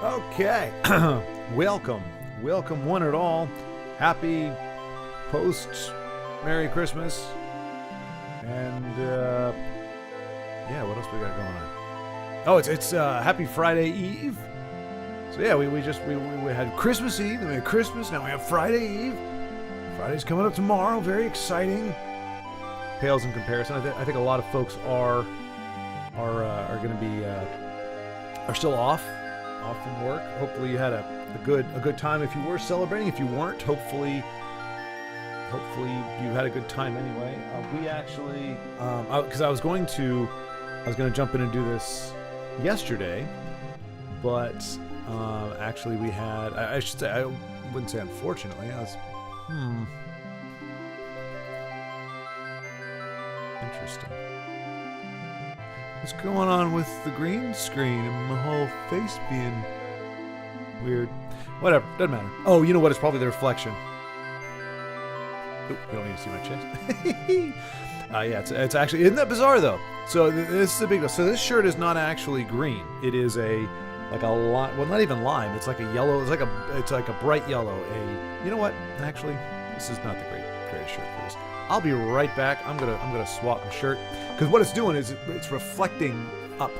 Okay, welcome one and all. Happy post Merry Christmas, and yeah, what else we got going on? Oh, it's Happy Friday Eve. So yeah, we had Christmas Eve, then we had Christmas, now we have Friday Eve. Friday's coming up tomorrow, very exciting. Pales in comparison. I think a lot of folks are going to be are still off from work. Hopefully you had a good time if you were celebrating. If you weren't, hopefully you had a good time anyway. We actually, because I was going to jump in and do this yesterday, but actually we had, I should say, I wouldn't say unfortunately. Interesting. What's going on with the green screen and my whole face being weird? Whatever, doesn't matter. Oh, you know what? It's probably the reflection. Oop, you don't need to see my chest. Yeah, it's actually, isn't that bizarre though? So this is a big deal. So this shirt is not actually green. It is like a lime. Well, not even lime. It's like a yellow. It's like a bright yellow. You know what? Actually, this is not the greatest shirt for this. I'll be right back. I'm gonna swap my shirt because what it's doing is it's reflecting up.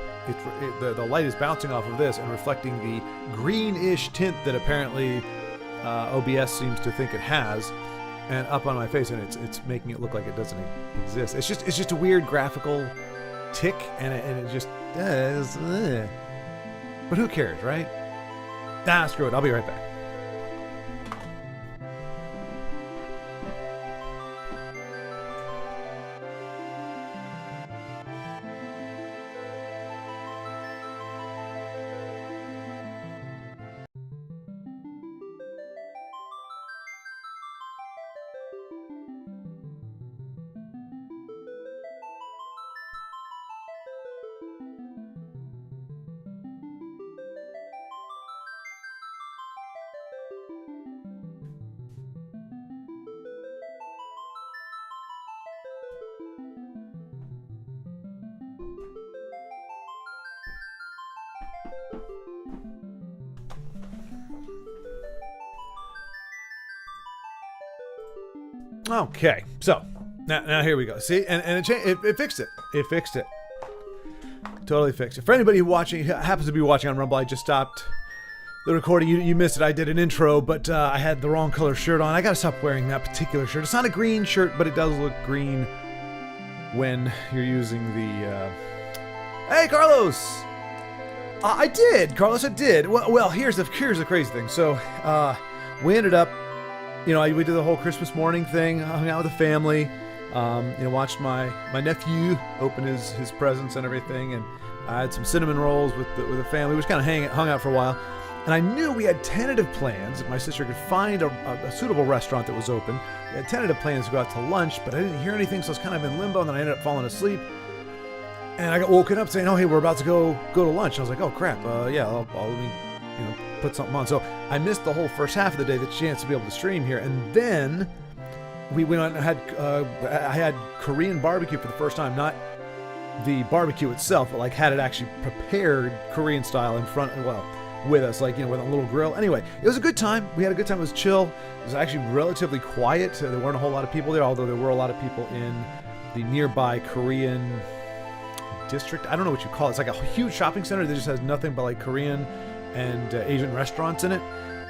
The light is bouncing off of this and reflecting the greenish tint that apparently OBS seems to think it has, and up on my face, and it's making it look like it doesn't exist. It's just a weird graphical tick, and it just does. But who cares, right? Nah, screw it. I'll be right back. Okay, so now here we go. See, and it fixed it. It fixed it. Totally fixed it. For anybody who happens to be watching on Rumble, I just stopped the recording. You missed it. I did an intro, but I had the wrong color shirt on. I gotta stop wearing that particular shirt. It's not a green shirt, but it does look green when you're using the. Hey, Carlos. I did, Carlos. I did. Well, here's the crazy thing. So we ended up. We did the whole Christmas morning thing, hung out with the family, watched my nephew open his presents and everything, and I had some cinnamon rolls with the family. We just kind of hung out for a while, and I knew we had tentative plans if my sister could find a suitable restaurant that was open. We had tentative plans to go out to lunch, but I didn't hear anything, so I was kind of in limbo, and then I ended up falling asleep, and I got woken up saying, oh, hey, we're about to go to lunch. And I was like, oh, crap, yeah, I'll put something on. So I missed the whole first half of the day, the chance to be able to stream here. And then we went on and I had Korean barbecue for the first time, not the barbecue itself, but like had it actually prepared Korean style in front, with us, with a little grill. Anyway, it was a good time. We had a good time. It was chill. It was actually relatively quiet. There weren't a whole lot of people there, although there were a lot of people in the nearby Korean district. I don't know what you call it. It's like a huge shopping center that just has nothing but like Korean and Asian restaurants in it.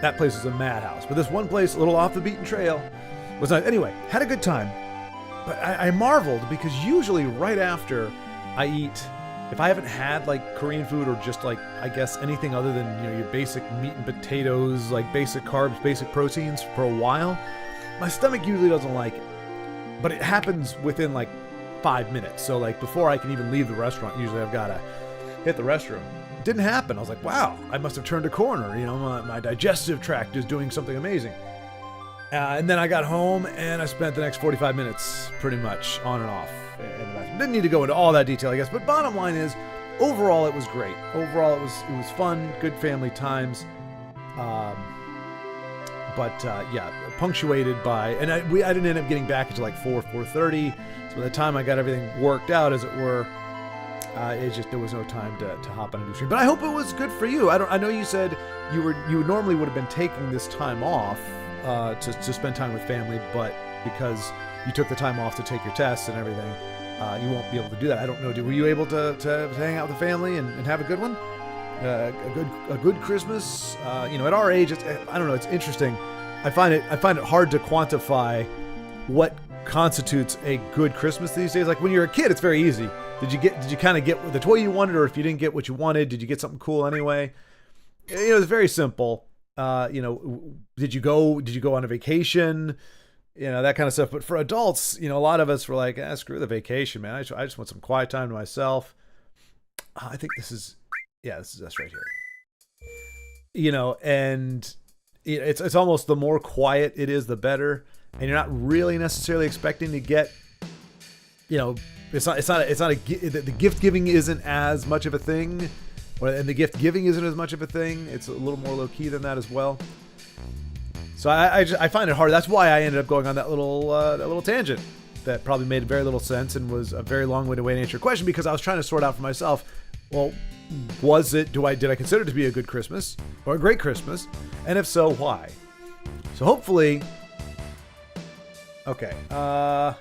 That place is a madhouse. But this one place, a little off the beaten trail, was nice. Anyway, had a good time. But I marveled because usually right after I eat, if I haven't had like Korean food or just like, I guess anything other than, your basic meat and potatoes, like basic carbs, basic proteins for a while, my stomach usually doesn't like it. But it happens within like 5 minutes. So like before I can even leave the restaurant, usually I've got to hit the restroom. Didn't happen. I was like, wow, I must have turned a corner. My digestive tract is doing something amazing. And then I got home and I spent the next 45 minutes pretty much on and off in the bathroom. Didn't need to go into all that detail, I guess, but bottom line is, overall it was great. Overall it was fun, good family times. Yeah, punctuated by, and I didn't end up getting back until like 4:30. So by the time I got everything worked out, as it were, It's just there was no time to hop on a new stream. But I hope it was good for you. I know you said you normally would have been taking this time off to spend time with family, but because you took the time off to take your tests and everything, you won't be able to do that. I don't know. Were you able to hang out with the family and have a good one? A good Christmas? At our age, I don't know. It's interesting. I find it hard to quantify what constitutes a good Christmas these days. Like when you're a kid, it's very easy. Did you kind of get the toy you wanted, or if you didn't get what you wanted, did you get something cool anyway? It's very simple. Did you go on a vacation? That kind of stuff. But for adults, a lot of us were like, screw the vacation, man. I just want some quiet time to myself. I think this is us right here. And it's almost the more quiet it is, the better. And you're not really necessarily expecting to get, the gift giving isn't as much of a thing, and the gift giving isn't as much of a thing. It's a little more low key than that as well. So I find it hard. That's why I ended up going on that little tangent that probably made very little sense and was a very long way to answer your question, because I was trying to sort out for myself. Well, did I consider it to be a good Christmas or a great Christmas? And if so, why? So hopefully, okay. All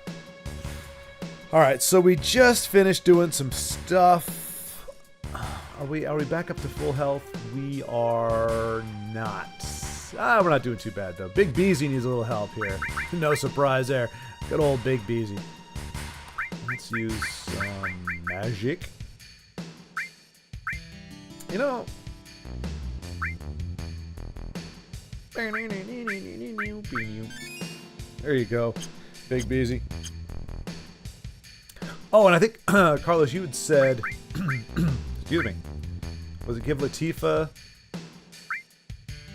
right. So we just finished doing some stuff. Are we back up to full health? We are not. We're not doing too bad though. Big Beezy needs a little help here. No surprise there. Good old Big Beezy. Let's use magic. There you go, Big Beezy. Oh, and I think Carlos, you had said, excuse me, was it give Latifah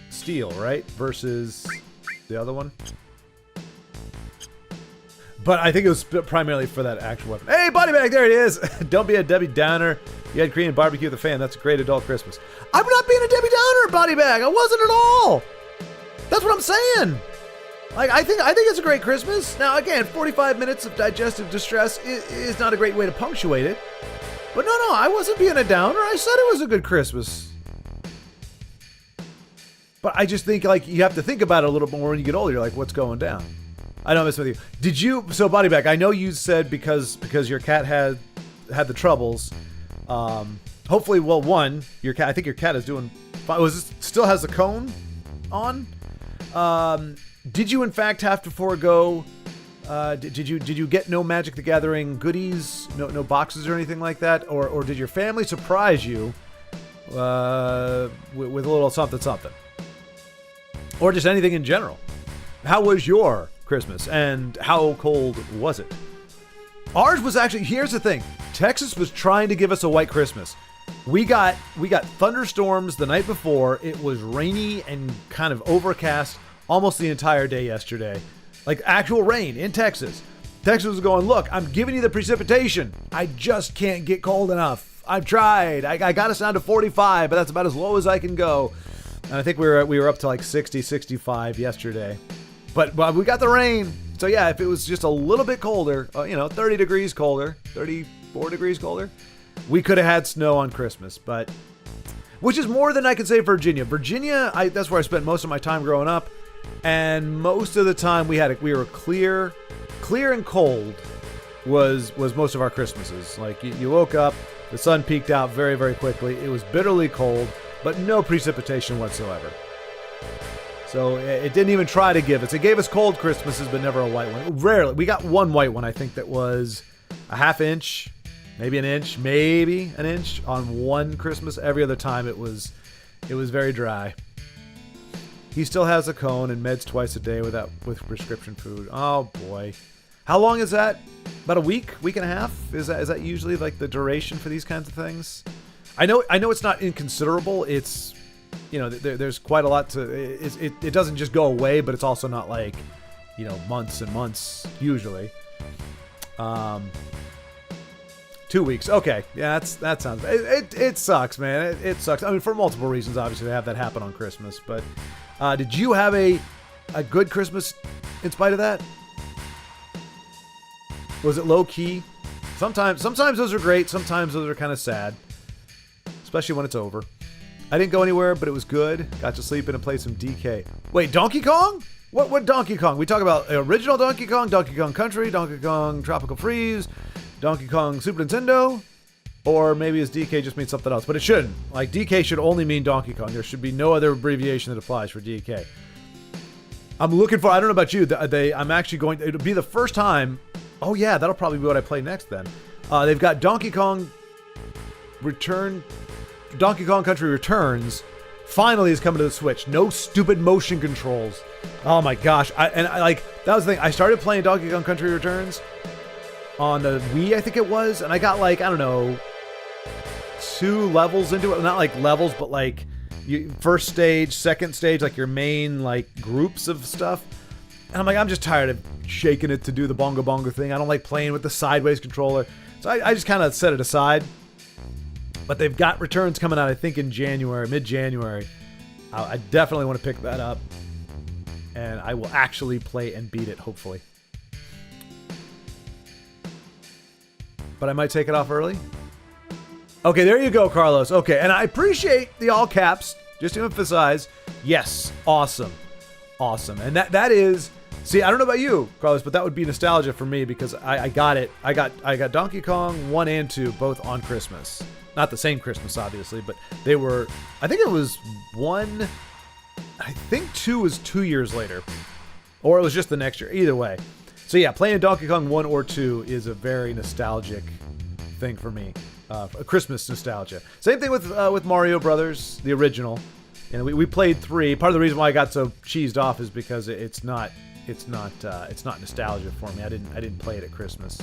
steel, right? Versus the other one. But I think it was primarily for that actual weapon. Hey, Body Bag, there it is. Don't be a Debbie Downer. You had Korean barbecue with the fan. That's a great adult Christmas. I'm not being a Debbie Downer, Body Bag. I wasn't at all. That's what I'm saying. Like, I think it's a great Christmas. Now, again, 45 minutes of digestive distress is not a great way to punctuate it. But no, I wasn't being a downer. I said it was a good Christmas. But I just think, like, you have to think about it a little more when you get older. You're like, what's going down? I know I'm messing with you. So Body Bag, I know you said because your cat had the troubles. Hopefully, well, your cat. I think your cat is doing fine. Still has the cone on? Did you in fact have to forego? Did you get no Magic the Gathering goodies? No boxes or anything like that? Or did your family surprise you with a little something? Or just anything in general? How was your Christmas and how cold was it? Ours was actually, here's the thing. Texas was trying to give us a white Christmas. We got thunderstorms the night before. It was rainy and kind of overcast almost the entire day yesterday. Like actual rain in Texas. Texas was going, look, I'm giving you the precipitation. I just can't get cold enough. I've tried. I got us down to 45, but that's about as low as I can go. And I think we were up to like 60, 65 yesterday. But we got the rain. So yeah, if it was just a little bit colder, 30 degrees colder, 34 degrees colder, we could have had snow on Christmas. But which is more than I can say Virginia. Virginia, that's where I spent most of my time growing up. And most of the time we were clear and cold was most of our Christmases. Like you woke up, the sun peeked out very, very quickly. It was bitterly cold, but no precipitation whatsoever. So it didn't even try to give us. It gave us cold Christmases, but never a white one. Rarely. We got one white one, I think, that was a half inch, maybe an inch on one Christmas. Every other time it was very dry. He still has a cone and meds twice a day with prescription food. Oh boy. How long is that? About a week and a half? Is that usually like the duration for these kinds of things? I know it's not inconsiderable. It's, there's quite a lot to it doesn't just go away, but it's also not like, months and months usually. 2 weeks. Okay. Yeah, that sounds it sucks, man. It sucks. I mean, for multiple reasons obviously to have that happen on Christmas, but did you have a good Christmas in spite of that? Was it low key? Sometimes those are great. Sometimes those are kind of sad, especially when it's over. I didn't go anywhere, but it was good. Got to sleep in and play some DK. Wait, Donkey Kong? What Donkey Kong? We talk about original Donkey Kong Country, Donkey Kong Tropical Freeze, Donkey Kong Super Nintendo, or maybe his DK just means something else. But it shouldn't. Like, DK should only mean Donkey Kong. There should be no other abbreviation that applies for DK. I'm looking for, I don't know about you, I'm actually going, it'll be the first time, oh yeah, that'll probably be what I play next then. They've got Donkey Kong Country Returns finally is coming to the Switch. No stupid motion controls. Oh my gosh. That was the thing. I started playing Donkey Kong Country Returns on the Wii, I think it was, and I got like, I don't know, 2 levels into it. Not like levels, but like first stage, second stage, like your main like groups of stuff. And I'm like, I'm just tired of shaking it to do the bongo bongo thing. I don't like playing with the sideways controller. So I just kind of set it aside. But they've got Returns coming out, I think, in January, mid-January. I definitely want to pick that up. And I will actually play and beat it, hopefully. But I might take it off early. Okay, there you go, Carlos. Okay, and I appreciate the all caps. Just to emphasize, yes, awesome. Awesome. And that is... See, I don't know about you, Carlos, but that would be nostalgia for me because I got it. I got Donkey Kong 1 and 2 both on Christmas. Not the same Christmas, obviously, but they were... I think it was 1... I think 2 was 2 years later. Or it was just the next year. Either way. So yeah, playing Donkey Kong 1 or 2 is a very nostalgic thing for me. A Christmas nostalgia. Same thing with Mario Brothers, the original. And we played 3. Part of the reason why I got so cheesed off is because it's not nostalgia for me. I didn't play it at Christmas.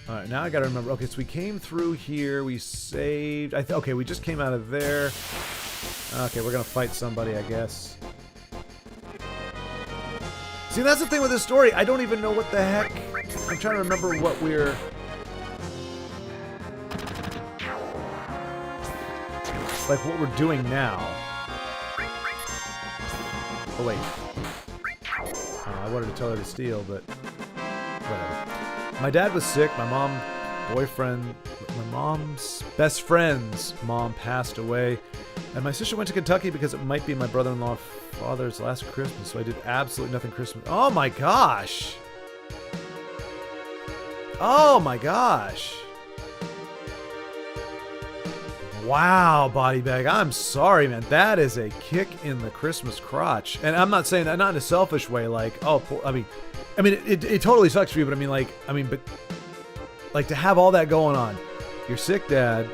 All right, now I gotta remember. Okay, so we came through here. We saved. Okay, we just came out of there. Okay, we're gonna fight somebody, I guess. See, that's the thing with this story. I don't even know what the heck. I'm trying to remember what we're. Like what we're doing now. Oh wait. I wanted to tell her to steal, but whatever. My dad was sick. My mom's best friend's mom passed away. And my sister went to Kentucky because it might be my brother-in-law father's last Christmas. So I did absolutely nothing Christmas. Oh my gosh. Oh my gosh. Wow, body bag. I'm sorry, man. That is a kick in the Christmas crotch. And I'm not saying that not in a selfish way, like, oh, poor, I mean, it totally sucks for you, but but to have all that going on. You're sick, Dad.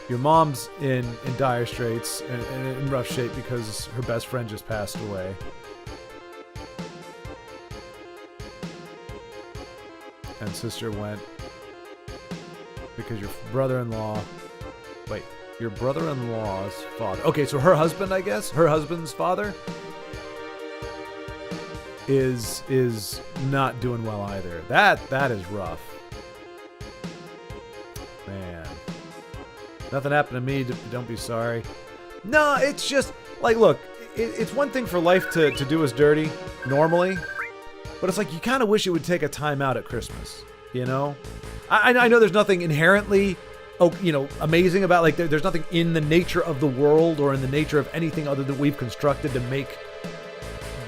Your mom's in dire straits and in rough shape because her best friend just passed away. And sister went because your brother-in-law... Wait, your brother-in-law's father. Okay, so her husband, I guess? Her husband's father is not doing well either. That is rough. Man. Nothing happened to me. Don't be sorry. No, it's just, like, look, it's one thing for life to do us dirty, normally, but it's like you kind of wish it would take a time out at Christmas, you know? I know there's nothing inherently... amazing about, like, there's nothing in the nature of the world or in the nature of anything other than we've constructed to make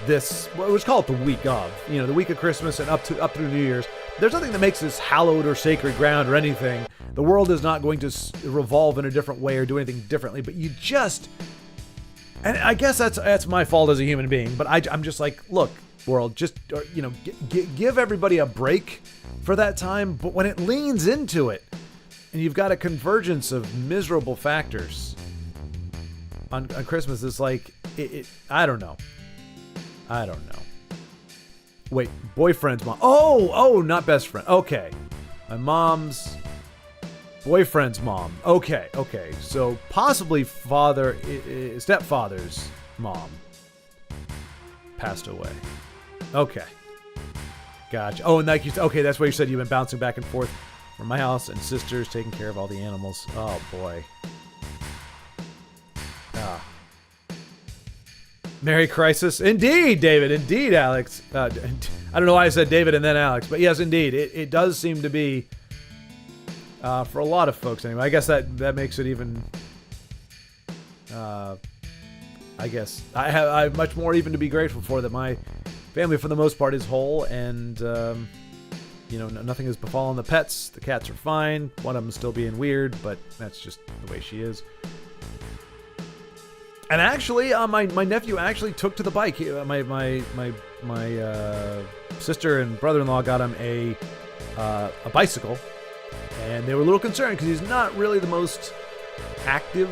this, well, let's call it the week of, the week of Christmas and up through New Year's. There's nothing that makes this hallowed or sacred ground or anything. The world is not going to revolve in a different way or do anything differently, but you just, and I guess that's my fault as a human being, but I'm just like, look, world, just, give everybody a break for that time, but when it leans into it, and you've got a convergence of miserable factors on Christmas. It's like, I don't know. Wait, boyfriend's mom. Oh, not best friend. Okay. My mom's boyfriend's mom. Okay. So possibly stepfather's mom passed away. Okay. Gotcha. Oh, and like you said, okay, that's why you said you've been bouncing back and forth from my house and sisters taking care of all the animals. Oh boy. Merry Crisis. Indeed, David. Indeed, Alex. I don't know why I said David and then Alex, but yes, indeed, it does seem to be for a lot of folks anyway. I guess that makes it even. I guess I have much more even to be grateful for that my family for the most part is whole and nothing has befallen the pets. The cats are fine. One of them still being weird, but that's just the way she is. And actually, my nephew actually took to the bike. My sister and brother-in-law got him a bicycle, and they were a little concerned because he's not really the most active.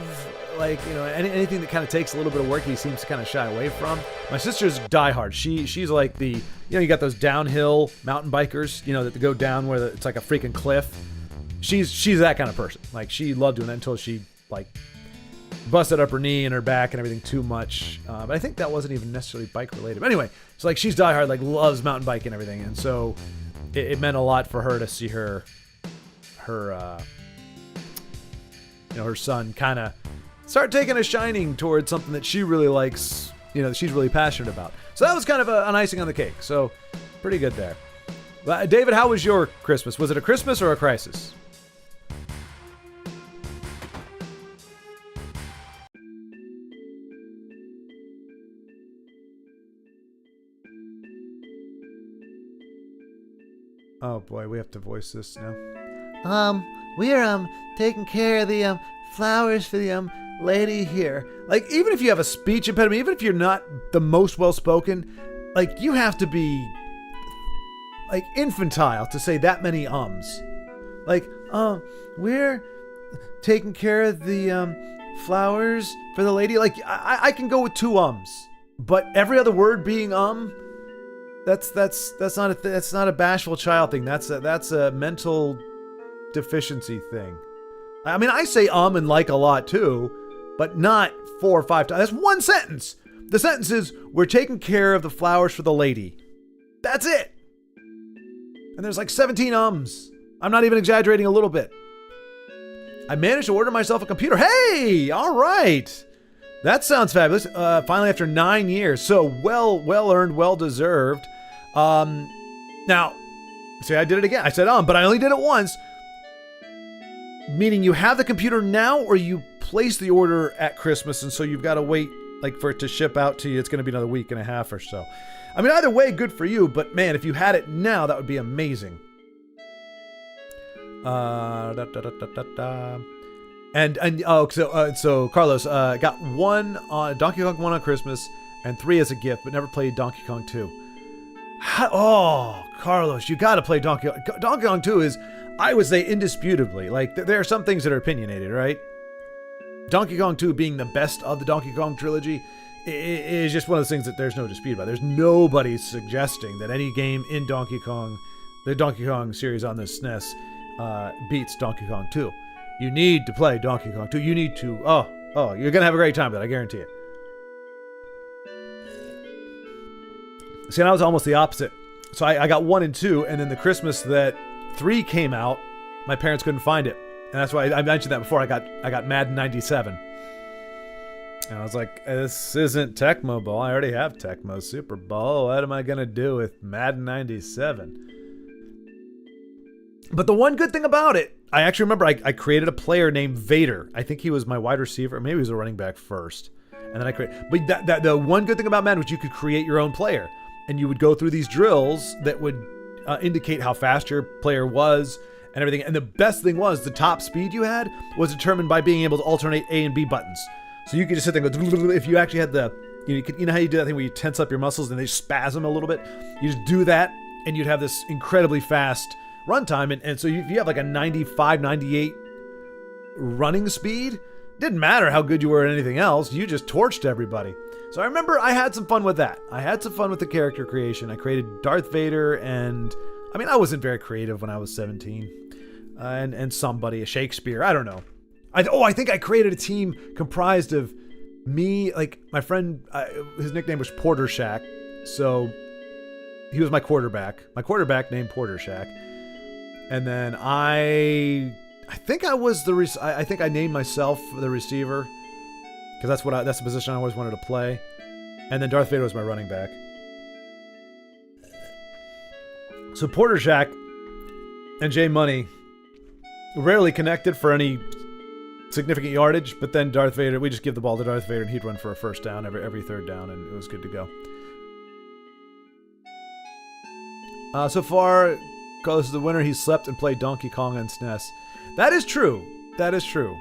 Like, anything that kind of takes a little bit of work, he seems to kind of shy away from. My sister's diehard. She's like the, you got those downhill mountain bikers, that go down where it's like a freaking cliff. She's that kind of person. Like, she loved doing that until she, like, busted up her knee and her back and everything too much. But I think that wasn't even necessarily bike related. But anyway, so like she's diehard, like loves mountain biking and everything. And so it meant a lot for her to see her son kind of start taking a shining towards something that she really likes, that she's really passionate about. So that was kind of an icing on the cake. So pretty good there. David, how was your Christmas? Was it a Christmas or a crisis? Oh boy, we have to voice this now. We're taking care of the flowers for the lady here. Like, even if you have a speech impediment, even if you're not the most well-spoken, like, you have to be, like, infantile to say that many ums. Like, we're taking care of the flowers for the lady. Like, I can go with 2 ums, but every other word being that's not a bashful child thing. That's a mental deficiency thing. I mean, I say and like a lot too, but not 4 or 5 times. That's one sentence. The sentence is, we're taking care of the flowers for the lady. That's it. And there's like 17 ums. I'm not even exaggerating a little bit. I managed to order myself a computer. Hey, all right. That sounds fabulous. Finally, after 9 years. So well earned, well deserved. Now, see, I did it again. I said, but I only did it once. Meaning you have the computer now, or you place the order at Christmas, and so you've got to wait, like, for it to ship out to you. It's going to be another week and a half or so. I mean, either way, good for you. But man, if you had it now, that would be amazing. So Carlos got Donkey Kong 1 on Christmas and 3 as a gift, but never played Donkey Kong 2. Carlos, you got to play Donkey Kong 2 is, I would say, indisputably, like, there are some things that are opinionated, right? Donkey Kong 2 being the best of the Donkey Kong trilogy is just one of those things that there's no dispute about. There's nobody suggesting that any game in the Donkey Kong series on the SNES, beats Donkey Kong 2. You need to play Donkey Kong 2. You need to, you're going to have a great time with it, I guarantee it. See, and I was almost the opposite. So I got 1 and 2, and then the Christmas that 3 came out, my parents couldn't find it. And that's why I mentioned that before. I got Madden 97. And I was like, this isn't Tecmo Bowl. I already have Tecmo Super Bowl. What am I going to do with Madden 97? But the one good thing about it, I actually remember I created a player named Vader. I think he was my wide receiver. Maybe he was a running back first. And then I created... But the one good thing about Madden was you could create your own player. And you would go through these drills that would indicate how fast your player was and everything. And the best thing was the top speed you had was determined by being able to alternate A and B buttons. So you could just sit there and go, if you actually had you know how you do that thing where you tense up your muscles and they spasm a little bit? You just do that and you'd have this incredibly fast runtime. And so if you have like a 95, 98 running speed, didn't matter how good you were at anything else. You just torched everybody. So I remember I had some fun with that. I had some fun with the character creation. I created Darth Vader, and I mean, I wasn't very creative when I was 17. And somebody, a Shakespeare, I don't know. I think I created a team comprised of me, like my friend, his nickname was Porter Shack. So he was my quarterback named Porter Shack. And then I think I was I think I named myself the receiver. Because that's the position I always wanted to play. And then Darth Vader was my running back. So Porter Shack and J Money rarely connected for any significant yardage, but then Darth Vader, we just give the ball to Darth Vader and he'd run for a first down every third down, and it was good to go. So far, Carlos is the winner. He slept and played Donkey Kong and SNES. That is true. That is true.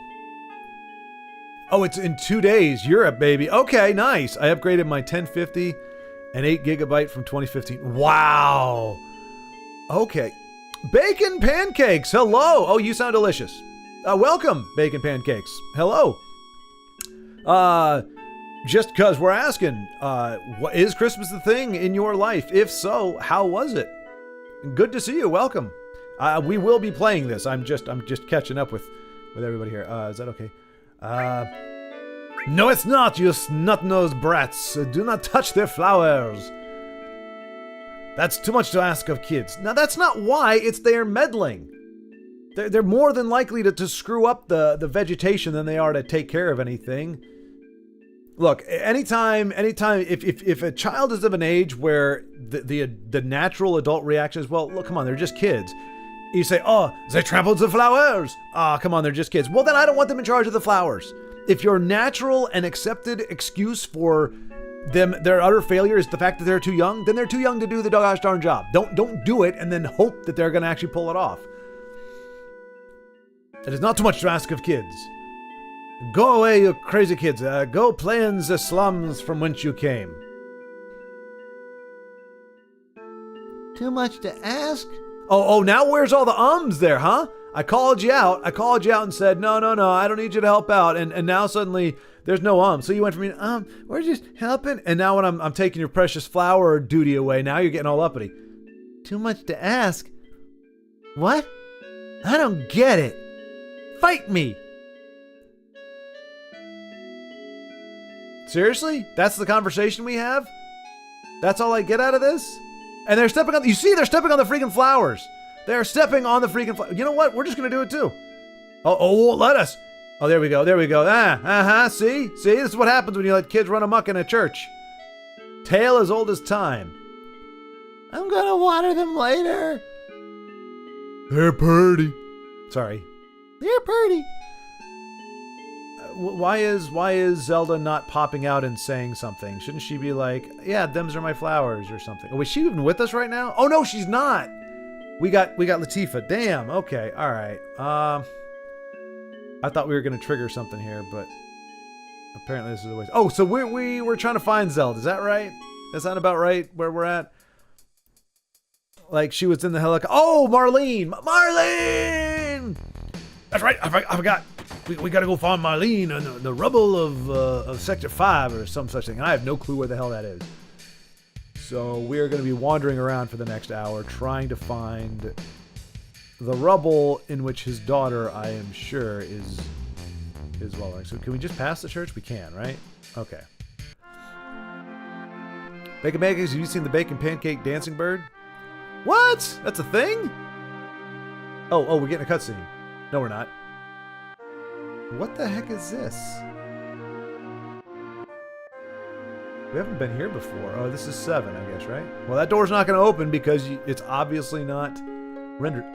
Oh, it's in 2 days. Europe, baby. Okay, nice. I upgraded my 1050 and 8 gigabyte from 2015. Wow. Okay. Bacon pancakes. Hello. Oh, you sound delicious. Welcome, bacon pancakes. Hello. Just because we're asking, what is Christmas the thing in your life? If so, how was it? Good to see you. Welcome. We will be playing this. I'm just catching up with everybody here. Is that okay? No, it's not, you snot-nosed brats. Do not touch their flowers. That's too much to ask of kids. Now, that's not why. It's their meddling. They're more than likely to screw up the vegetation than they are to take care of anything. Look, anytime, if a child is of an age where the natural adult reaction is, well, look, come on, they're just kids. You say, oh, they trampled the flowers. Ah, come on, they're just kids. Well, then I don't want them in charge of the flowers. If your natural and accepted excuse for their utter failure is the fact that they're too young, then they're too young to do the gosh darn job. Don't do it and then hope that they're going to actually pull it off. It is not too much to ask of kids. Go away, you crazy kids. Go play in the slums from whence you came. Too much to ask? Oh, now where's all the ums there, huh? I called you out and said, no, I don't need you to help out. And now suddenly there's no So you went from me, we're just helping. And now when I'm taking your precious flower duty away, now you're getting all uppity. Too much to ask? What? I don't get it. Fight me. Seriously? That's the conversation we have? That's all I get out of this? And they're stepping on, they're stepping on the freaking flowers. They're stepping on the freaking flowers. You know what? We're just going to do it too. Oh, let us. Oh, there we go. See? This is what happens when you let kids run amok in a church. Tale as old as time. I'm going to water them later. They're pretty. Sorry. They're pretty. Why is Zelda not popping out and saying something? Shouldn't she be like, yeah, them's are my flowers or something? Oh, is she even with us right now? Oh no, she's not. We got Latifah. Damn. Okay. All right. I thought we were gonna trigger something here, but apparently this is the way. Oh, so we're trying to find Zelda. Is that right? Is that about right where we're at? Like she was in the helicopter. Oh, Marlene. That's right. I forgot. We got to go find Marlene in the rubble of Sector 5 or some such thing. And I have no clue where the hell that is. So we're going to be wandering around for the next hour trying to find the rubble in which his daughter, I am sure, is well. So can we just pass the church? We can, right? Okay. Bacon pancakes. Have you seen the bacon pancake dancing bird? What? That's a thing? Oh, we're getting a cutscene. No, we're not. What the heck is this? We haven't been here before. Oh, this is 7, I guess, right? Well, that door's not going to open because it's obviously not rendered.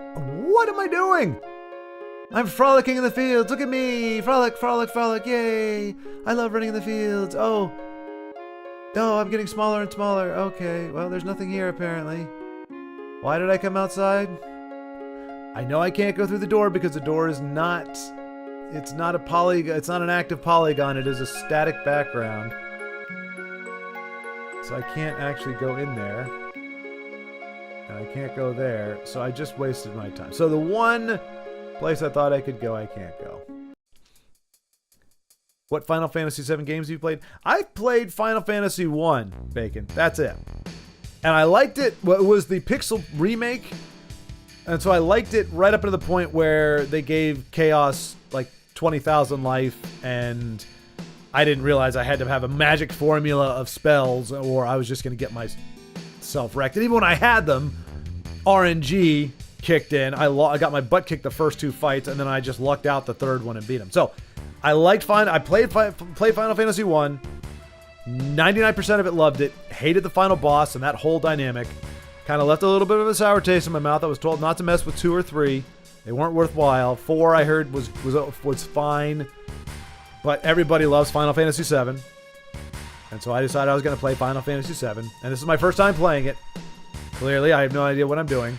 What am I doing? I'm frolicking in the fields. Look at me. Frolic, frolic, frolic. Yay. I love running in the fields. Oh, I'm getting smaller and smaller. Okay. Well, there's nothing here apparently. Why did I come outside? I know I can't go through the door because the door is not... It's not a polygon. It's not an active polygon. It is a static background. So I can't actually go in there. And I can't go there. So I just wasted my time. So the one place I thought I could go, I can't go. What Final Fantasy VII games have you played? I've played Final Fantasy I, Bacon. That's it. And I liked it. Well, it was the Pixel Remake. And so I liked it right up to the point where they gave Chaos like 20,000 life, and I didn't realize I had to have a magic formula of spells or I was just going to get myself wrecked. And even when I had them, RNG kicked in. I got my butt kicked the first 2 fights, and then I just lucked out the 3rd one and beat him. So I played Final Fantasy 1. 99% of it loved it. Hated the final boss and that whole dynamic. Kind of left a little bit of a sour taste in my mouth. I was told not to mess with 2 or 3. They weren't worthwhile. 4 I heard was fine. But everybody loves Final Fantasy VII. And so I decided I was going to play Final Fantasy VII. And this is my first time playing it. Clearly, I have no idea what I'm doing.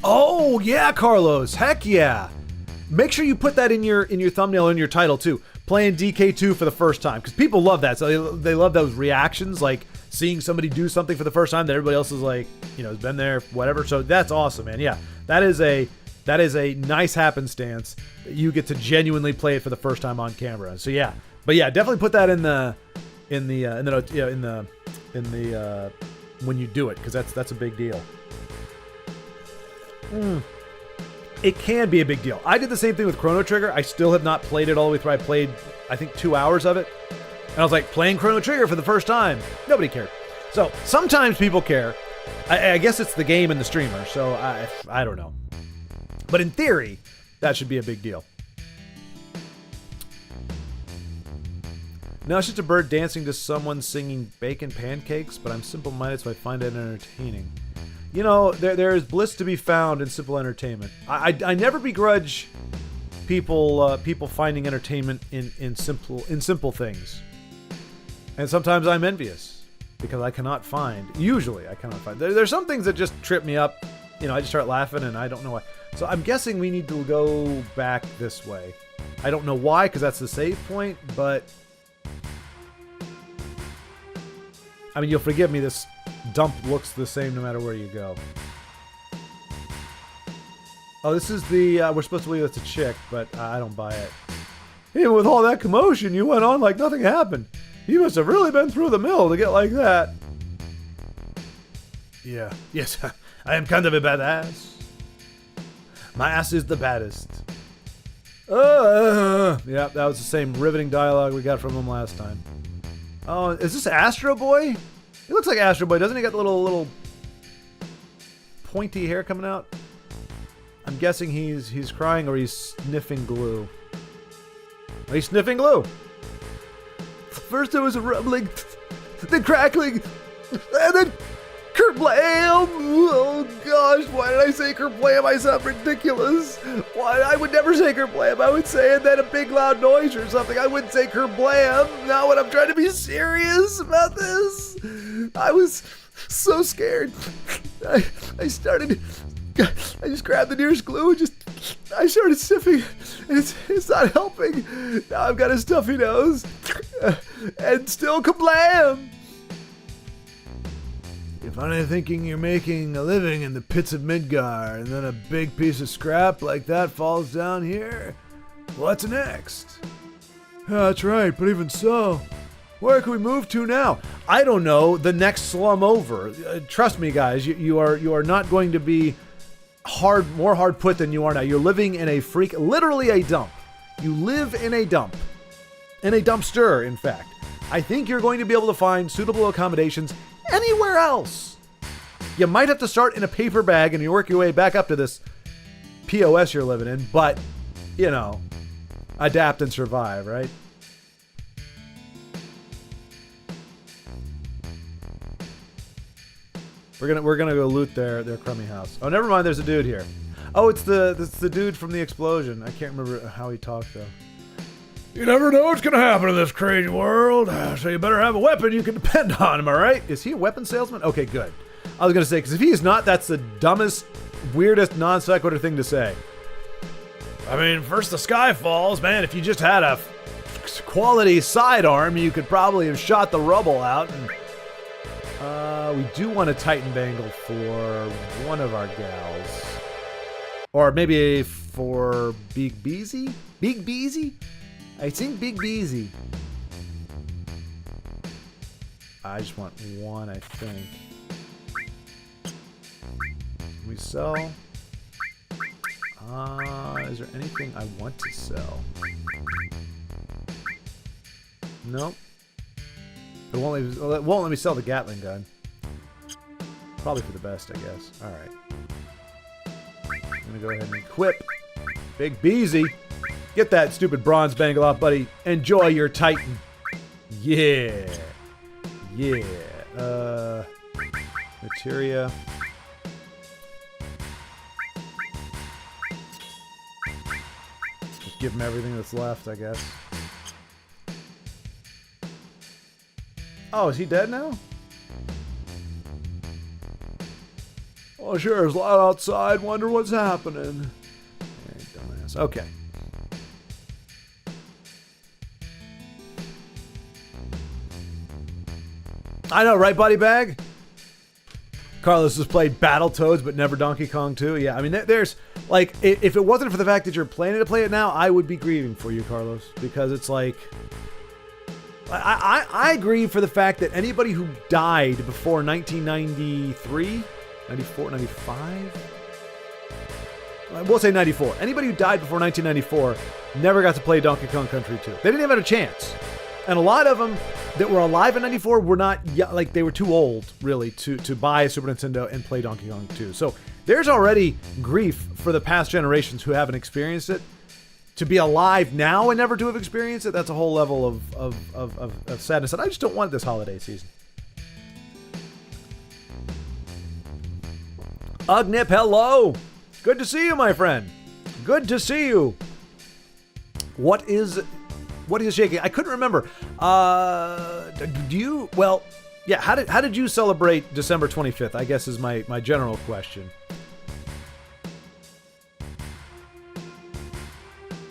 Oh, yeah, Carlos. Heck yeah. Make sure you put that in your thumbnail and your title, too. Playing DK2 for the first time. Because people love that. So they love those reactions, like seeing somebody do something for the first time that everybody else is like, you know, has been there, whatever. So that's awesome, man. Yeah, that is a nice happenstance that you get to genuinely play it for the first time on camera. So yeah, but yeah, definitely put that in the when you do it, because that's a big deal. It can be a big deal. I did the same thing with Chrono Trigger. I still have not played it all the way through. I played, I think, 2 hours of it. And I was like, playing Chrono Trigger for the first time. Nobody cared. So sometimes people care. I guess it's the game and the streamer. So I don't know. But in theory, that should be a big deal. No, it's just a bird dancing to someone singing bacon pancakes, but I'm simple-minded, so I find it entertaining. You know, there is bliss to be found in simple entertainment. I never begrudge people finding entertainment in simple things. And sometimes I'm envious because I cannot find. Usually, I cannot find. There's some things that just trip me up. You know, I just start laughing and I don't know why. So I'm guessing we need to go back this way. I don't know why, because that's the save point, but I mean, you'll forgive me. This dump looks the same no matter where you go. Oh, this is the, we're supposed to believe it's a chick, but I don't buy it. Even with all that commotion, you went on like nothing happened. You must have really been through the mill to get like that. Yeah, yes, I am kind of a badass. My ass is the baddest. Yeah, that was the same riveting dialogue we got from him last time. Oh, is this Astro Boy? He looks like Astro Boy, doesn't he? Got the little pointy hair coming out. I'm guessing he's crying or he's sniffing glue. Oh, he's sniffing glue. First there was a rumbling, then crackling, and then kerblam! Oh gosh, why did I say kerblam? I sound ridiculous. Why? I would never say kerblam. I would say and then a big loud noise or something. I wouldn't say kerblam. Now when I'm trying to be serious about this, I was so scared. I just grabbed the nearest glue and I started sniffing, and it's not helping. Now I've got a stuffy nose, and still kablam! You're finally thinking you're making a living in the pits of Midgar, and then a big piece of scrap like that falls down here? What's next? That's right, but even so, where can we move to now? I don't know. The next slum over. Trust me, guys. You are not going to be more hard put than you are now. You're living in literally a dump. You live in a dump. In a dumpster, in fact. I think you're going to be able to find suitable accommodations anywhere else. You might have to start in a paper bag and you work your way back up to this POS you're living in, but, you know, adapt and survive, right? We're gonna go loot their crummy house. Oh, never mind. There's a dude here. Oh, it's the dude from the explosion. I can't remember how he talked though. You never know what's gonna happen in this crazy world, so you better have a weapon you can depend on. Am I right? Is he a weapon salesman? Okay, good. I was gonna say, because if he is not, that's the dumbest, weirdest non sequitur thing to say. I mean, first the sky falls, man. If you just had a quality sidearm, you could probably have shot the rubble out. And we do want a Titan Bangle for one of our gals. Or maybe for Big Beezy? Big Beezy? I think Big Beezy. I just want one, I think. Can we sell? Is there anything I want to sell? Nope. It won't let me sell the Gatling gun. Probably for the best, I guess. Alright. I'm gonna go ahead and equip Big Beezy. Get that stupid bronze bangle off, buddy. Enjoy your Titan. Yeah. Yeah. Materia. Just give him everything that's left, I guess. Oh, is he dead now? Oh, sure, it's light outside. Wonder what's happening. Hey, dumbass. Okay. I know, right, Buddy Bag? Carlos has played Battletoads, but never Donkey Kong 2. Yeah, I mean, there's, like, if it wasn't for the fact that you're planning to play it now, I would be grieving for you, Carlos. Because it's like, I grieve for the fact that anybody who died before 1993, 94, 95? We'll say 94. Anybody who died before 1994 never got to play Donkey Kong Country 2. They didn't even have a chance. And a lot of them that were alive in 94 were not, like, they were too old, really, to buy a Super Nintendo and play Donkey Kong 2. So there's already grief for the past generations who haven't experienced it. To be alive now and never to have experienced it, that's a whole level of sadness that I just don't want this holiday season. Ugnip, hello! Good to see you, my friend. Good to see you. What is shaking? I couldn't remember. Do you? Well, yeah. How did you celebrate December 25th? I guess is my general question.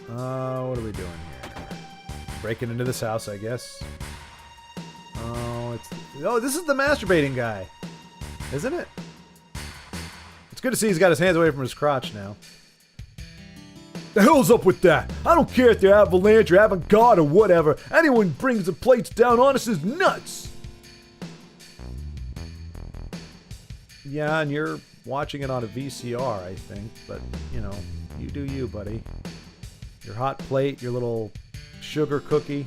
What are we doing here? Breaking into this house, I guess. Oh, this is the masturbating guy, isn't it? It's good to see he's got his hands away from his crotch now. The hell's up with that? I don't care if they're avalanche or avant-garde or whatever. Anyone brings the plates down on us is nuts. Yeah, and you're watching it on a VCR, I think. But, you know, you do you, buddy. Your hot plate, your little sugar cookie.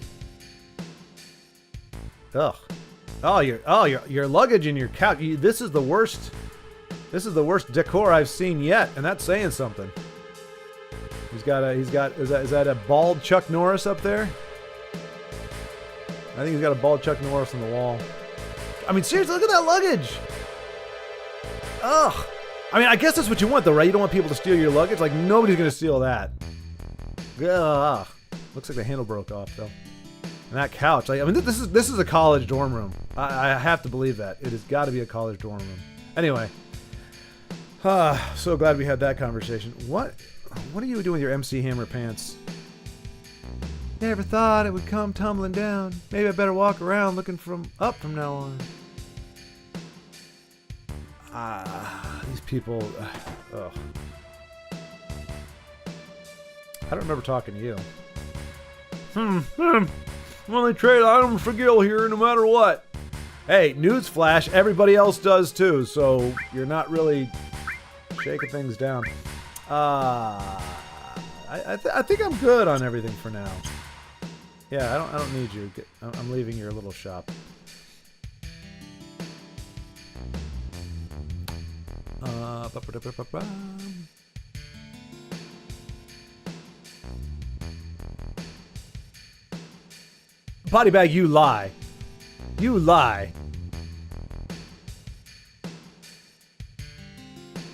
Ugh. Oh, your luggage and your couch. This is the worst. This is the worst decor I've seen yet, and that's saying something. Is that a bald Chuck Norris up there? I think he's got a bald Chuck Norris on the wall. I mean, seriously, look at that luggage. Ugh. I mean, I guess that's what you want, though, right? You don't want people to steal your luggage. Like, nobody's gonna steal that. Ugh. Looks like the handle broke off, though. And that couch. Like, I mean, this is a college dorm room. I have to believe that. It has got to be a college dorm room. Anyway. So glad we had that conversation. What are you doing with your MC Hammer pants? Never thought it would come tumbling down. Maybe I better walk around looking up from now on. These people. Ugh. I don't remember talking to you. Well, they trade items for Gil here no matter what. Hey, newsflash, everybody else does too, so you're not really shaking things down. I think I'm good on everything for now. Yeah, I don't need you. I'm leaving your little shop. Potty bag, you lie. You lie.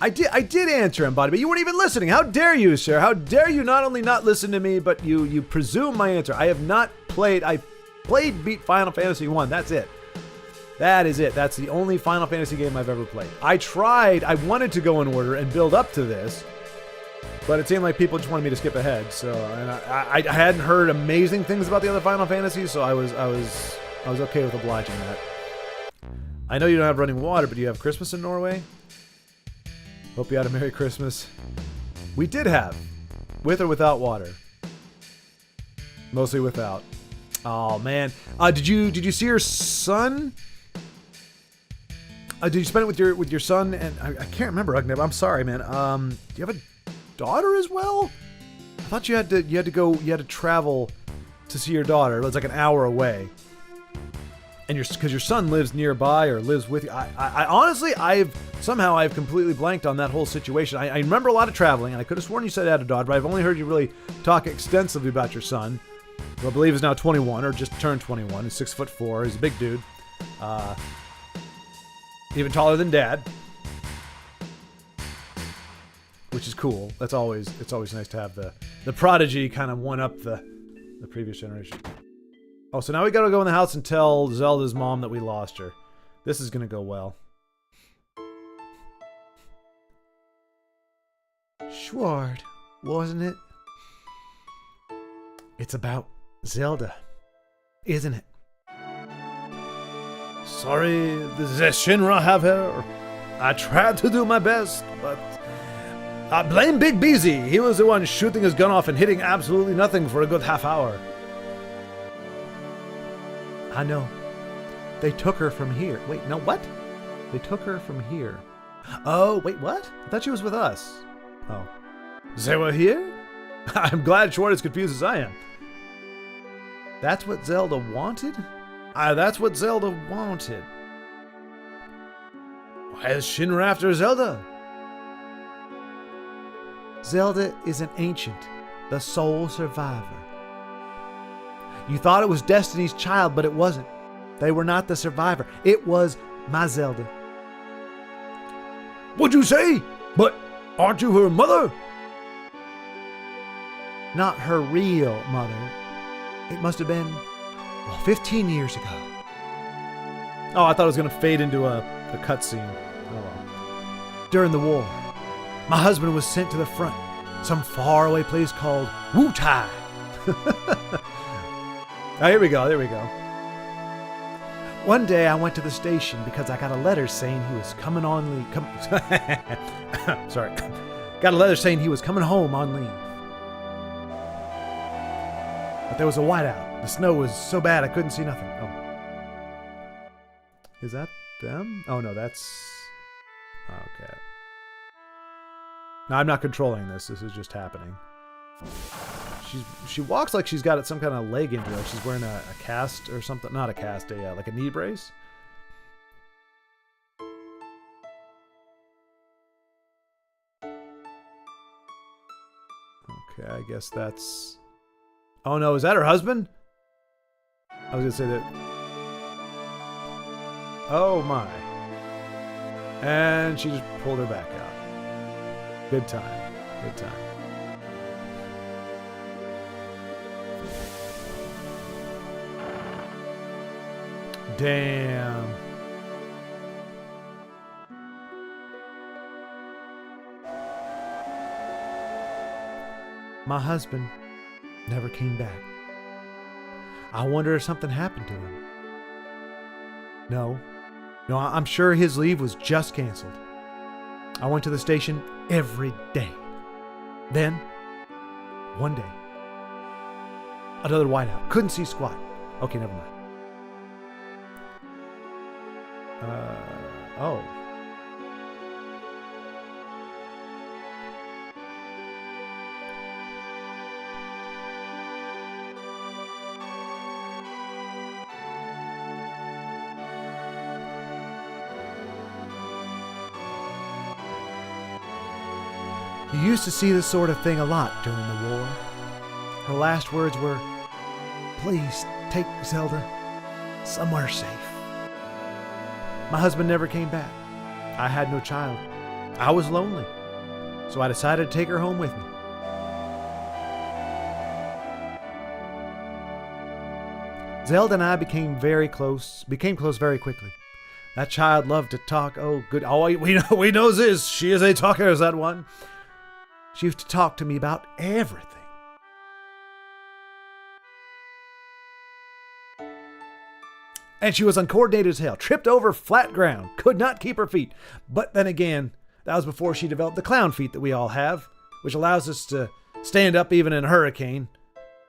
I did answer him, Body, but you weren't even listening. How dare you, sir? How dare you not only not listen to me, but you presume my answer. I have not played. I beat Final Fantasy VI. That's it. That is it. That's the only Final Fantasy game I've ever played. I wanted to go in order and build up to this, but it seemed like people just wanted me to skip ahead. So, and I hadn't heard amazing things about the other Final Fantasies, so I was okay with obliging that. I know you don't have running water, but do you have Christmas in Norway? Hope you had a Merry Christmas. We did have, with or without water. Mostly without. Oh man, did you see your son? Did you spend it with your son? And I can't remember, Ugneb. I'm sorry, man. Do you have a daughter as well? I thought you had to travel to see your daughter. It was like an hour away. And because your son lives nearby or lives with you. I honestly, I've completely blanked on that whole situation. I remember a lot of traveling, and I could have sworn you said you had a daughter, but I've only heard you really talk extensively about your son, who I believe is now 21 or just turned 21. He's 6'4". He's a big dude. Even taller than Dad. Which is cool. It's always nice to have the prodigy kind of one up the previous generation. Oh, so now we gotta go in the house and tell Zelda's mom that we lost her. This is gonna go well. Schward, wasn't it? It's about Zelda, isn't it? Sorry, the Shinra have her. I tried to do my best, but I blame Big Beezy. He was the one shooting his gun off and hitting absolutely nothing for a good half hour. I know. They took her from here. Wait, no, what? They took her from here. Oh, wait, what? I thought she was with us. Oh. They were here? I'm glad Schwartz is as confused as I am. That's what Zelda wanted? That's what Zelda wanted. Why is Shinra after Zelda? Zelda is an ancient, the sole survivor. You thought it was Destiny's Child, but it wasn't. They were not the survivor. It was my Zelda. What'd you say? But aren't you her mother? Not her real mother. It must have been, 15 years ago. Oh, I thought it was going to fade into a cutscene. Oh, well. During the war, my husband was sent to the front, some faraway place called Wutai. Oh, here we go. There we go. One day I went to the station because I got a letter saying he was coming on leave. Sorry. Got a letter saying he was coming home on leave. But there was a whiteout. The snow was so bad I couldn't see nothing. Oh. Is that them? Oh, no, that's... Okay. No, I'm not controlling this. This is just happening. She walks like she's got some kind of leg injury. Like she's wearing a cast or something. Not a cast, like a knee brace. Okay, I guess that's... Oh no, is that her husband? I was gonna say that... Oh my. And she just pulled her back out. Good time. Good time. Damn. My husband never came back. I wonder if something happened to him. No, I'm sure his leave was just canceled. I went to the station every day. Then, one day, another whiteout. Couldn't see squat. Okay, never mind. Oh. You used to see this sort of thing a lot during the war. Her last words were, "Please take Zelda somewhere safe." My husband never came back. I had no child. I was lonely. So I decided to take her home with me. Zelda and I became close very quickly. That child loved to talk. Oh, good. Oh, we know this. She is a talker, is that one? She used to talk to me about everything. And she was uncoordinated as hell. Tripped over flat ground. Could not keep her feet. But then again, that was before she developed the clown feet that we all have, which allows us to stand up even in a hurricane.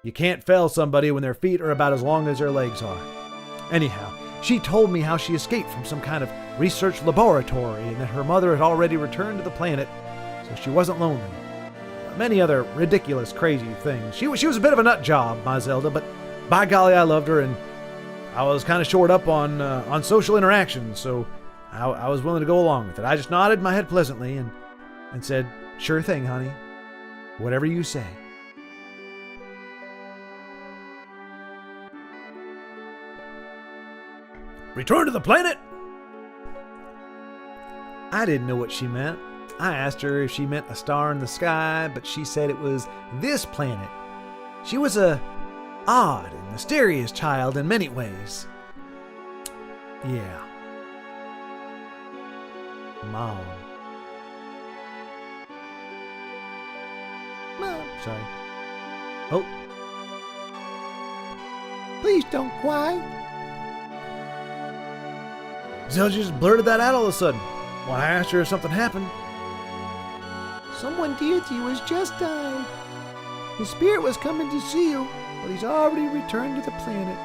You can't fell somebody when their feet are about as long as their legs are. Anyhow, she told me how she escaped from some kind of research laboratory and that her mother had already returned to the planet, so she wasn't lonely. Many other ridiculous, crazy things. She was a bit of a nut job, my Zelda, but by golly, I loved her, and I was kind of short up on social interaction, so I was willing to go along with it. I just nodded my head pleasantly and said, "Sure thing, honey. Whatever you say." Return to the planet? I didn't know what she meant. I asked her if she meant a star in the sky, but she said it was this planet. She was a odd and mysterious child in many ways. Yeah. Mom. Sorry. Oh. Please don't cry. Zelda just blurted that out all of a sudden. When I asked her if something happened. Someone dear to you has just died. His spirit was coming to see you, but he's already returned to the planet.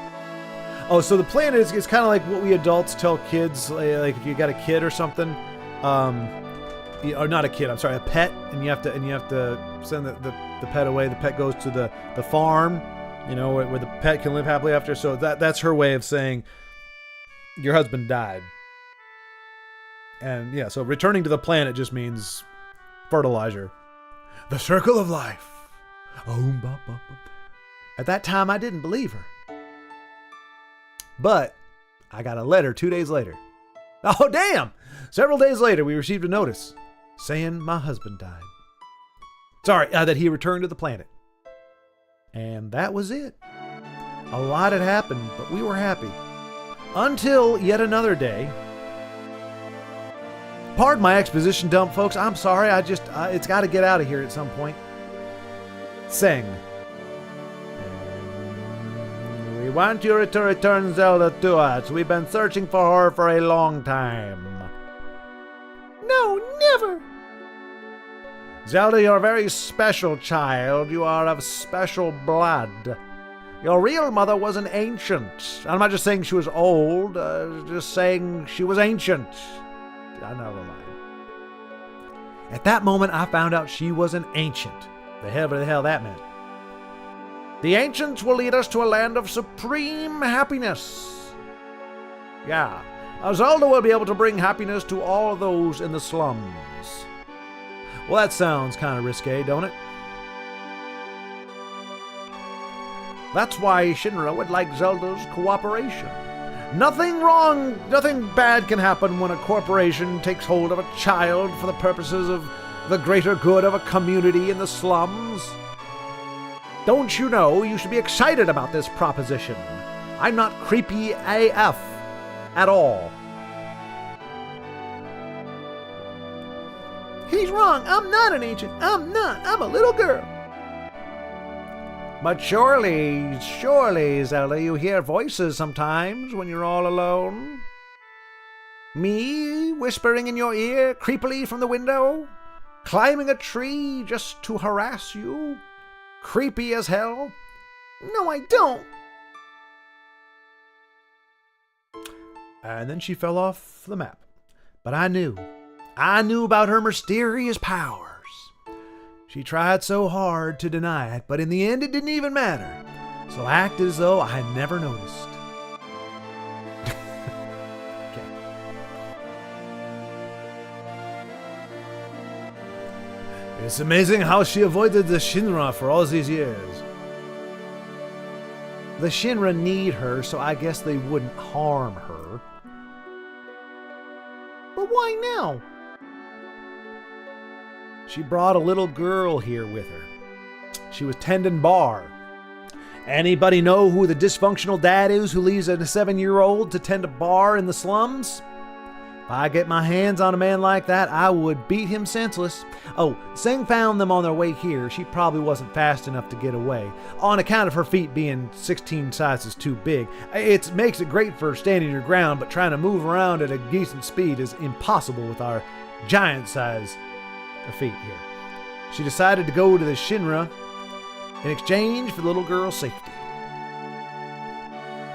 Oh, so the planet is kind of like what we adults tell kids, like if you got a kid or something, or not a kid, I'm sorry, a pet, and you have to send the pet away. The pet goes to the farm, you know, where the pet can live happily after. So that's her way of saying your husband died. And yeah, so returning to the planet just means fertilizer. The circle of life. At that time, I didn't believe her. But I got a letter 2 days later. Oh, damn! Several days later, we received a notice saying my husband died. Sorry, that he returned to the planet. And that was it. A lot had happened, but we were happy. Until yet another day. Pardon my exposition dump, folks. I'm sorry. It's got to get out of here at some point. Sing. We want you to return Zelda to us. We've been searching for her for a long time. No, never. Zelda, you're a very special child. You are of special blood. Your real mother was an ancient. I'm not just saying she was old, just saying she was ancient. Never mind. At that moment, I found out she was an ancient. Whatever the hell that meant. The ancients will lead us to a land of supreme happiness. Yeah. Zelda will be able to bring happiness to all of those in the slums. Well, that sounds kind of risque, don't it? That's why Shinra would like Zelda's cooperation. Nothing bad can happen when a corporation takes hold of a child for the purposes of the greater good of a community in the slums. Don't you know you should be excited about this proposition? I'm not creepy AF at all. He's wrong. I'm not an ancient. I'm not. I'm a little girl. But surely, Zelda, you hear voices sometimes when you're all alone. Me whispering in your ear creepily from the window, climbing a tree just to harass you. Creepy as hell. No, I don't. And then she fell off the map. But I knew about her mysterious powers. She tried so hard to deny it, but in the end it didn't even matter. So act as though I had never noticed. Okay. It's amazing how she avoided the Shinra for all these years. The Shinra need her, so I guess they wouldn't harm her. But why now? She brought a little girl here with her. She was tending bar. Anybody know who the dysfunctional dad is who leaves a 7-year-old to tend a bar in the slums? If I get my hands on a man like that, I would beat him senseless. Oh, Sing found them on their way here. She probably wasn't fast enough to get away, on account of her feet being 16 sizes too big. It makes it great for standing your ground, but trying to move around at a decent speed is impossible with our giant size feet here. She decided to go to the Shinra in exchange for the little girl's safety.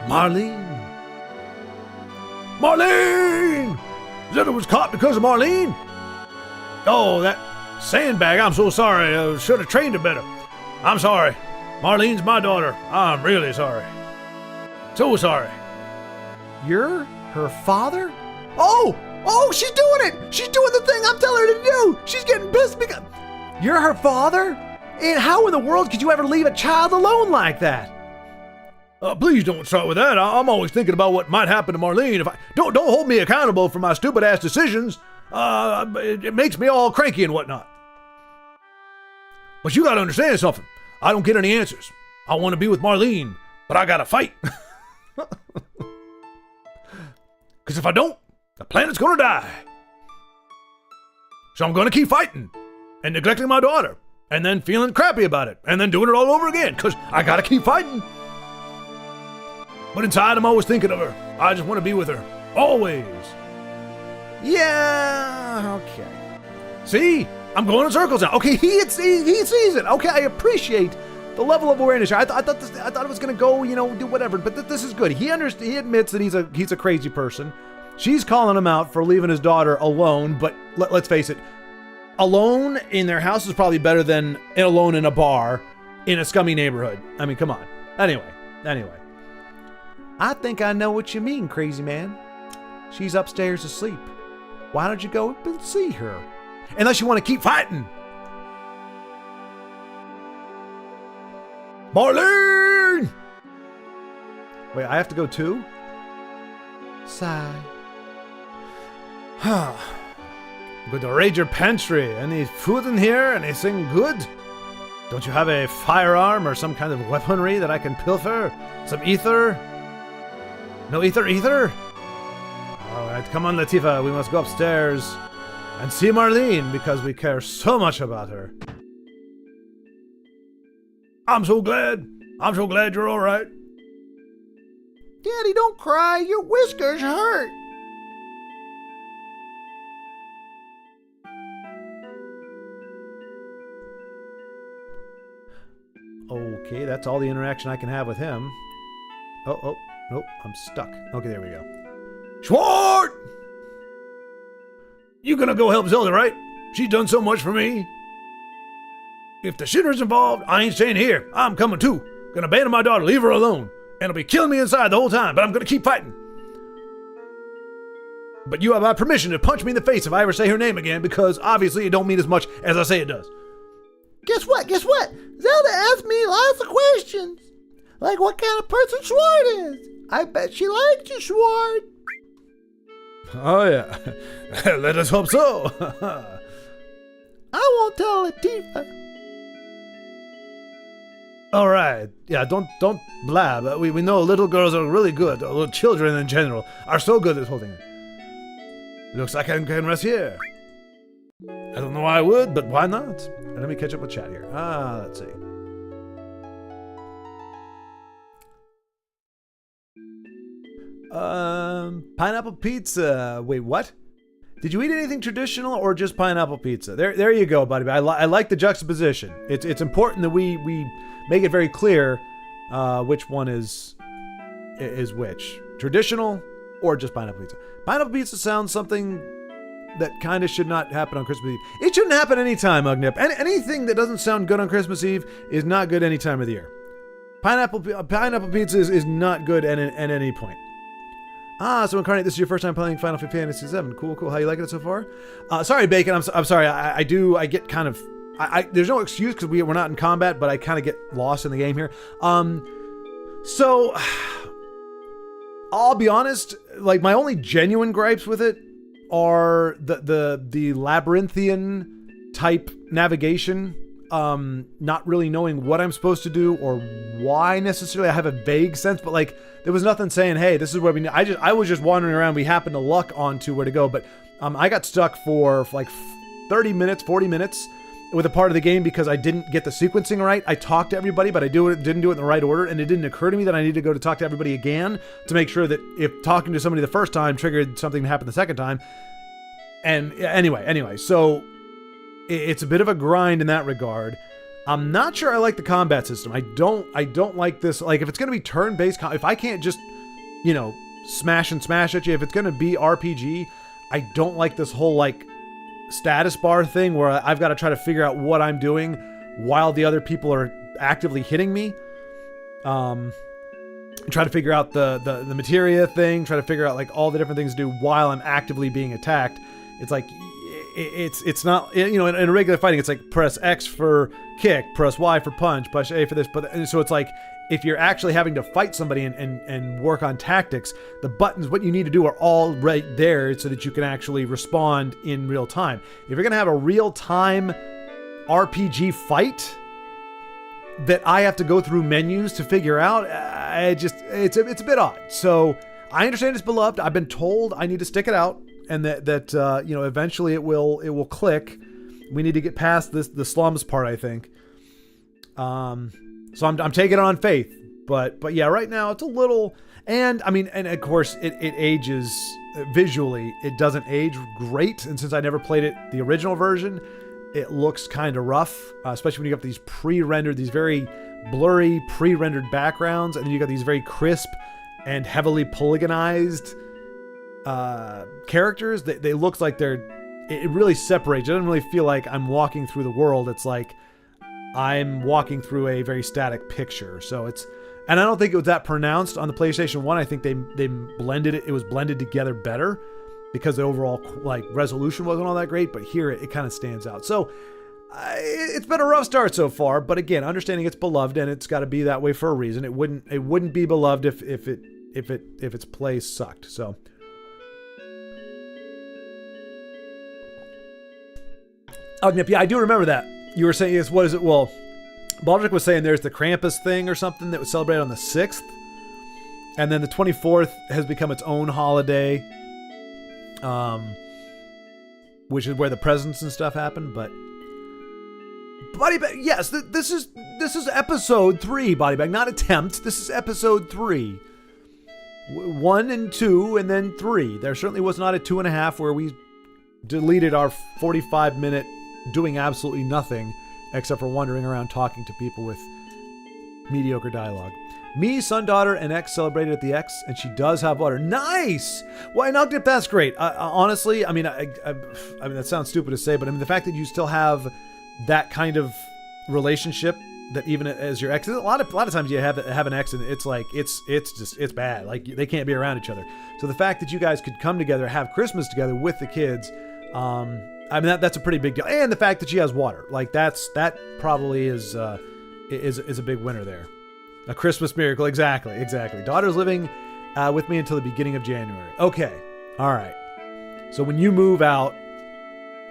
Marlene! Zelda was caught because of Marlene? Oh, that sandbag. I'm so sorry. I should have trained her better. I'm sorry. Marlene's my daughter. I'm really sorry. So sorry. You're her father? Oh, she's doing it! She's doing the thing I'm telling her to do! She's getting pissed because... You're her father? And how in the world could you ever leave a child alone like that? Please don't start with that. I'm always thinking about what might happen to Marlene if I... Don't hold me accountable for my stupid-ass decisions. It makes me all cranky and whatnot. But you gotta understand something. I don't get any answers. I want to be with Marlene, but I gotta fight. Because if I don't, the planet's gonna die. So I'm gonna keep fighting and neglecting my daughter and then feeling crappy about it and then doing it all over again because I gotta keep fighting. But inside, I'm always thinking of her. I just want to be with her. Always. Yeah, okay. See? I'm going in circles now. Okay, he sees it. Okay, I appreciate the level of awareness here. I thought it was gonna go, do whatever. But this is good. He admits that he's a crazy person. She's calling him out for leaving his daughter alone. But let's face it, alone in their house is probably better than alone in a bar in a scummy neighborhood. I mean, come on. Anyway. I think I know what you mean, crazy man. She's upstairs asleep. Why don't you go up and see her? Unless you want to keep fighting. Marlene! Wait, I have to go too? Sigh. I'm going to raid your pantry. Any food in here? Anything good? Don't you have a firearm or some kind of weaponry that I can pilfer? Some ether? No ether? Alright, come on, Latifah. We must go upstairs and see Marlene because we care so much about her. I'm so glad you're alright. Daddy, don't cry. Your whiskers hurt. Okay, that's all the interaction I can have with him. Oh, nope, I'm stuck. Okay, there we go. Schwart! You gonna go help Zelda, right? She's done so much for me. If the Shinra's involved, I ain't staying here. I'm coming too. Gonna abandon my daughter, leave her alone. And it'll be killing me inside the whole time, but I'm gonna keep fighting. But you have my permission to punch me in the face if I ever say her name again, because obviously it don't mean as much as I say it does. Guess what? Zelda asked me lots of questions. Like what kind of person Schwart is. I bet she likes you, Schwart. Oh yeah. Let us hope so. I won't tell Latifah. All right. Yeah, don't blab. We know little girls are really good. Little children in general are so good at this whole thing. Looks like I can rest here. I don't know why I would, but why not? Let me catch up with chat here. Let's see. Pineapple pizza. Wait, what? Did you eat anything traditional or just pineapple pizza? There you go, buddy. I like the juxtaposition. It's important that we make it very clear which one is which. Traditional or just pineapple pizza. Pineapple pizza sounds something that kind of should not happen on Christmas Eve. It shouldn't happen anytime, Ugnip. Anything that doesn't sound good on Christmas Eve is not good any time of the year. Pineapple pizza is not good at any point. So Incarnate, this is your first time playing Final Fantasy VII. Cool. How you liking it so far? Sorry, Bacon. I'm sorry. I get kind of... there's no excuse because we're not in combat, but I kind of get lost in the game here. So... I'll be honest, like my only genuine gripes with it are the labyrinthian type navigation, not really knowing what I'm supposed to do or why necessarily. I have a vague sense, but like there was nothing saying, hey, this is where we need. I was just wandering around. We happened to luck onto where to go, but I got stuck for like 40 minutes with a part of the game because I didn't get the sequencing right. I talked to everybody, but I didn't do it in the right order, and it didn't occur to me that I needed to go to talk to everybody again to make sure that if talking to somebody the first time triggered something to happen the second time. And anyway, so it's a bit of a grind in that regard. I'm not sure I like the combat system. I don't like this. Like if it's going to be turn-based, if I can't just, smash at you, if it's going to be RPG, I don't like this whole like status bar thing where I've got to try to figure out what I'm doing while the other people are actively hitting me. Try to figure out the materia thing, try to figure out like all the different things to do while I'm actively being attacked. It's like it's not, in a regular fighting it's like press X for kick, press Y for punch, push A for this, but so it's like if you're actually having to fight somebody and work on tactics, the buttons, what you need to do are all right there so that you can actually respond in real time. If you're going to have a real time RPG fight that I have to go through menus to figure out, it's a bit odd. So I understand it's beloved. I've been told I need to stick it out, and that eventually it will click. We need to get past the slums part, I think. So I'm taking it on faith, but yeah, right now it's a little, and of course it ages visually. It doesn't age great, and since I never played it the original version, it looks kind of rough, especially when you got these pre-rendered, these very blurry pre-rendered backgrounds, and then you got these very crisp and heavily polygonized characters. They look like it really separates. It doesn't really feel like I'm walking through the world. It's like I'm walking through a very static picture. So and I don't think it was that pronounced on the PlayStation 1. I think they blended it. It was blended together better because the overall resolution wasn't all that great. But here it kind of stands out. So it's been a rough start so far. But again, understanding it's beloved and it's got to be that way for a reason. It wouldn't be beloved if its play sucked. So. Oh, yeah, I do remember that. You were saying, what is it? Well, Baldrick was saying there's the Krampus thing or something that was celebrated on the 6th. And then the 24th has become its own holiday. Which is where the presents and stuff happen. But Body Bag, yes, this is episode 3, Body Bag. Not attempt. This is episode 3. 1 and 2 and then 3. There certainly was not a 2.5 where we deleted our 45-minute doing absolutely nothing except for wandering around talking to people with mediocre dialogue. Me, son, daughter, and ex celebrated at the X, and she does have water. Nice! Well, and Ugnip, that's great. Honestly, I mean, that sounds stupid to say, but the fact that you still have that kind of relationship, that even as your ex, a lot of times you have an ex, and it's like it's bad. Like they can't be around each other. So the fact that you guys could come together, have Christmas together with the kids. That's a pretty big deal, and the fact that she has water, that probably is a big winner there. A Christmas miracle, exactly. Daughter's living with me until the beginning of January. Okay, all right. So when you move out,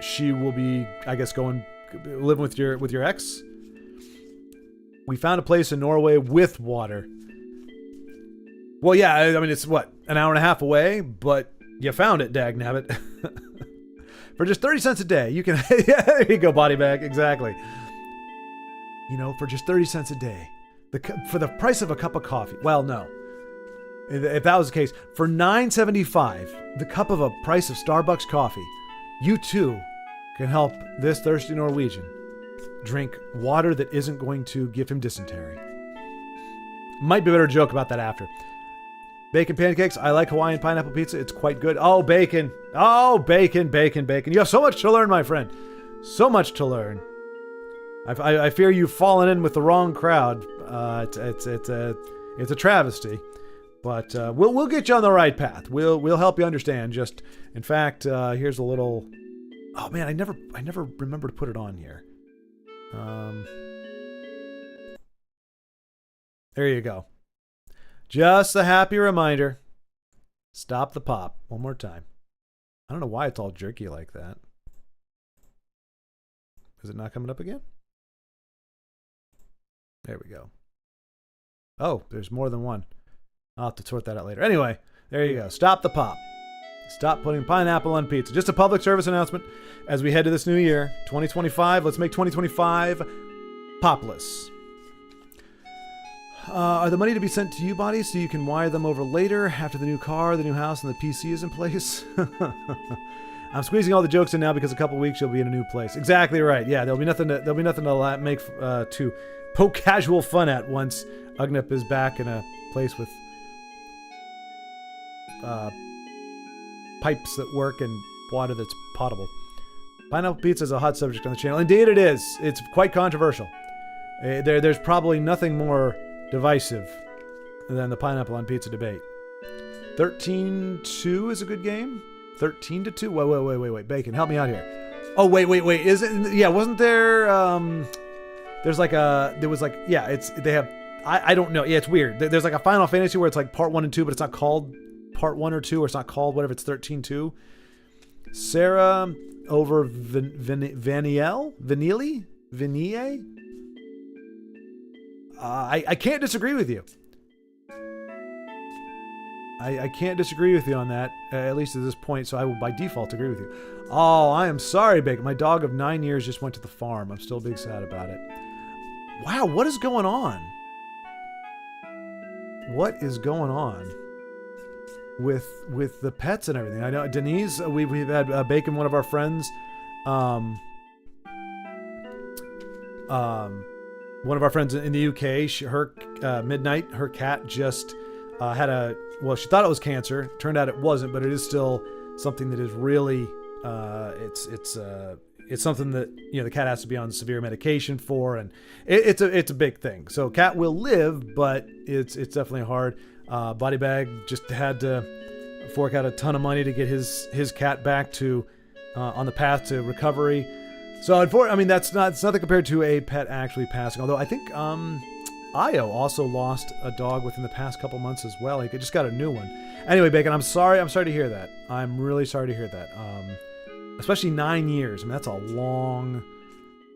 she will be, I guess, living with your ex. We found a place in Norway with water. Well, yeah, it's what, an hour and a half away, but you found it, dagnabbit. For just 30 cents a day, you can... Yeah, there you go, Body Bag. Exactly. For just 30 cents a day. For the price of a cup of coffee. Well, no. If that was the case, for $9.75, the cup of a price of Starbucks coffee, you too can help this thirsty Norwegian drink water that isn't going to give him dysentery. Might be a better joke about that after. Bacon pancakes. I like Hawaiian pineapple pizza. It's quite good. Oh, bacon. Oh, bacon. You have so much to learn, my friend. So much to learn. I fear you've fallen in with the wrong crowd. It's a travesty, but we'll get you on the right path. We'll help you understand. Just in fact, here's a little. Oh man, I never remember to put it on here. There you go. Just a happy reminder. Stop the pop. One more time. I don't know why it's all jerky like that. Is it not coming up again? There we go. Oh, there's more than one. I'll have to sort that out later. Anyway, there you go. Stop the pop. Stop putting pineapple on pizza. Just a public service announcement as we head to this new year, 2025. Let's make 2025 popless. Are the money to be sent to you, Body, so you can wire them over later after the new car, the new house, and the PC is in place? I'm squeezing all the jokes in now because a couple weeks you'll be in a new place. Exactly right. Yeah, there'll be nothing to make to poke casual fun at once Ugnip is back in a place with pipes that work and water that's potable. Pineapple pizza is a hot subject on the channel. Indeed it is. It's quite controversial. There's probably nothing more divisive than the pineapple on pizza debate. 13-2 is a good game. 13-2. Wait. Bacon, help me out here. Oh, wait. Is it? Yeah, wasn't there? They have I don't know. Yeah, it's weird. There's like a Final Fantasy where it's like part 1 and 2, but it's not called part 1 or 2, or it's not called whatever. It's 13-2. Sarah over Vanille? I can't disagree with you. I can't disagree with you on that, at least at this point, so I will by default agree with you. Oh, I am sorry, Bacon. My dog of 9 years just went to the farm. I'm still big sad about it. Wow, what is going on? What is going on with the pets and everything? I know Denise, we've had Bacon, one of our friends, one of our friends in the UK, her Midnight, her cat just had she thought it was cancer. Turned out it wasn't, but it is still something that is really, it's something that, you know, the cat has to be on severe medication for, and it's a big thing. So cat will live, but it's definitely hard. Body Bag just had to fork out a ton of money to get his cat back to on the path to recovery. So I mean, it's nothing compared to a pet actually passing. Although I think Io also lost a dog within the past couple months as well. He just got a new one. Anyway, Bacon, I'm sorry to hear that. I'm really sorry to hear that. Especially 9 years. I mean, that's a long,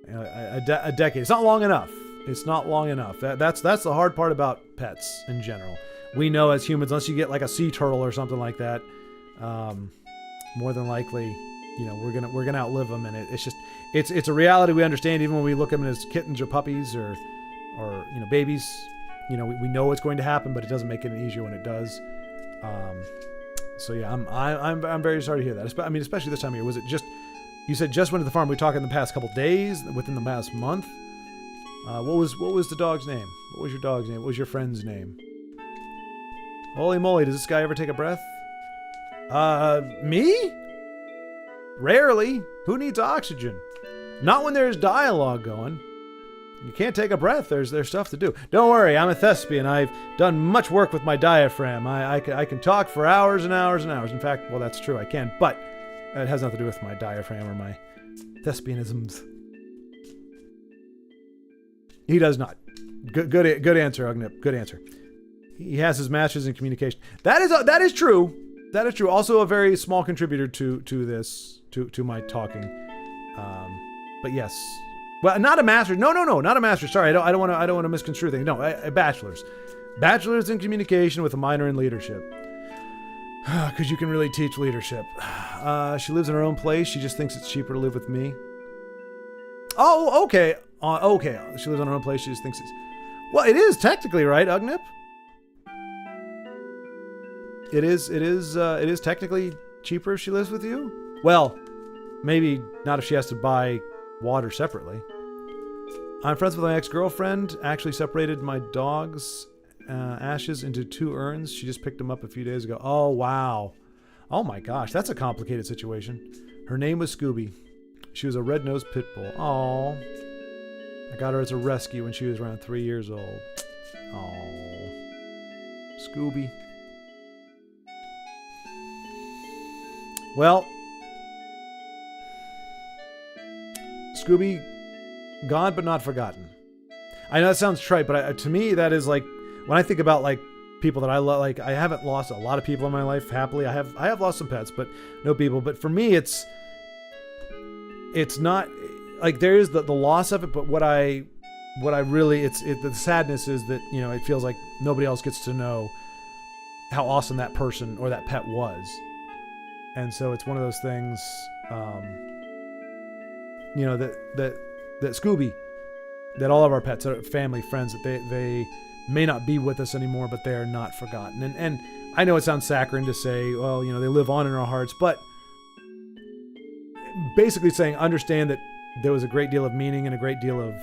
a decade. It's not long enough. It's not long enough. That's the hard part about pets in general. We know as humans, unless you get like a sea turtle or something like that, more than likely, you know, we're gonna outlive them, and it's a reality we understand even when we look at them as kittens or puppies or you know, babies. You know, we know it's going to happen, but it doesn't make it any easier when it does. So yeah, I'm very sorry to hear that. I mean, especially this time of year. Was it just, you said just went to the farm? We talking the past couple days, within the past month? What was the dog's name? What was your dog's name? What was your friend's name? Holy moly, does this guy ever take a breath? Me? Rarely. Who needs oxygen? Not when there's dialogue going. You can't take a breath. There's stuff to do. Don't worry, I'm a thespian. I've done much work with my diaphragm. I can talk for hours and hours and hours. In fact, well, that's true, I can. But it has nothing to do with my diaphragm or my thespianisms. He does not. Good answer, Ugnip. Good answer. He has his master's in communication. That is true. That is true. Also a very small contributor to this, to my talking. But yes. Well, not a master's. No, not a master's. Sorry, I don't want to misconstrue things. No, a bachelor's. Bachelor's in communication with a minor in leadership. Because you can really teach leadership. She lives in her own place. She just thinks it's cheaper to live with me. Oh, okay. Okay. She lives on her own place. She just thinks it's... Well, it is technically, right, Ugnip? It is technically cheaper if she lives with you? Well, maybe not if she has to buy water separately. I'm friends with my ex-girlfriend. Actually separated my dog's ashes into 2 urns. She just picked them up a few days ago. Oh, wow. Oh my gosh, that's a complicated situation. Her name was Scooby. She was a red-nosed pit bull. Oh, I got her as a rescue when she was around 3 years old. Oh, Scooby. Well, Scooby, gone but not forgotten. I know that sounds trite, but to me that is like, when I think about like people that I love, like I haven't lost a lot of people in my life happily. I have lost some pets, but no people. But for me, it's not like there is the loss of it, but what I really the sadness is that, you know, it feels like nobody else gets to know how awesome that person or that pet was, and so it's one of those things. You know, that Scooby, that all of our pets are family, friends, that they may not be with us anymore, but they are not forgotten. And I know it sounds saccharine to say, well, you know, they live on in our hearts, but basically saying, understand that there was a great deal of meaning and a great deal of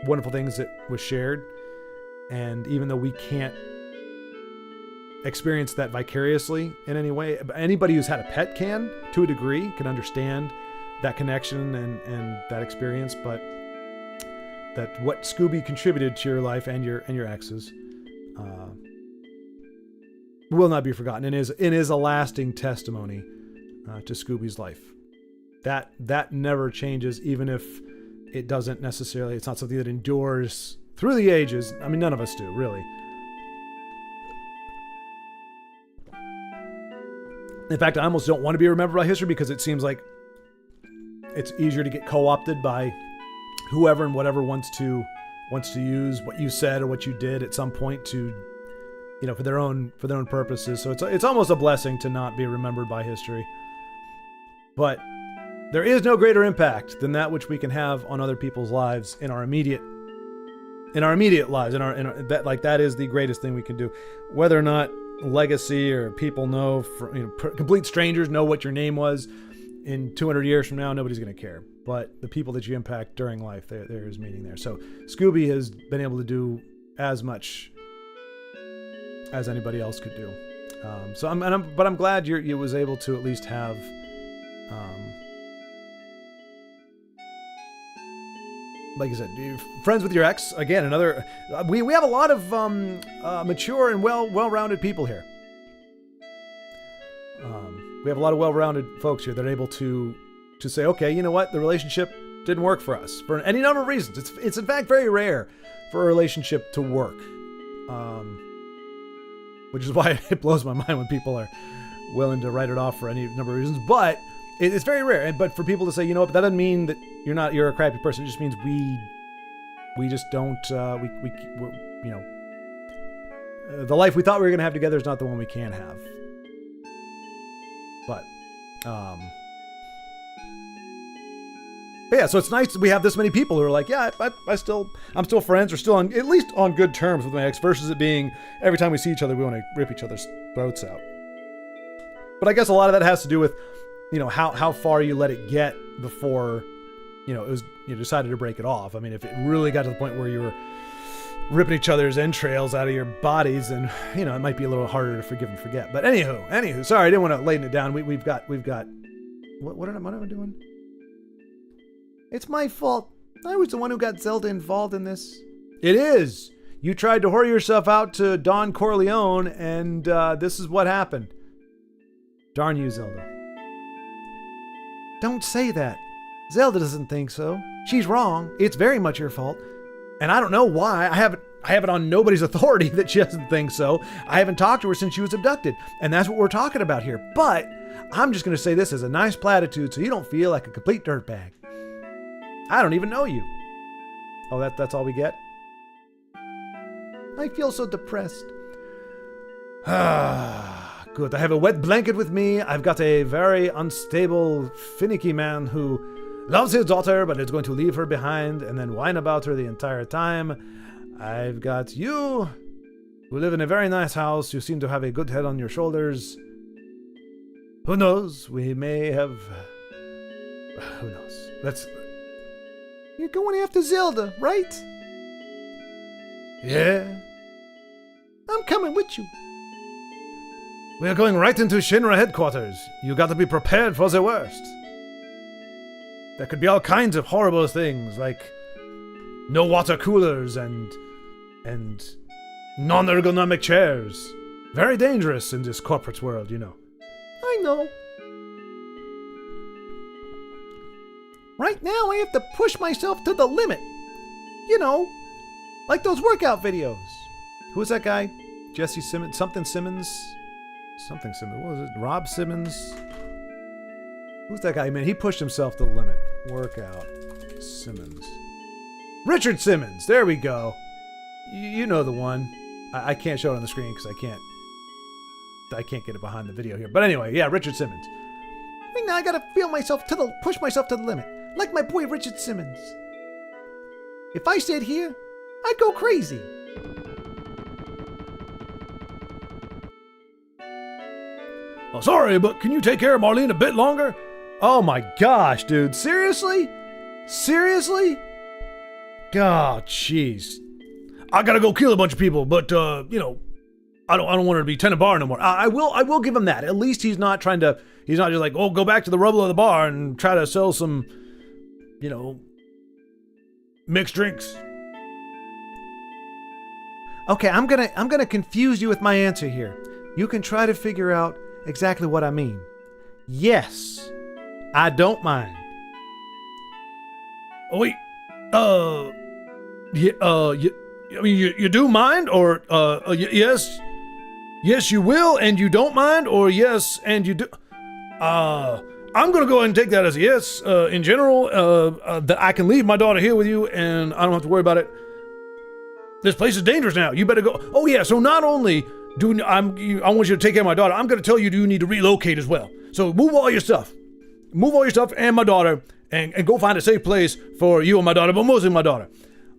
wonderful things that was shared. And even though we can't experience that vicariously in any way, anybody who's had a pet can, to a degree, can understand that connection and that experience, but that what Scooby contributed to your life and your ex's will not be forgotten, and is a lasting testimony to Scooby's life. That never changes, even if it doesn't necessarily. It's not something that endures through the ages. I mean, none of us do, really. In fact, I almost don't want to be remembered by history because it seems like it's easier to get co-opted by whoever and whatever wants to use what you said or what you did at some point to, for their own purposes. So it's almost a blessing to not be remembered by history. But there is no greater impact than that which we can have on other people's lives in our immediate lives. That is the greatest thing we can do. Whether or not legacy or people know, complete strangers know what your name was in 200 years from now, nobody's going to care. But the people that you impact during life, there is meaning there. So Scooby has been able to do as much as anybody else could do. But I'm glad you was able to at least have, like I said, you're friends with your ex. Again, another. We have a lot of mature and well-rounded people here. We have a lot of well-rounded folks here that are able to say, okay, you know what, the relationship didn't work for us for any number of reasons. It's in fact very rare for a relationship to work, which is why it blows my mind when people are willing to write it off for any number of reasons. But it's very rare. But for people to say, you know what, that doesn't mean that you're a crappy person. It just means we just don't the life we thought we were gonna have together is not the one we can have. But yeah, so it's nice that we have this many people who are like, yeah, I'm still friends, or still at least on good terms with my ex, versus it being every time we see each other, we want to rip each other's throats out. But I guess a lot of that has to do with, how far you let it get before, it was, you decided to break it off. I mean, if it really got to the point where you were ripping each other's entrails out of your bodies, and, it might be a little harder to forgive and forget. But anywho, sorry, I didn't want to lighten it down. We've got, what am I doing? It's my fault. I was the one who got Zelda involved in this. It is. You tried to whore yourself out to Don Corleone, and this is what happened. Darn you, Zelda. Don't say that. Zelda doesn't think so. She's wrong. It's very much your fault. And I don't know why. I have it on nobody's authority that she doesn't think so. I haven't talked to her since she was abducted. And that's what we're talking about here. But I'm just going to say this as a nice platitude so you don't feel like a complete dirtbag. I don't even know you. Oh, that's all we get? I feel so depressed. Good. I have a wet blanket with me. I've got a very unstable, finicky man who loves his daughter, but is going to leave her behind and then whine about her the entire time. I've got you, who live in a very nice house. You seem to have a good head on your shoulders. Who knows? We may have... Who knows? You're going after Zelda, right? Yeah. I'm coming with you. We are going right into Shinra headquarters. You got to be prepared for the worst. There could be all kinds of horrible things, like no water coolers and non-ergonomic chairs. Very dangerous in this corporate world, I know. Right now, I have to push myself to the limit. Like those workout videos. Who was that guy? Jesse Simmons? Something Simmons? What was it? Rob Simmons? Who's that guy? Man, he pushed himself to the limit. Workout. Simmons. Richard Simmons. There we go. You know the one. I can't show it on the screen because I can't get it behind the video here. But anyway, yeah, Richard Simmons. Right now, I gotta push myself to the limit. Like my boy Richard Simmons. If I stayed here, I'd go crazy. Oh, sorry, but can you take care of Marlene a bit longer? Oh my gosh, dude. Seriously? God, jeez. I gotta go kill a bunch of people, but, I don't want her to be tending bar no more. I will give him that. At least he's not just like, oh, go back to the rubble of the bar and try to sell some, mixed drinks. Okay, I'm gonna confuse you with my answer here. You can try to figure out exactly what I mean. Yes, I don't mind. Oh wait, I mean, you do mind, or yes, yes, you will, and you don't mind, or yes, and you do. I'm gonna go ahead and take that as a yes. In general, that I can leave my daughter here with you, and I don't have to worry about it. This place is dangerous now. You better go. Oh yeah. So not only I want you to take care of my daughter, I'm gonna tell you you need to relocate as well. So move all your stuff and my daughter, and go find a safe place for you and my daughter, but mostly my daughter.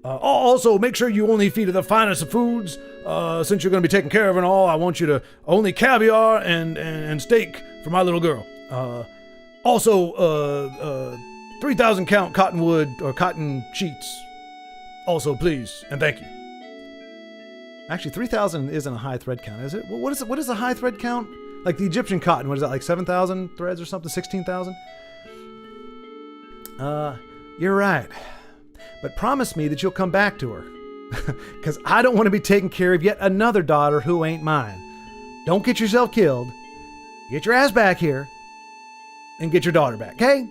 Also, make sure you only feed her the finest of foods. Since you're going to be taken care of and all, I want you to only caviar and steak for my little girl. Also, 3,000 count cottonwood or cotton sheets. Also, please, and thank you. Actually, 3,000 isn't a high thread count, is it? What is the high thread count? Like the Egyptian cotton, what is that, like 7,000 threads or something? 16,000? You're right. But promise me that you'll come back to her. Because I don't want to be taking care of yet another daughter who ain't mine. Don't get yourself killed. Get your ass back here. And get your daughter back, okay?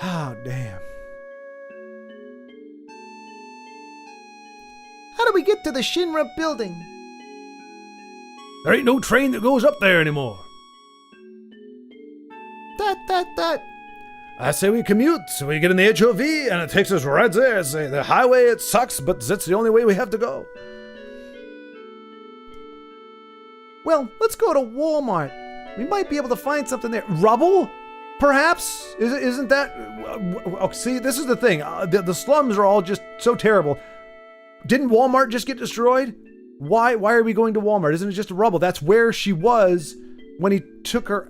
Oh, damn. How do we get to the Shinra building? There ain't no train that goes up there anymore. I say we commute, so we get in the HOV, and it takes us right there. I say the highway, it sucks, but that's the only way we have to go. Well, let's go to Walmart. We might be able to find something there. Rubble? Perhaps? Isn't that... Oh, see, this is the thing. The slums are all just so terrible. Didn't Walmart just get destroyed? Why are we going to Walmart? Isn't it just rubble? That's where she was when he took her...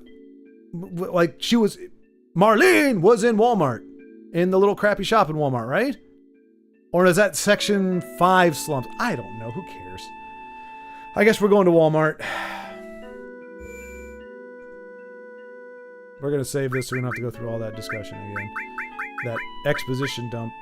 Like, she was... Marlene was in Walmart. In the little crappy shop in Walmart, right? Or is that Section 5 slums? I don't know. Who cares? I guess we're going to Walmart. We're going to save this so we don't have to go through all that discussion again. That exposition dump.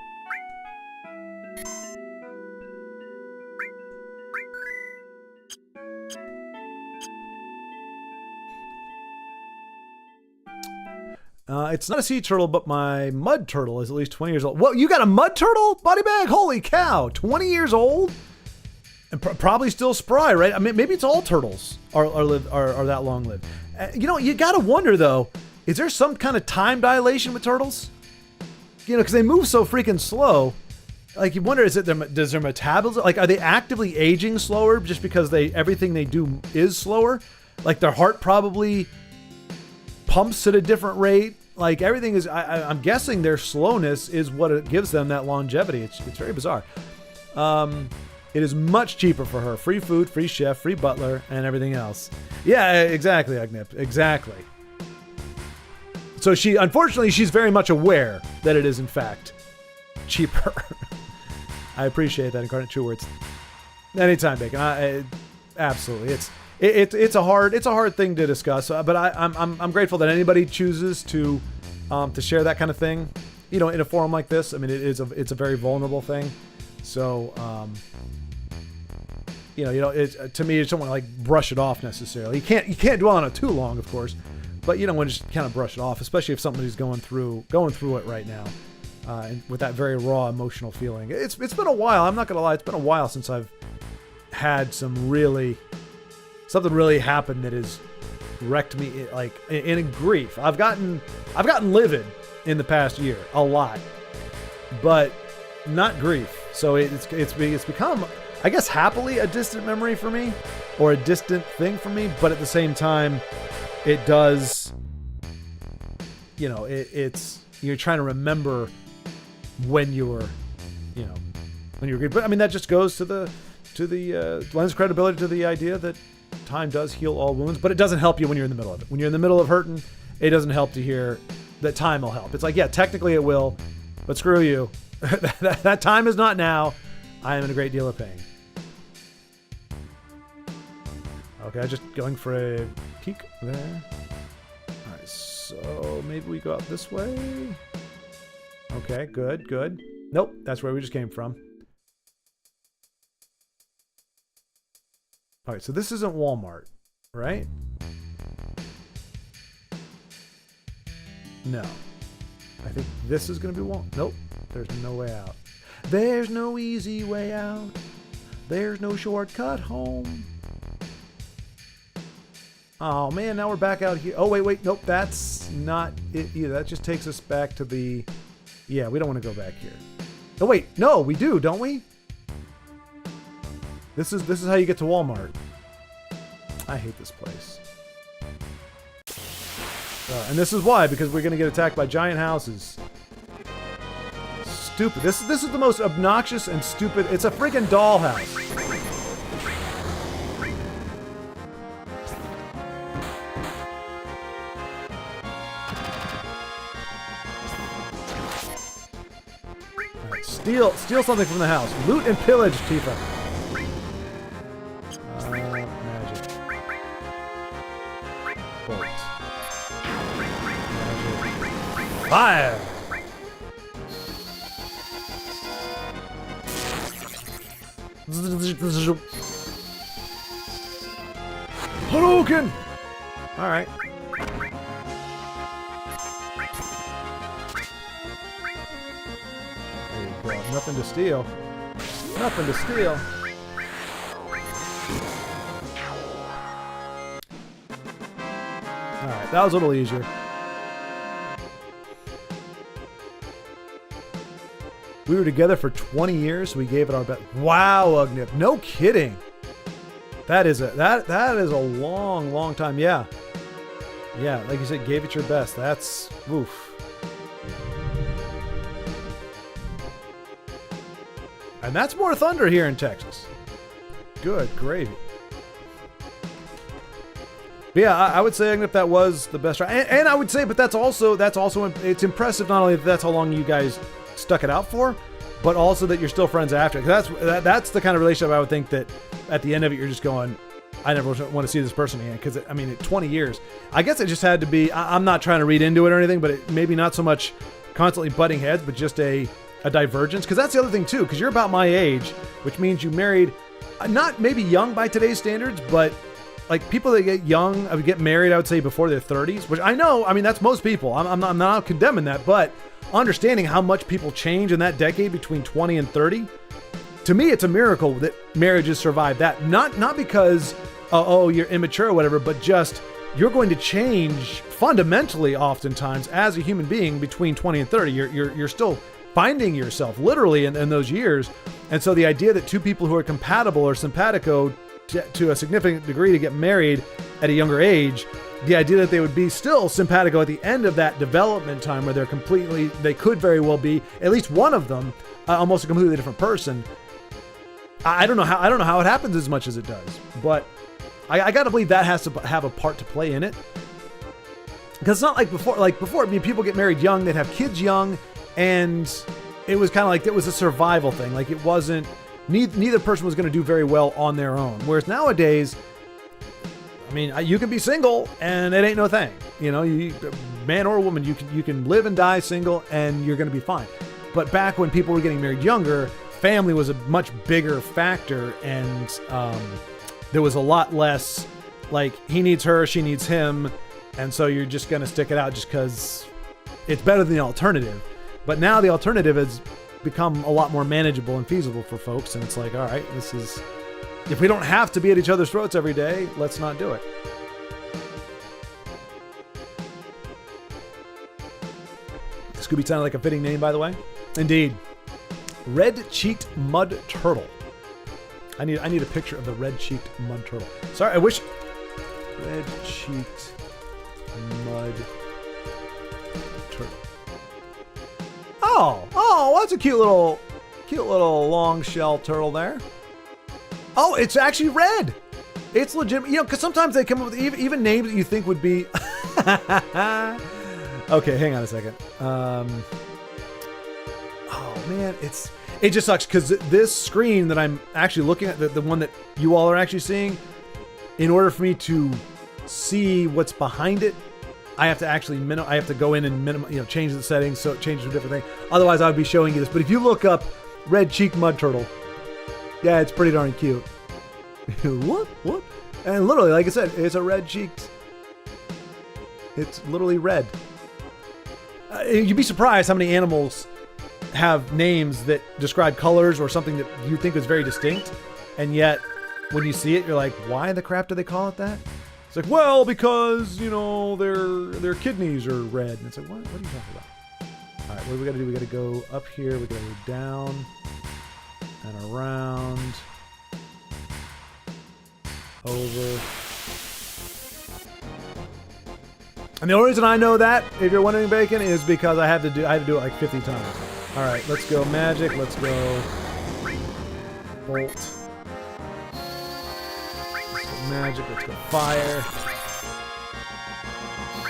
It's not a sea turtle, but my mud turtle is at least 20 years old. What? You got a mud turtle? Body bag? Holy cow. 20 years old? And probably still spry, right? I mean, maybe it's all turtles are that long lived. You know, you got to wonder, though, is there some kind of time dilation with turtles? You know, because they move so freaking slow. Like, you wonder, does their metabolism, like, are they actively aging slower just because everything they do is slower? Like, their heart probably pumps at a different rate. Like, everything is, I'm guessing their slowness is what it gives them that longevity. It's very bizarre. It is much cheaper for her. Free food, free chef, free butler, and everything else. Yeah, exactly, Agnip. Exactly. So unfortunately, she's very much aware that it is, in fact, cheaper. I appreciate that, Incarnate True Words. Anytime, Bacon. Absolutely. It's a hard thing to discuss, but I'm grateful that anybody chooses to share that kind of thing, you know, in a forum like this. I mean, it's a very vulnerable thing. So, to me, it's don't want to like brush it off necessarily. You can't dwell on it too long, of course, but you don't want to just kind of brush it off, especially if somebody's going through it right now, and with that very raw emotional feeling. It's been a while. I'm not gonna lie. It's been a while since I've had something really happened that has wrecked me like in grief. I've gotten livid in the past year a lot, but not grief. So it's become, I guess, happily a distant memory for me, or a distant thing for me. But at the same time, it does, you know, it's you're trying to remember when you were, you know, when you were good. But I mean, that just goes to the lends credibility to the idea that time does heal all wounds, but it doesn't help you when you're in the middle of it. When you're in the middle of hurting, it doesn't help to hear that time will help. It's like, yeah, technically it will, but screw you. that time is not now. I am in a great deal of pain. Okay, just going for a peek there. Alright, so maybe we go up this way. Okay, good. Nope, that's where we just came from. Alright, so this isn't Walmart, right? No. I think this is going to be one. Nope. There's no way out. There's no easy way out. There's no shortcut home. Oh, man. Now we're back out here. Oh, wait. Nope. That's not it either. That just takes us back to the... Yeah, we don't want to go back here. Oh, wait. No, we do, don't we? This is how you get to Walmart. I hate this place. And this is why, because we're going to get attacked by giant houses. Stupid. This is the most obnoxious and stupid. It's a freaking dollhouse. All right, steal something from the house. Loot and pillage, Tifa. Magic. Bolt. Fire! Hadouken! Alright. There you go. Nothing to steal. Nothing to steal. Alright, that was a little easier. We were together for 20 years, so we gave it our best. Wow, Ugnip. No kidding. That is a long time. Yeah. Yeah, like you said, gave it your best. That's oof. And that's more thunder here in Texas. Good gravy. But yeah, I would say Ugnip, that was the best try. And I would say, but that's also it's impressive not only that that's how long you guys stuck it out for, but also that you're still friends after. Because that's the kind of relationship I would think that at the end of it you're just going, I never want to see this person again. Because I mean, 20 years, I guess it just had to be. I'm not trying to read into it or anything, but it maybe not so much constantly butting heads, but just a divergence. Because that's the other thing too. Because you're about my age, which means you married, not maybe young by today's standards, but like people that get married, I would say before their 30s, which I know. I mean, that's most people. I'm not condemning that, but understanding how much people change in that decade between 20 and 30, to me, it's a miracle that marriages survive that. Not because, you're immature or whatever, but just you're going to change fundamentally oftentimes as a human being between 20 and 30. You're still finding yourself literally in those years. And so the idea that two people who are compatible or simpatico to a significant degree to get married at a younger age, the idea that they would be still simpatico at the end of that development time where they could very well be, at least one of them, almost a completely different person. I don't know how it happens as much as it does, but I gotta believe that has to have a part to play in it. Because it's not like before, I mean, people get married young, they'd have kids young, and it was kind of like, it was a survival thing. Like it wasn't, neither person was going to do very well on their own. Whereas nowadays, I mean, you can be single and it ain't no thing. You know, man or woman, you can live and die single and you're going to be fine. But back when people were getting married younger, family was a much bigger factor, and there was a lot less like he needs her, she needs him, and so you're just going to stick it out just because it's better than the alternative. But now the alternative has become a lot more manageable and feasible for folks, and it's like, all right, this is, if we don't have to be at each other's throats every day, let's not do it. Scooby sounded like a fitting name, by the way. Indeed. Red-cheeked mud turtle. I need a picture of the red-cheeked mud turtle. Sorry, I wish. Red-cheeked mud turtle. Oh, that's a cute little long shell turtle there. Oh, it's actually red. It's legit. You know, because sometimes they come up with even names that you think would be. Okay, hang on a second. Oh man, it just sucks because this screen that I'm actually looking at, the one that you all are actually seeing, in order for me to see what's behind it, I have to actually I have to go in and change the settings so it changes to a different thing. Otherwise, I would be showing you this. But if you look up red-cheeked mud turtle, yeah, it's pretty darn cute. What? And literally, like I said, it's a red-cheeked. It's literally red. You'd be surprised how many animals have names that describe colors or something that you think is very distinct, and yet when you see it, you're like, why the crap do they call it that? It's like, well, because, you know, their kidneys are red. And it's like, what are you talking about? All right, what do we got to do? We got to go up here. We got to go down and around, over. And the only reason I know that, if you're wondering, Bacon, is because I had to do it like 50 times. All right, let's go magic. Let's go bolt. Let's go magic. Let's go fire.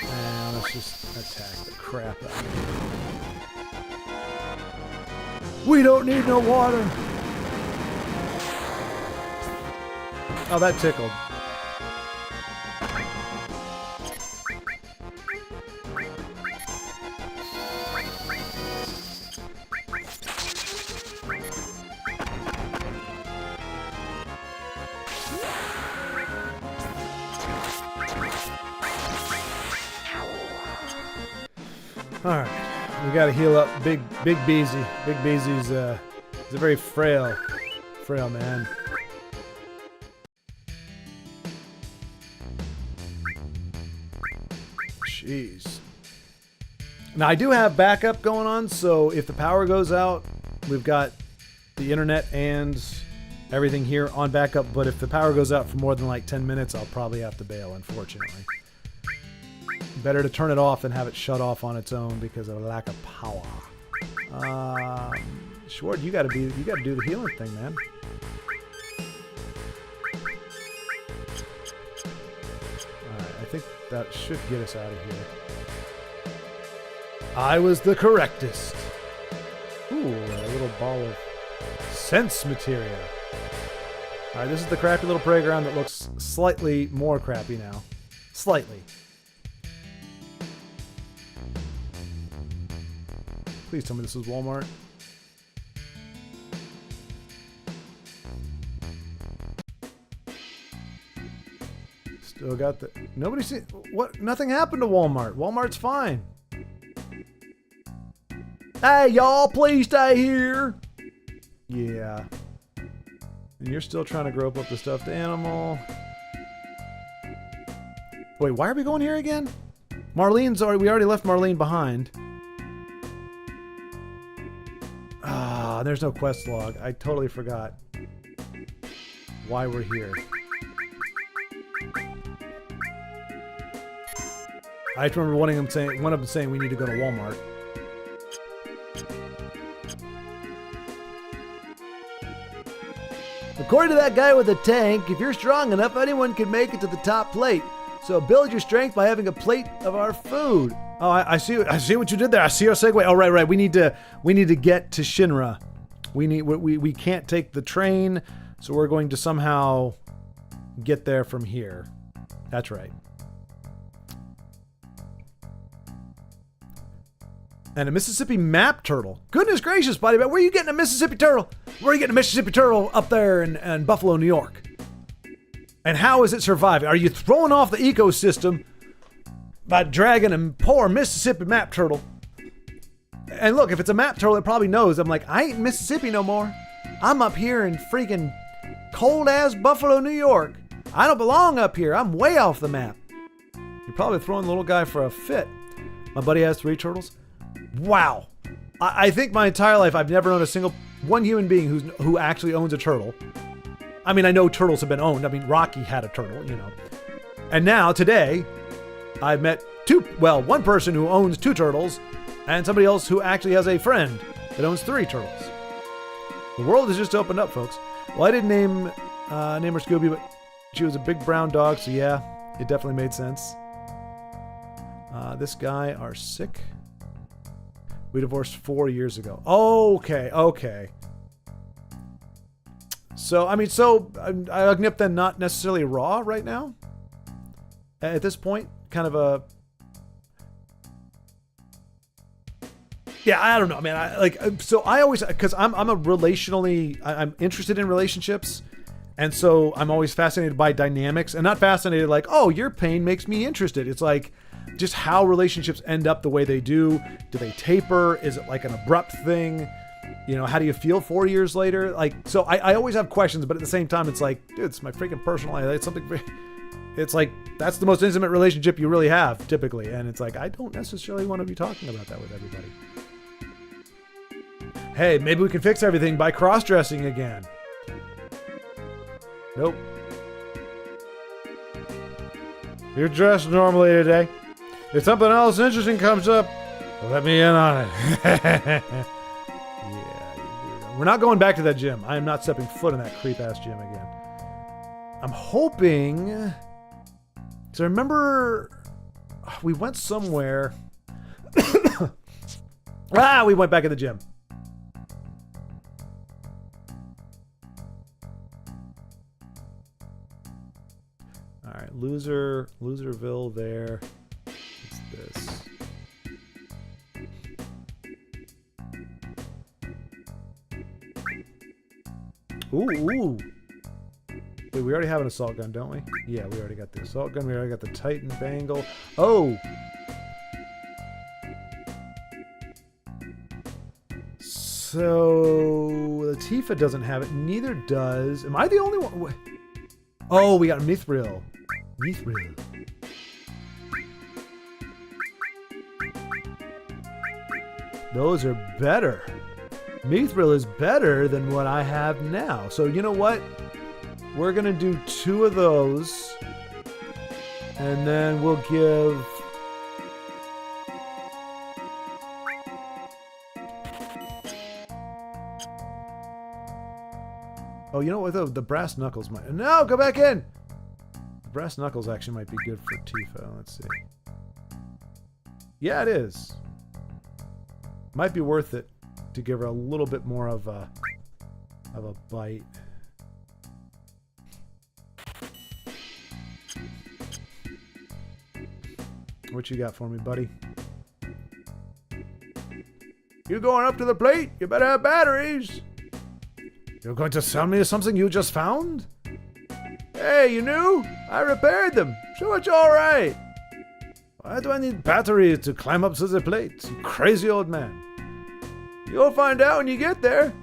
And let's just attack the crap out of it. We don't need no water. Oh, that tickled. All right, we got to heal up Big Beezy. Big Beezy's he's a very frail man. Jeez. Now I do have backup going on, so if the power goes out, we've got the internet and everything here on backup. But if the power goes out for more than like 10 minutes, I'll probably have to bail, unfortunately. Better to turn it off than have it shut off on its own because of a lack of power. Schwartz, you gotta do the healing thing, man. Alright, I think that should get us out of here. I was the correctest. Ooh, a little ball of sense materia. Alright, this is the crappy little playground that looks slightly more crappy now. Slightly. Please tell me this is Walmart. Still got the... Nobody see... What? Nothing happened to Walmart. Walmart's fine. Hey, y'all, please stay here. Yeah. And you're still trying to grow up the stuffed animal. Wait, why are we going here again? Marlene's already... We already left Marlene behind. There's no quest log. I totally forgot why we're here. I just remember one of them saying we need to go to Walmart. According to that guy with the tank, if you're strong enough, anyone can make it to the top plate. So build your strength by having a plate of our food. Oh, I see what you did there. I see our segue. Oh, right. We need to get to Shinra. We can't take the train, so we're going to somehow get there from here. That's right. And a Mississippi map turtle. Goodness gracious, buddy, but where are you getting a Mississippi turtle? Where are you getting a Mississippi turtle up there in Buffalo, New York? And how is it surviving? Are you throwing off the ecosystem by dragging a poor Mississippi map turtle? And look, if it's a map turtle, it probably knows. I'm like, I ain't in Mississippi no more. I'm up here in freaking cold-ass Buffalo, New York. I don't belong up here. I'm way off the map. You're probably throwing the little guy for a fit. My buddy has 3 turtles. Wow. I think my entire life I've never known one human being who actually owns a turtle. I mean, I know turtles have been owned. I mean, Rocky had a turtle, you know. And now, today, I've met one person who owns 2 turtles, and somebody else who actually has a friend that owns 3 turtles. The world has just opened up, folks. Well, I didn't name her Scooby, but she was a big brown dog, so yeah, it definitely made sense. This guy are sick. We divorced 4 years ago. Okay. So, I mean, Agnipta not necessarily raw right now? At this point, kind of a... Yeah, I don't know, man. I'm interested in relationships, And so I'm always fascinated by dynamics, and not fascinated like, oh, your pain makes me interested. It's like just how relationships end up the way they do. Do they taper? Is it like an abrupt thing? You know, how do you feel 4 years later? Like, so I always have questions, but at the same time, it's like, dude, it's my freaking personal life. It's something, it's like, that's the most intimate relationship you really have, typically. And it's like, I don't necessarily want to be talking about that with everybody. Hey, maybe we can fix everything by cross-dressing again. Nope. You're dressed normally today. If something else interesting comes up, let me in on it. We're not going back to that gym. I am not stepping foot in that creep-ass gym again. I'm hoping... So remember... We went somewhere... we went back in the gym. Alright, Loserville there. What's this? Ooh. Wait, we already have an assault gun, don't we? Yeah, we already got the assault gun. We already got the Titan Bangle. Oh! So... Latifah doesn't have it. Neither does... Am I the only one? Oh, we got Mithril. Mithril. Those are better. Mithril is better than what I have now. So you know what? We're going to do 2 of those. And then we'll give... Oh, you know what? Though? The brass knuckles might... No, go back in! The brass knuckles actually might be good for Tifa. Let's see. Yeah, it is. Might be worth it to give her a little bit more of a bite. What you got for me, buddy? You going up to the plate? You better have batteries. You're going to sell me something you just found? Hey, you new? I repaired them. Sure, it's all right. Why do I need batteries to climb up to the plate? You crazy old man. You'll find out when you get there.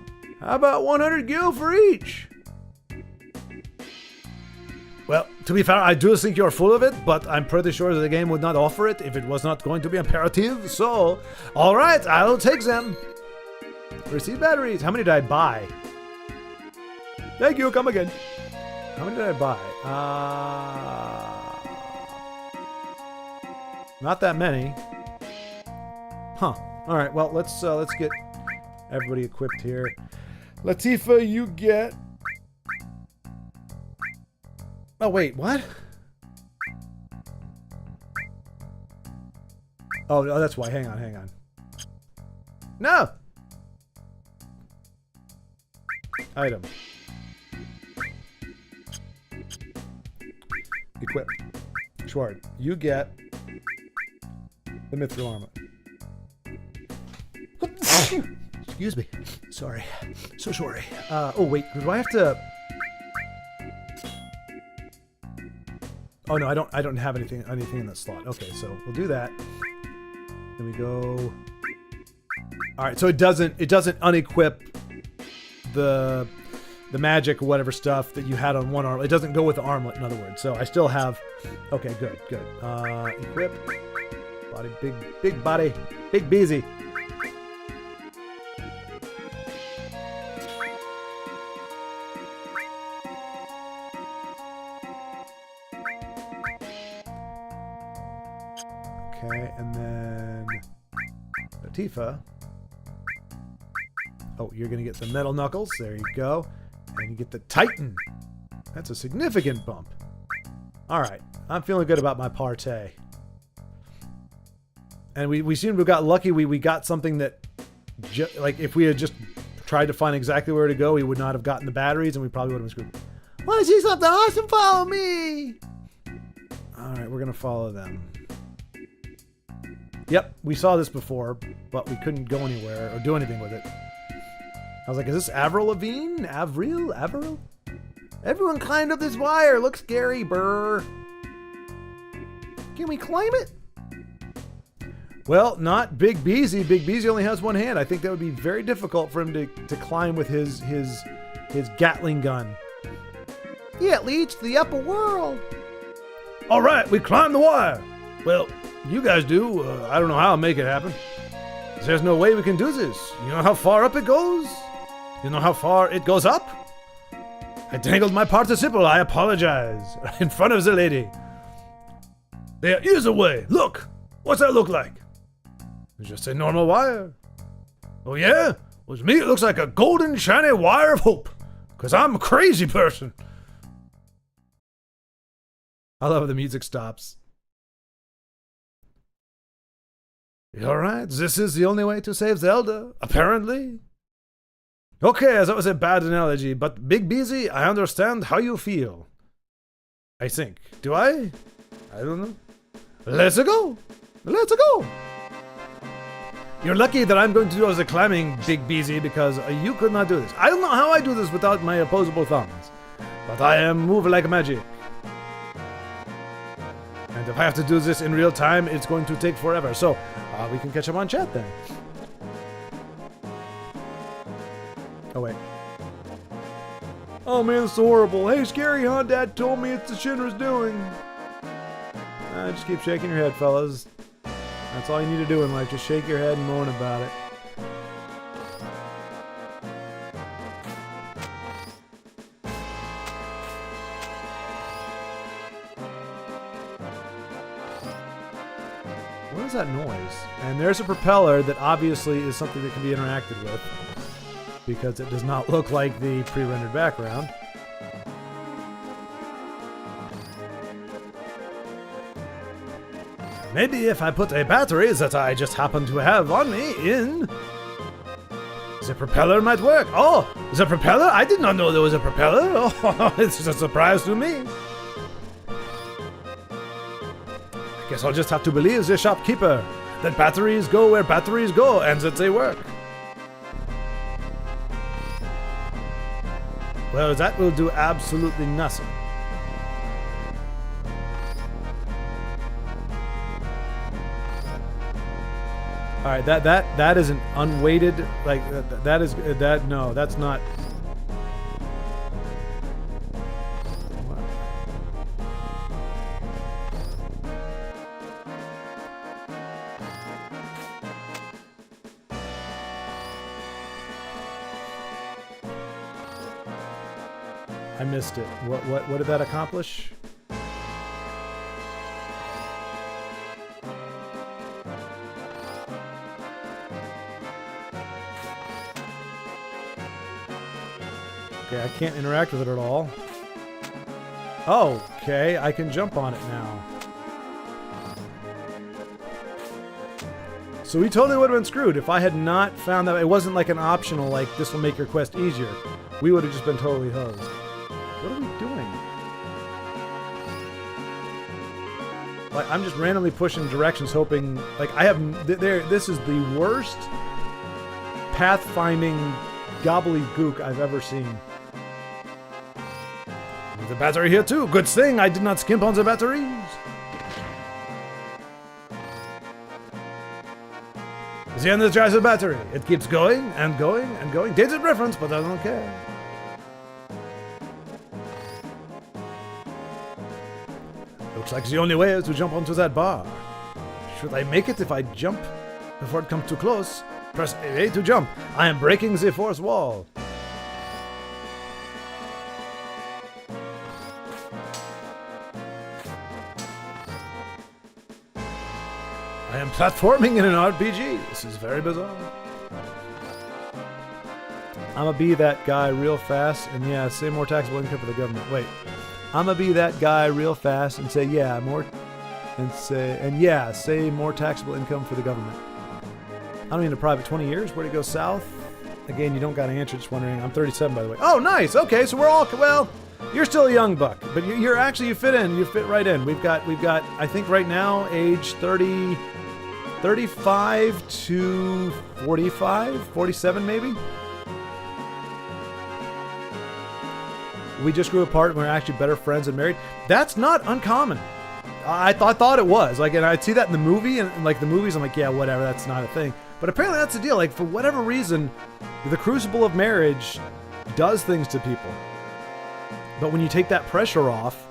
How about 100 gil for each? Well, to be fair, I do think you're full of it, but I'm pretty sure the game would not offer it if it was not going to be imperative. So, all right, I'll take them. Receive batteries. How many did I buy? Thank you, come again. How many did I buy? Not that many. Huh. All right, well, let's get everybody equipped here. Latifah, you get... Oh, wait, what? Oh, no, that's why. Hang on. No! Item. Equip. Schward, you get the Mithril armor. Excuse me. Sorry. So sorry. Oh, wait. Do I have to... Oh, no, I don't have anything in that slot. Okay, so we'll do that. Then we go... Alright, so it doesn't unequip the magic or whatever stuff that you had on one arm. It doesn't go with the armlet, in other words. So I still have... Okay, good. Equip. Body, big body. Big busy. Okay, and then... Latifah. Oh, you're going to get the metal knuckles. There you go. And you get the Titan. That's a significant bump. Alright, I'm feeling good about my partay. And we seem to have got lucky. We got something that... like, if we had just tried to find exactly where to go, we would not have gotten the batteries, and we probably would have been screwed. Want to see something awesome? Follow me! Alright, we're going to follow them. Yep, we saw this before, but we couldn't go anywhere or do anything with it. I was like, is this Avril Lavigne? Avril? Everyone climbed up this wire. Looks scary, brr. Can we climb it? Well, not Big Beezy. Big Beezy only has one hand. I think that would be very difficult for him to climb with his Gatling gun. Yeah, it leads to the upper world. All right, we climbed the wire. Well, you guys do. I don't know how I'll make it happen. There's no way we can do this. You know how far up it goes? You know how far it goes up? I dangled my participle. I apologize. In front of the lady. There is a way. Look. What's that look like? It's just a normal wire. Oh yeah? Well, to me it looks like a golden shiny wire of hope. Because I'm a crazy person. I love how the music stops. Alright, this is the only way to save Zelda, apparently. Okay, that was a bad analogy, but Big Beezy, I understand how you feel. I think. Do I? I don't know. Let's go! Let's go! You're lucky that I'm going to do as a climbing, Big Beezy, because you could not do this. I don't know how I do this without my opposable thumbs, but I am moving like magic. And if I have to do this in real time, it's going to take forever. So, we can catch up on chat then. Oh, wait. Oh, man, it's horrible. Hey, Scary Hunt, Dad told me it's the Shinra's doing. Just keep shaking your head, fellas. That's all you need to do in life. Just shake your head and moan about it. What is that noise? And there's a propeller that obviously is something that can be interacted with, because it does not look like the pre-rendered background. Maybe if I put a battery that I just happen to have on me in, the propeller might work. Oh, the propeller? I did not know there was a propeller. Oh, it's a surprise to me. I guess I'll just have to believe the shopkeeper that batteries go where batteries go and that they work. Well, that will do absolutely nothing. All right, that is an unweighted, like no, that's not. I missed it. What did that accomplish? Okay, I can't interact with it at all. Oh, okay, I can jump on it now. So we totally would have been screwed if I had not found that. It wasn't like an optional, like, this will make your quest easier. We would have just been totally hosed. What are we doing? Like, I'm just randomly pushing directions hoping, like, I have, this is the worst pathfinding gobbledygook I've ever seen. The battery here too. Good thing I did not skimp on the batteries. The end drives the battery. It keeps going and going and going. Dated reference, but I don't care. Looks like the only way is to jump onto that bar. Should I make it if I jump before it comes too close? Press A to jump. I am breaking the fourth wall. I am platforming in an RPG. This is very bizarre. I'm gonna be that guy real fast and yeah, say more taxable income for the government. Wait. I'm gonna be that guy real fast and say yeah, more say more taxable income for the government. I don't mean a private 20 years. Where'd it go south? Again, you don't got to answer. Just wondering. I'm 37, by the way. Oh, nice. Okay, so we're all well. You're still a young buck, but you're actually you fit in. You fit right in. We've got. I think right now age 35 to 45, 47 maybe. we just grew apart and we're actually better friends and married. That's not uncommon. I thought it was. Like, and I'd see that in the movie, and like the movies, I'm like, yeah, whatever, that's not a thing. But apparently that's the deal. Like, for whatever reason, the crucible of marriage does things to people. But when you take that pressure off,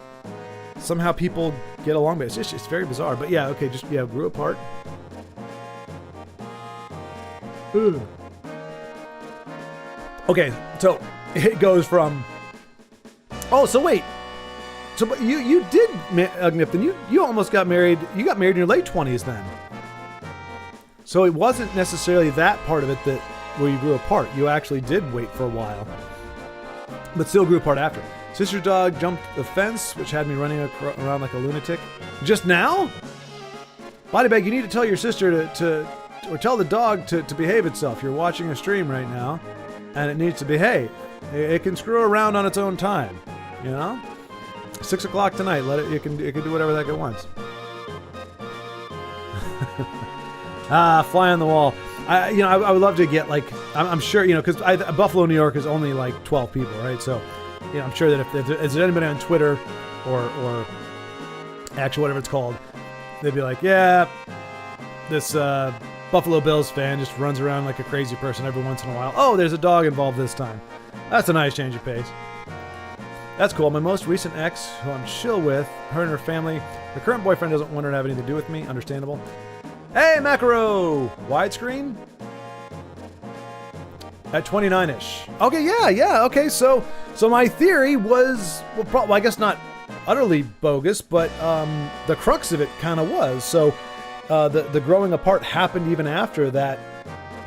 somehow people get along with it. It's very bizarre. But yeah, okay, grew apart. Ugh. Okay, so it goes from... Oh, so wait. So but you did, Agnip, then you almost got married. You got married in your late 20s then. So it wasn't necessarily that part of it that where you grew apart. You actually did wait for a while, but still grew apart after. Sister's dog jumped the fence, which had me running around like a lunatic. Just now? Bodybag, you need to tell your sister or tell the dog to behave itself. You're watching a stream right now, and it needs to behave. It can screw around on its own time, you know? 6 o'clock tonight. It can do whatever the heck it wants. Fly on the wall. I would love to get like I'm sure because Buffalo, New York is only like 12 people, right? So I'm sure that if there's anybody on Twitter or actually whatever it's called, they'd be like, yeah, this Buffalo Bills fan just runs around like a crazy person every once in a while. Oh, there's a dog involved this time. That's a nice change of pace. That's cool. My most recent ex, who I'm chill with, her and her family. Her current boyfriend doesn't want her to have anything to do with me. Understandable. Hey, Macro! Widescreen? At 29-ish. Okay, yeah. Okay, so my theory was, well, I guess not utterly bogus, but the crux of it kind of was. So the growing apart happened even after that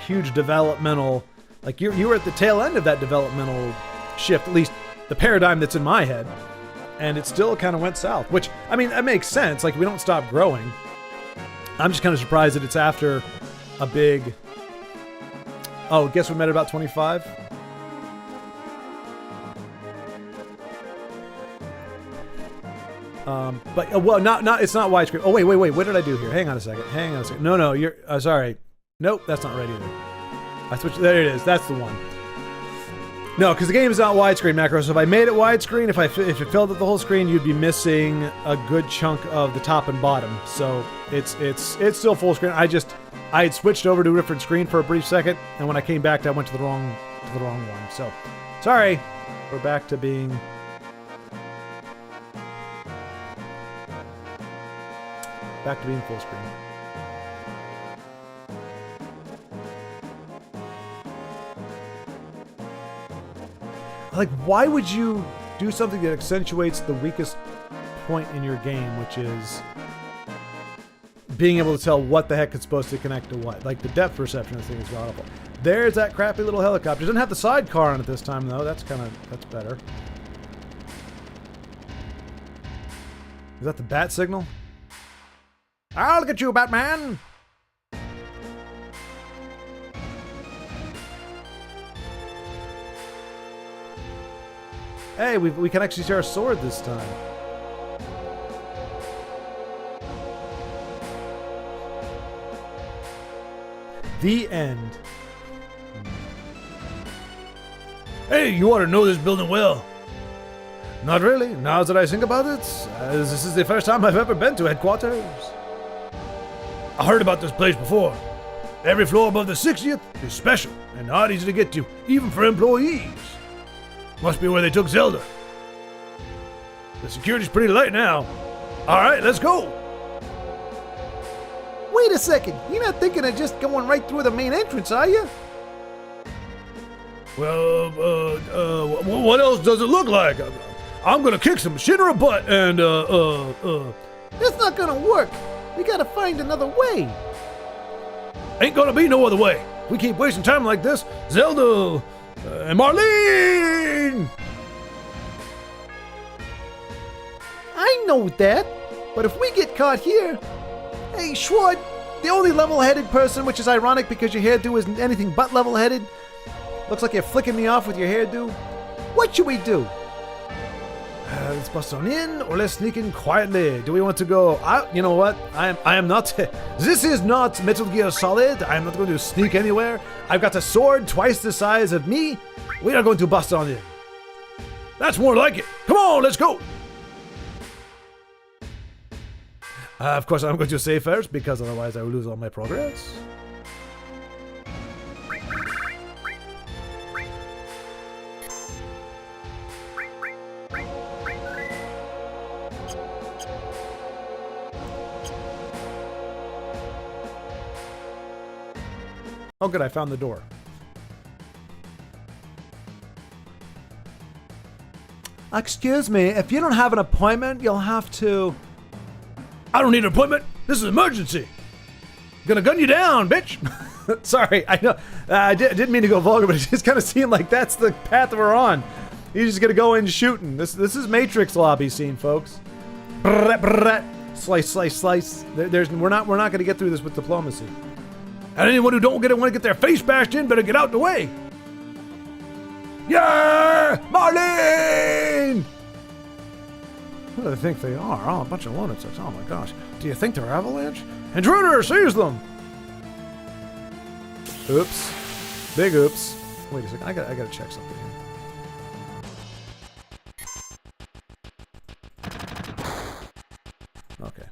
huge developmental, like you were at the tail end of that developmental shift, at least the paradigm that's in my head, and it still kind of went south, which, I mean, that makes sense. Like, we don't stop growing. I'm just kind of surprised that it's after a big... Oh, guess we met at about 25? But, well, not it's not widescreen. Oh, wait, what did I do here? Hang on a second. No, you're... sorry. Nope, that's not right either. I switched... There it is. That's the one. No, because the game is not widescreen, Macro. So if I made it widescreen, if it filled up the whole screen, you'd be missing a good chunk of the top and bottom. So it's still full screen. I had switched over to a different screen for a brief second, and when I came back, I went to the wrong one. So sorry, we're back to being full screen. Like, why would you do something that accentuates the weakest point in your game, which is being able to tell what the heck it's supposed to connect to what? Like, the depth perception of this thing is awful. There's that crappy little helicopter. It doesn't have the sidecar on it this time, though. That's better. Is that the bat signal? I'll get you, Batman! Hey, we can actually see our sword this time. The end. Hey, you ought to know this building well. Not really. Now that I think about it, this is the first time I've ever been to headquarters. I heard about this place before. Every floor above the 60th is special and not easy to get to, even for employees. Must be where they took Zelda. The security's pretty light now. Alright, let's go! Wait a second, you're not thinking of just going right through the main entrance, are you? Well, what else does it look like? I'm gonna kick some Shinra butt and, That's not gonna work. We gotta find another way. Ain't gonna be no other way. We keep wasting time like this. Zelda and Marlene! I know that, but if we get caught here... Hey, Schwart, the only level-headed person, which is ironic because your hairdo isn't anything but level-headed. Looks like you're flicking me off with your hairdo. What should we do? Let's bust on in, or let's sneak in quietly. Do we want to go out? You know what? I am not... This is not Metal Gear Solid. I am not going to sneak anywhere. I've got a sword twice the size of me. We are going to bust on in. That's more like it. Come on, let's go. Of course, I'm going to save first because otherwise I will lose all my progress. Oh, good, I found the door. Excuse me, if you don't have an appointment, you'll have to... I don't need an appointment. This is an emergency. Gonna gun you down, bitch. Sorry, I know. I didn't mean to go vulgar, but it just kind of seemed like that's the path we're on. You're just gonna go in shooting. This is Matrix lobby scene, folks. Slice, slice, slice. We're not gonna get through this with diplomacy. And anyone who don't want to get their face bashed in better get out the way. Yeah, Marlene! Who do they think they are? Oh, a bunch of lunatics. Oh my gosh. Do you think they're Avalanche? Intruder, seize them! Oops. Big oops. Wait a second. I gotta check something here. Okay.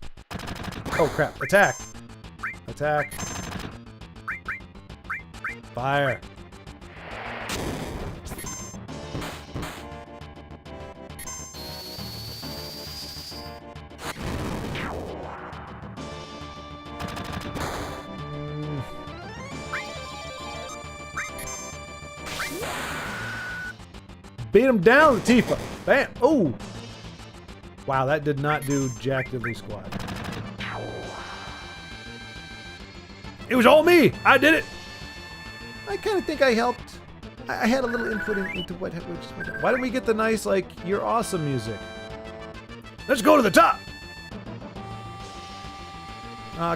Oh crap. Attack. Attack. Fire. Beat him down, Latifah. Bam. Oh. Wow, that did not do jack diddly squat. It was all me. I did it. I kind of think I helped. I had a little input into what just went on. Why didn't we get the nice, like, you're awesome music? Let's go to the top.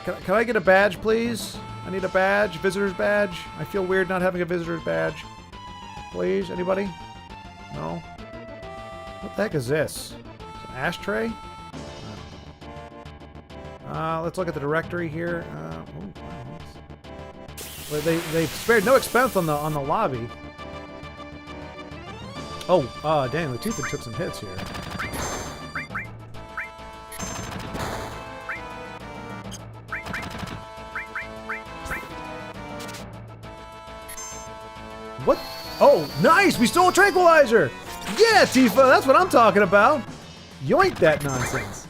Can I get a badge, please? I need a badge, visitor's badge. I feel weird not having a visitor's badge. Please, anybody? No? What the heck is this? It's an ashtray? Let's look at the directory here. Well, they spared no expense on the lobby. Oh, dang, Latifah took some hits here. What? Oh, nice! We stole a tranquilizer! Yeah, Tifa, that's what I'm talking about! Yoink that nonsense.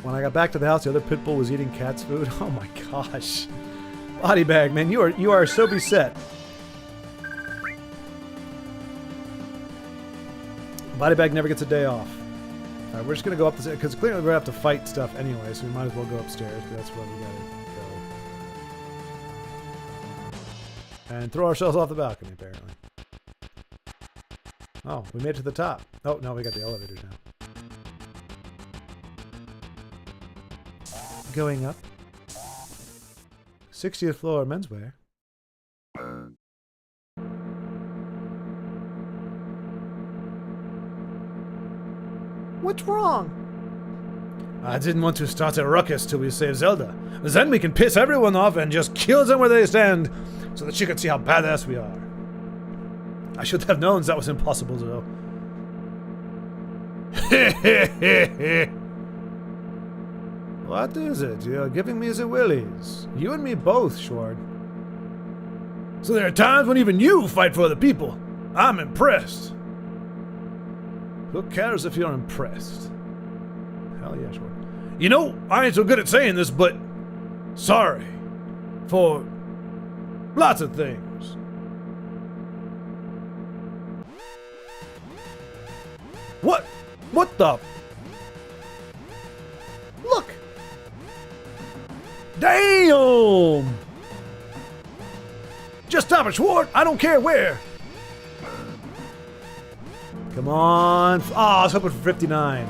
When I got back to the house, the other pit bull was eating cat's food. Oh my gosh. Body bag, man, you are so beset. Body bag never gets a day off. Alright, we're just gonna go up this because clearly we're gonna have to fight stuff anyway, so we might as well go upstairs because that's where we gotta go. And throw ourselves off the balcony, apparently. Oh, we made it to the top. Oh no, we got the elevators now. Going up. 60th floor menswear. What's wrong? I didn't want to start a ruckus till we save Zelda. Then we can piss everyone off and just kill them where they stand so that she can see how badass we are. I should have known that was impossible, though. What is it? You're giving me the willies. You and me both, Short. So there are times when even you fight for the people. I'm impressed. Who cares if you're impressed? Hell yeah, Short. You know, I ain't so good at saying this, but sorry for lots of things. What? What the? Look! Damn! Just stop it, Schwartz! I don't care where! Come on. Oh, I was hoping for 59.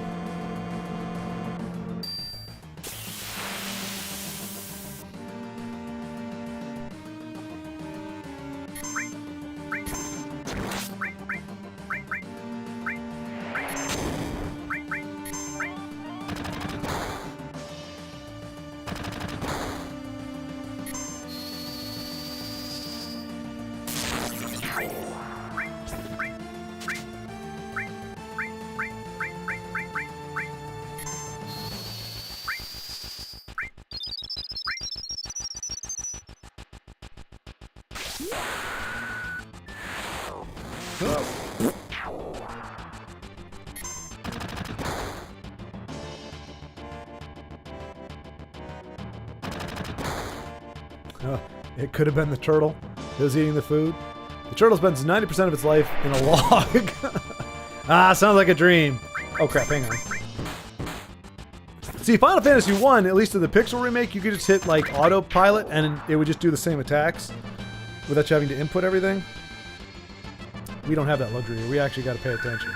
It could have been the turtle that was eating the food. The turtle spends 90% of its life in a log. Sounds like a dream. Oh crap, hang on. See, Final Fantasy I, at least in the Pixel Remake, you could just hit like autopilot and it would just do the same attacks without you having to input everything. We don't have that luxury. We actually got to pay attention.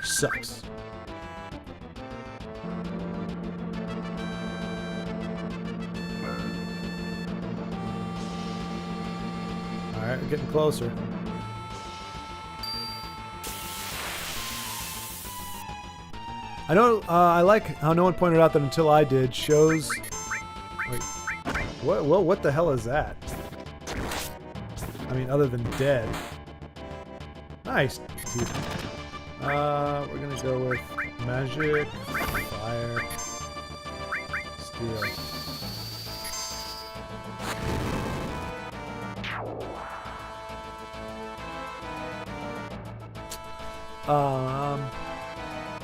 Sucks. Alright, we're getting closer. I know, I like how no one pointed out that until I did, shows... Wait, what the hell is that? I mean, other than dead. Nice. We're gonna go with magic, fire, steel.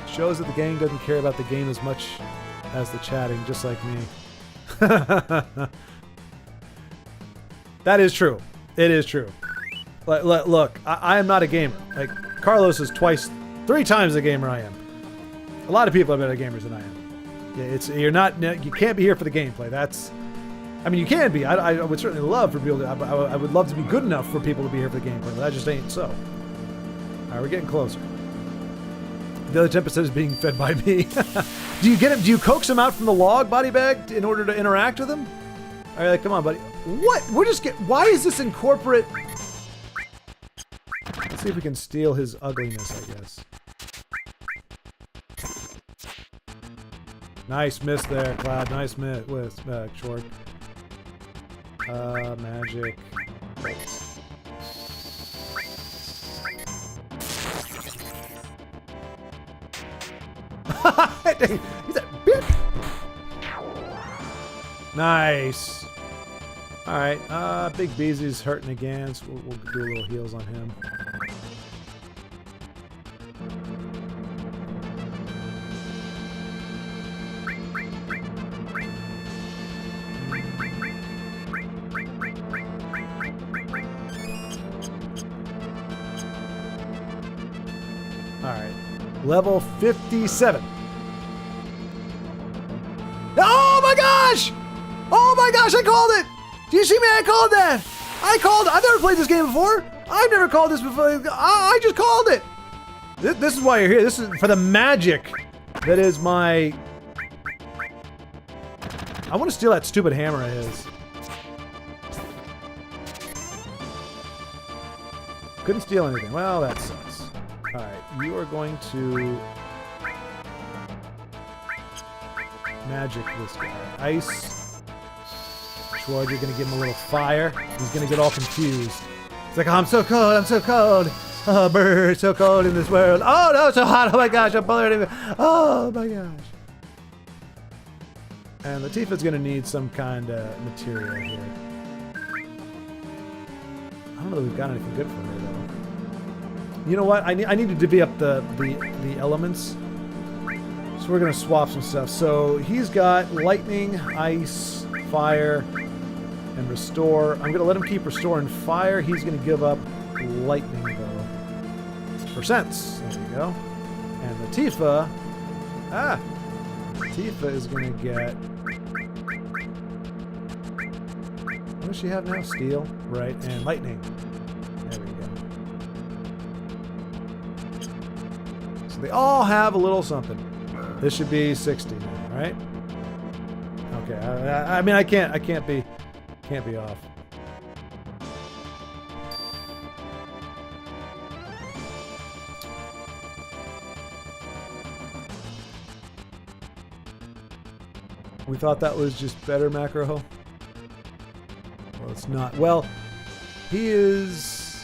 Shows that the gang doesn't care about the game as much as the chatting, just like me. That is true. It is true. Look, I am not a gamer. Like, Carlos is 3 times the gamer I am. A lot of people are better gamers than I am. You can't be here for the gameplay. I mean, you can be. I would certainly love for people to, I would love to be good enough for people to be here for the gameplay, but that just ain't so. Alright, we're getting closer. The other 10% is being fed by me. Do you coax him out from the log body bag in order to interact with him? Alright, like, come on, buddy. What? Why is this in corporate? Let's see if we can steal his ugliness, I guess. Nice miss there, Cloud. Nice miss with Short. Magic. He's a bitch. Nice. Alright, Big Beezy's hurting again, so we'll do a little heals on him. Alright, level 57. Oh my gosh! Oh my gosh, I called it! Do you see me? I called that! I've never played this game before! I've never called this before! I just called it! This is why you're here. This is for the magic that is my... I want to steal that stupid hammer of his. Couldn't steal anything. Well, that sucks. Alright, you are going to... magic this guy. Ice. Schwartz, you're gonna give him a little fire. He's gonna get all confused. It's like, oh, I'm so cold, I'm so cold. Oh, bird, so cold in this world. Oh no, it's so hot. Oh my gosh, I'm bothered. Oh my gosh. And Latifah's gonna need some kind of material here. I don't know that we've got anything good for her though. You know what? I need to divvy up the elements. So we're gonna swap some stuff. So he's got lightning, ice, fire, and restore. I'm gonna let him keep restore and fire. He's gonna give up lightning though. For sense. There you go. And Latifah. Latifah is gonna get. What does she have now? Steel, right? And lightning. There we go. So they all have a little something. This should be 60 now, right? Okay. I mean, I can't be off. We thought that was just better macro. Well, it's not. Well, he is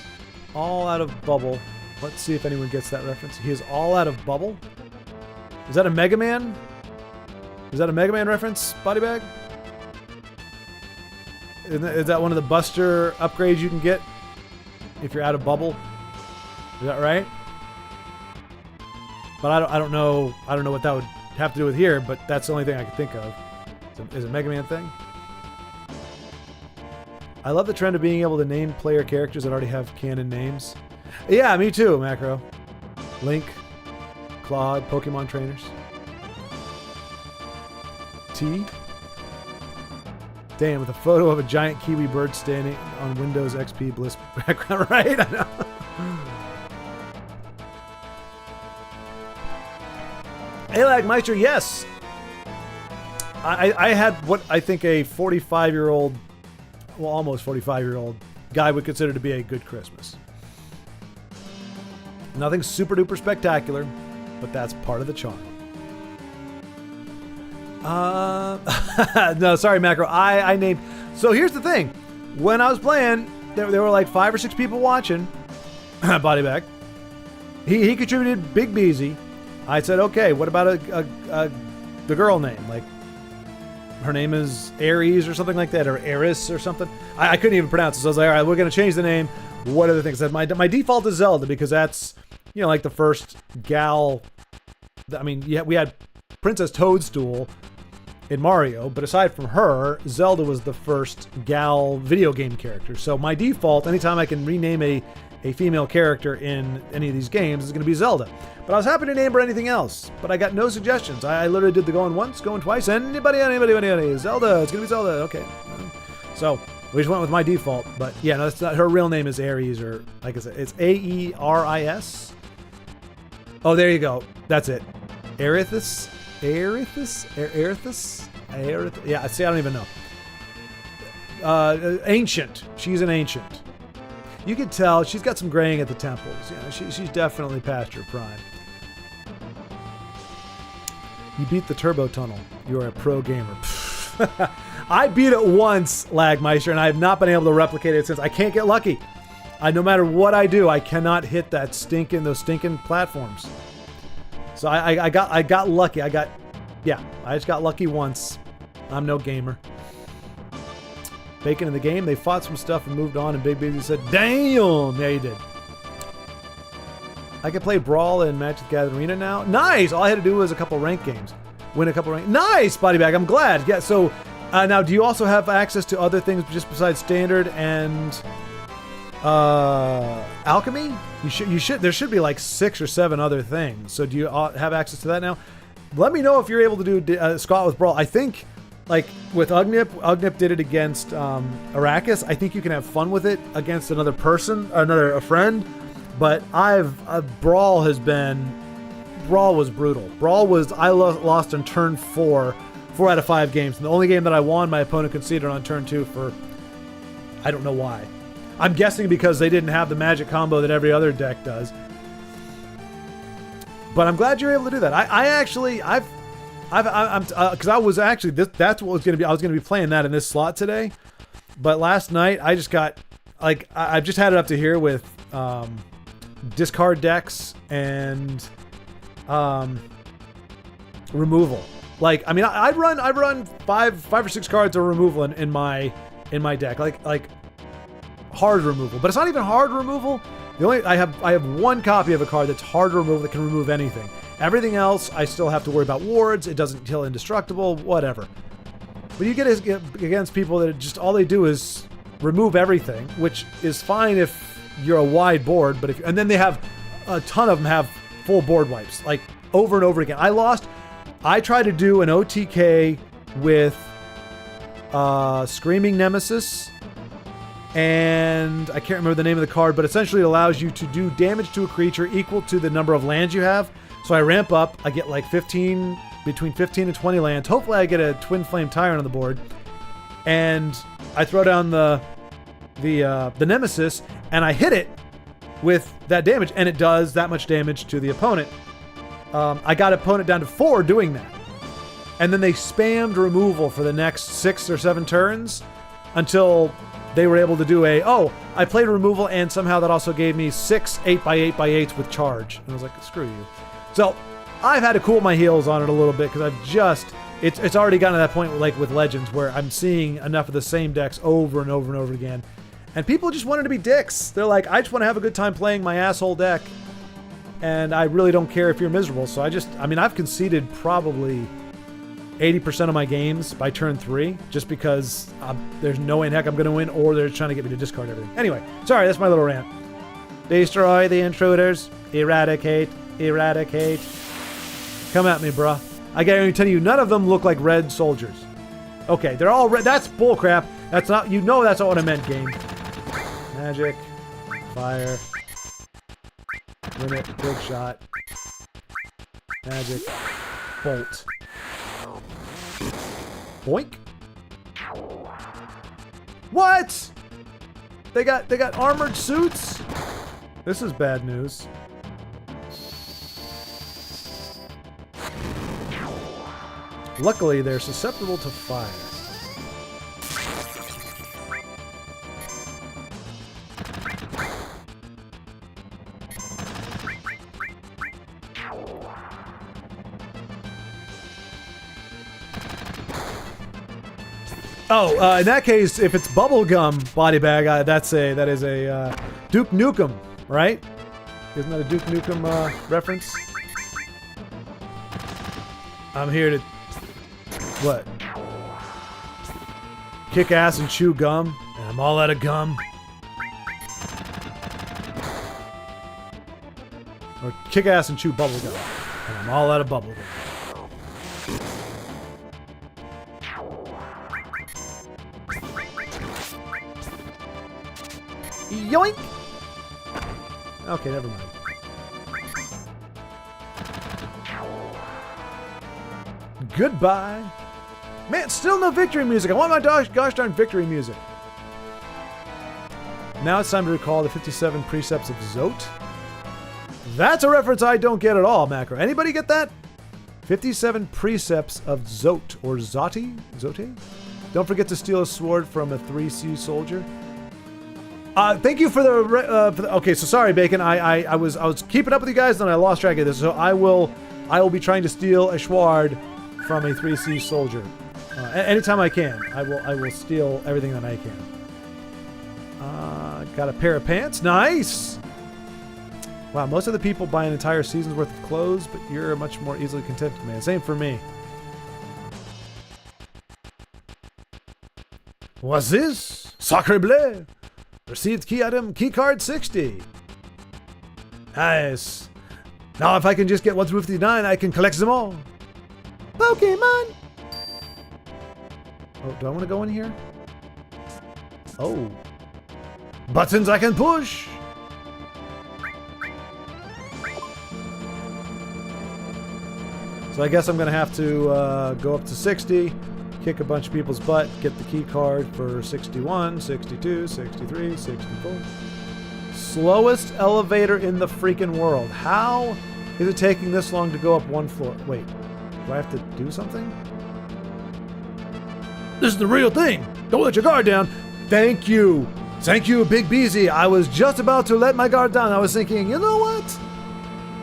all out of bubble. Let's see if anyone gets that reference. He is all out of bubble. Is that a Mega Man? Is that a Mega Man reference, body bag? Is that one of the Buster upgrades you can get if you're out of bubble? Is that right? But I don't know what that would have to do with here, but that's the only thing I can think of. Is it a Mega Man thing? I love the trend of being able to name player characters that already have canon names. Yeah, me too, Macro. Link, Claude, Pokemon trainers. T. Damn, with a photo of a giant kiwi bird standing on Windows XP Bliss background, right? I know. Alag Meister, yes. I had what I think a 45-year-old, well, almost 45-year-old guy would consider to be a good Christmas. Nothing super duper spectacular, but that's part of the charm. No, sorry, Macro. I named. So here's the thing. When I was playing, there were like 5 or 6 people watching. Body bag. He contributed Big Beezy. I said, okay, what about the girl name? Like, her name is Aries or something like that, or Eris or something. I couldn't even pronounce it. So I was like, all right, we're going to change the name. What are the things? My default is Zelda because that's, like the first gal. I mean, yeah, we had Princess Toadstool in Mario, but aside from her, Zelda was the first gal video game character. So my default, anytime I can rename a female character in any of these games, is going to be Zelda. But I was happy to name her anything else, but I got no suggestions. I literally did the going once, going twice. Anybody, Zelda, it's going to be Zelda. Okay. So we just went with my default. But yeah, no, that's not, her real name is Aries, or like I said, it's Aeris. Oh, there you go. That's it. Erithus? Yeah, see, I don't even know. Ancient. She's an ancient. You can tell she's got some graying at the temples. She's definitely past her prime. You beat the turbo tunnel. You're a pro gamer. I beat it once, Lagmeister, and I have not been able to replicate it since. I can't get lucky. No matter what I do, I cannot hit those stinking platforms. So I got lucky. I just got lucky once. I'm no gamer. Bacon in the game, they fought some stuff and moved on, and Big Baby said, damn! Yeah, he did. I can play Brawl in Magic the Gathering Arena now. Nice! All I had to do was a couple rank games. Win a couple rank. Nice, Body Bag. I'm glad. Yeah, so now do you also have access to other things just besides Standard and Alchemy? You should. There should be like 6 or 7 other things. So do you have access to that now? Let me know if you're able to do Scott with Brawl. I think, like with Ugnip did it against Arrakis. I think you can have fun with it against another person, a friend. But Brawl was brutal. I lost on turn 4 out of 5 games. And the only game that I won, my opponent conceded on turn 2 for, I don't know why. I'm guessing because they didn't have the magic combo that every other deck does. But I'm glad you're able to do that. Because I was actually, that's what was going to be. I was going to be playing that in this slot today. But last night, I just got, like, I've just had it up to here with discard decks and removal. Like, I mean, I run 5 or 6 cards of removal in my deck. Like hard removal. But it's not even hard removal. I have 1 copy of a card that's hard to remove that can remove anything. Everything else, I still have to worry about wards. It doesn't kill indestructible, whatever. But you get against people that just all they do is remove everything, which is fine if you're a wide board. But and then they have a ton of them have full board wipes, like over and over again. I tried to do an OTK with Screaming Nemesis, and I can't remember the name of the card, but essentially it allows you to do damage to a creature equal to the number of lands you have. So I ramp up, I get like between 15 and 20 lands. Hopefully I get a Twin Flame Tyrant on the board. And I throw down the Nemesis, and I hit it with that damage, and it does that much damage to the opponent. I got opponent down to 4 doing that. And then they spammed removal for the next 6 or 7 turns until they were able to do I played removal, and somehow that also gave me 6 8x8x8s with charge. And I was like, screw you. So I've had to cool my heels on it a little bit because it's already gotten to that point like with Legends where I'm seeing enough of the same decks over and over and over again. And people just wanted to be dicks. They're like, I just want to have a good time playing my asshole deck. And I really don't care if you're miserable. So I've conceded probably 80% of my games by turn 3, just because there's no way in heck I'm going to win, or they're trying to get me to discard everything. Anyway, sorry, that's my little rant. Destroy the intruders. Eradicate. Eradicate. Come at me, bruh. I guarantee you, none of them look like red soldiers. Okay, they're all red. That's bullcrap. That's not, that's not what I meant, game. Magic. Fire. Limit. Big shot. Magic. Bolt. Boink. What? They got armored suits? This is bad news. Luckily, they're susceptible to fire. Oh, in that case, if it's bubblegum body bag, that is a Duke Nukem, right? Isn't that a Duke Nukem reference? I'm here to what? Kick ass and chew gum, and I'm all out of gum. Or kick ass and chew bubble gum, and I'm all out of bubble gum. Yoink! Okay, never mind. Goodbye. Man, still no victory music. I want my gosh darn victory music. Now it's time to recall the 57 precepts of Zote. That's a reference I don't get at all, Macro. Anybody get that? 57 precepts of Zote, or Zoti? Zote? Don't forget to steal a sword from a 3C soldier. Thank you for the okay, so sorry, Bacon. I was keeping up with you guys, and I lost track of this. So I will be trying to steal a sword from a 3C soldier. Anytime I can, I will steal everything that I can. Got a pair of pants. Nice! Wow, most of the people buy an entire season's worth of clothes, but you're much more easily contented, man. Same for me. What's this? Sacre bleu! Received key item, key card 60. Nice. Now if I can just get 1 through 59, I can collect them all. Pokemon! Oh, do I want to go in here? Oh. Buttons I can push! So I guess I'm going to have to go up to 60, kick a bunch of people's butt, get the key card for 61, 62, 63, 64. Slowest elevator in the freaking world. How is it taking this long to go up 1 floor? Wait, do I have to do something? This is the real thing. Don't let your guard down. Thank you. Thank you, Big Beezy. I was just about to let my guard down. I was thinking, you know what?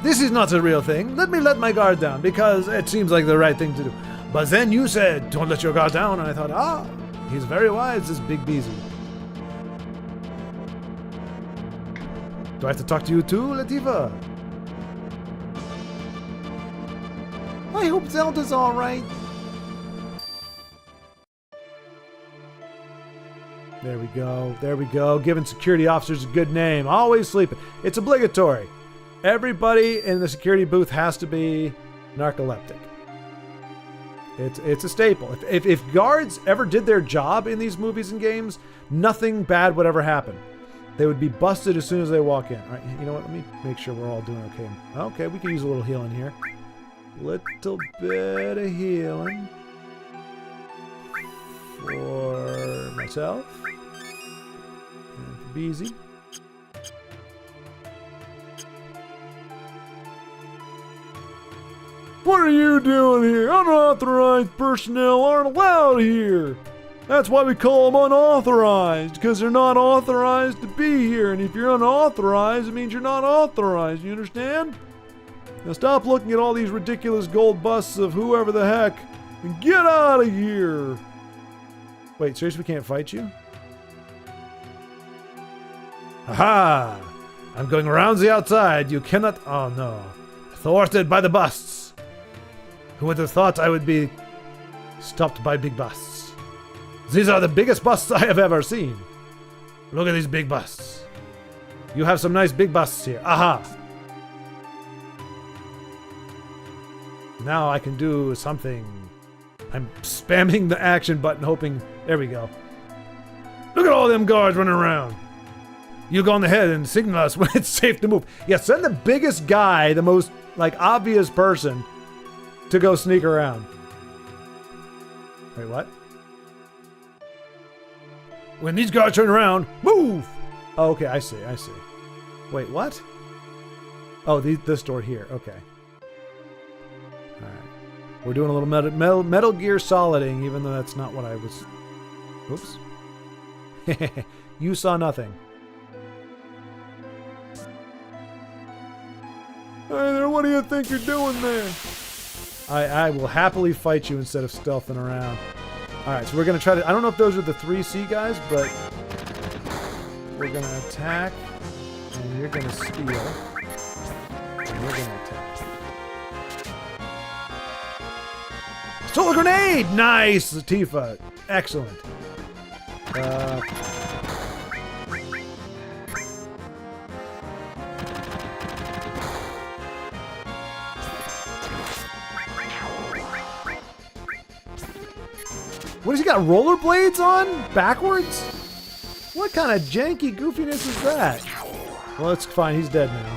This is not a real thing. Let me let my guard down because it seems like the right thing to do. But then you said, don't let your guard down. And I thought, he's very wise, this Big Beezy. Do I have to talk to you too, Latifah? I hope Zelda's alright. There we go. There we go. Giving security officers a good name. Always sleeping. It's obligatory. Everybody in the security booth has to be narcoleptic. It's a staple. If guards ever did their job in these movies and games, nothing bad would ever happen. They would be busted as soon as they walk in. All right, you know what? Let me make sure we're all doing okay. Okay, we can use a little healing here. Little bit of healing for myself and for Beezy. What are you doing here? Unauthorized personnel aren't allowed here. That's why we call them unauthorized, because they're not authorized to be here. And if you're unauthorized, it means you're not authorized. You understand? Now stop looking at all these ridiculous gold busts of whoever the heck and get out of here. Wait, seriously, we can't fight you? Aha! I'm going around the outside. You cannot... Oh, no. Thwarted by the busts. Who would have thought I would be stopped by big busts? These are the biggest busts I have ever seen. Look at these big busts. You have some nice big busts here. Aha! Now I can do something. I'm spamming the action button hoping... There we go. Look at all them guards running around. You go on ahead and signal us when it's safe to move. Yeah, send the biggest guy, the most, like, obvious person to go sneak around. Wait, what? When these guards turn around, move! Oh, okay, I see. Wait, what? Oh, this door here. Okay. Alright. We're doing a little Metal Gear Soliding, even though that's not what I was... Oops. You saw nothing. Hey there, what do you think you're doing there? I will happily fight you instead of stealthing around. Alright, so we're going to try to... I don't know if those are the 3C guys, but... We're going to attack. And you're going to steal. And you're going to attack. Solar grenade! Nice, Latifah. Excellent. What has he got, rollerblades on? Backwards? What kind of janky goofiness is that? Well, it's fine. He's dead now.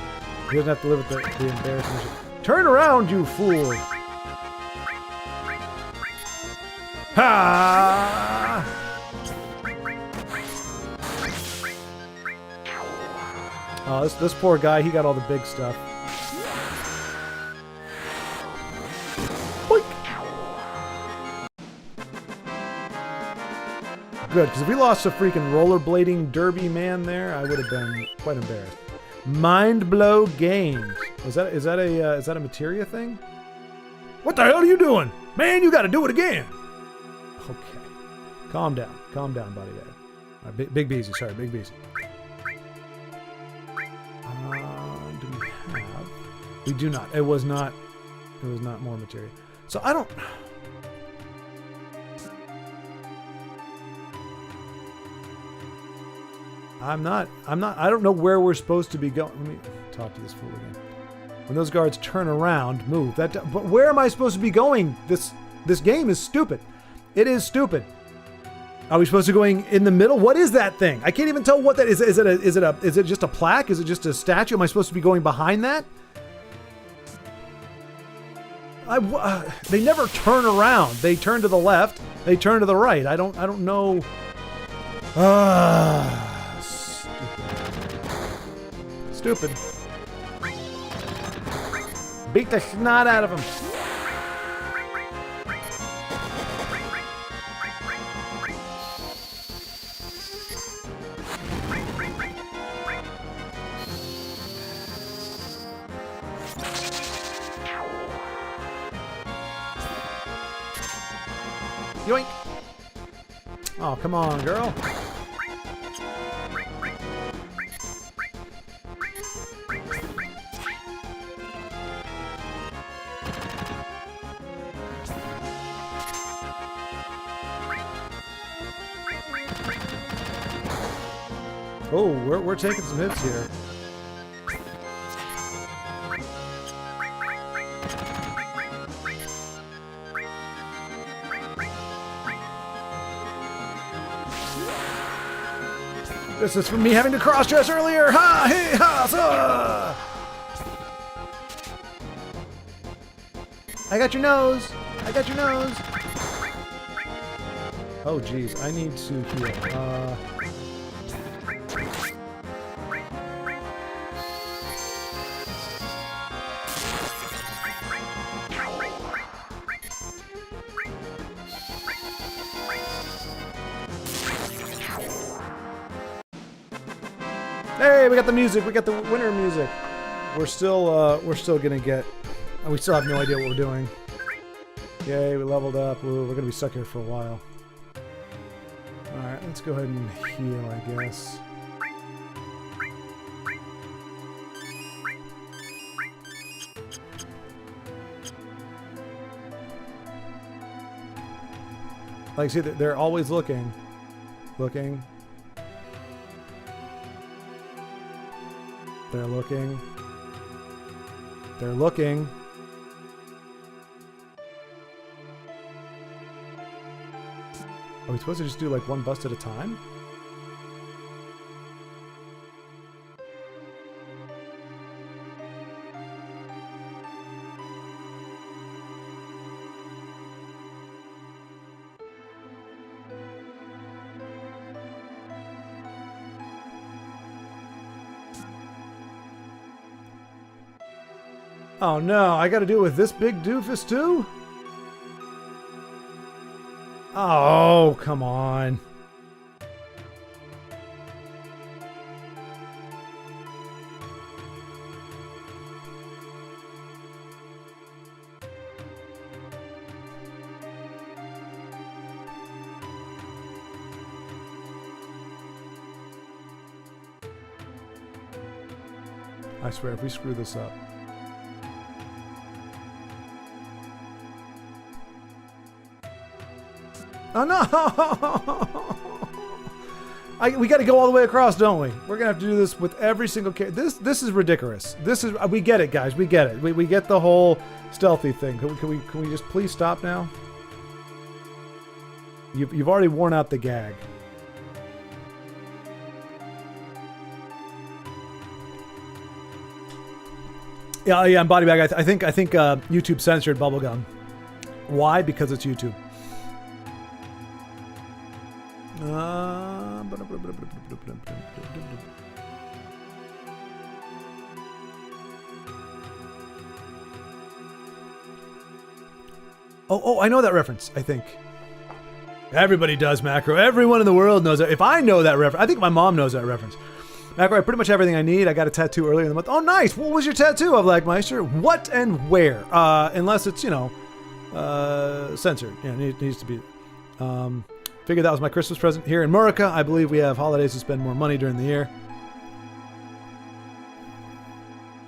He doesn't have to live with the embarrassment. Turn around, you fool! Ha! Oh, this poor guy, he got all the big stuff. Boink! Good, because if we lost a freaking rollerblading derby man there, I would have been quite embarrassed. Mind Blow Games. Is that a materia thing? What the hell are you doing? Man, you gotta do it again! Okay. Calm down, buddy. All right, Big Beezy, sorry, Big Beezy. Do we have... We do not. It was not more materia. So I don't... I don't know where we're supposed to be going. Let me talk to this fool again. When those guards turn around, move. But where am I supposed to be going? This game is stupid. It is stupid. Are we supposed to be going in the middle? What is that thing? I can't even tell what that is. Is it just a plaque? Is it just a statue? Am I supposed to be going behind that? They never turn around. They turn to the left. They turn to the right. I don't know. Stupid. Beat the snot out of him. Yoink! Oh, come on, girl. Oh, we're taking some hits here. This is from me having to cross-dress earlier. Ha! Hey! Ha! Sa! I got your nose. I got your nose. Oh, geez. I need to heal. Hey, we got the music. We got the winter music. We're still gonna get. We still have no idea what we're doing. Yay, we leveled up. Ooh, we're gonna be stuck here for a while. All right, let's go ahead and heal, I guess. Like, see, they're always looking. Looking. They're looking. They're looking. Are we supposed to just do like one bust at a time? Oh no, I gotta do it with this big doofus too? Oh, come on. I swear, if we screw this up. Oh no! We got to go all the way across, don't we? We're gonna have to do this with every single character. This is ridiculous. This is we get it, guys. We get it. We get the whole stealthy thing. Can we just please stop now? You've already worn out the gag. Yeah, and body bag. I think YouTube censored bubblegum. Why? Because it's YouTube. Oh, I know that reference, I think. Everybody does, Macro. Everyone in the world knows that. If I know that reference, I think my mom knows that reference. Macro, I pretty much everything I need. I got a tattoo earlier in the month. Oh, nice. What was your tattoo of Lagmeister? What and where? Unless it's, censored. Yeah, it needs to be. Figured that was my Christmas present. Here in Murica, I believe we have holidays to spend more money during the year.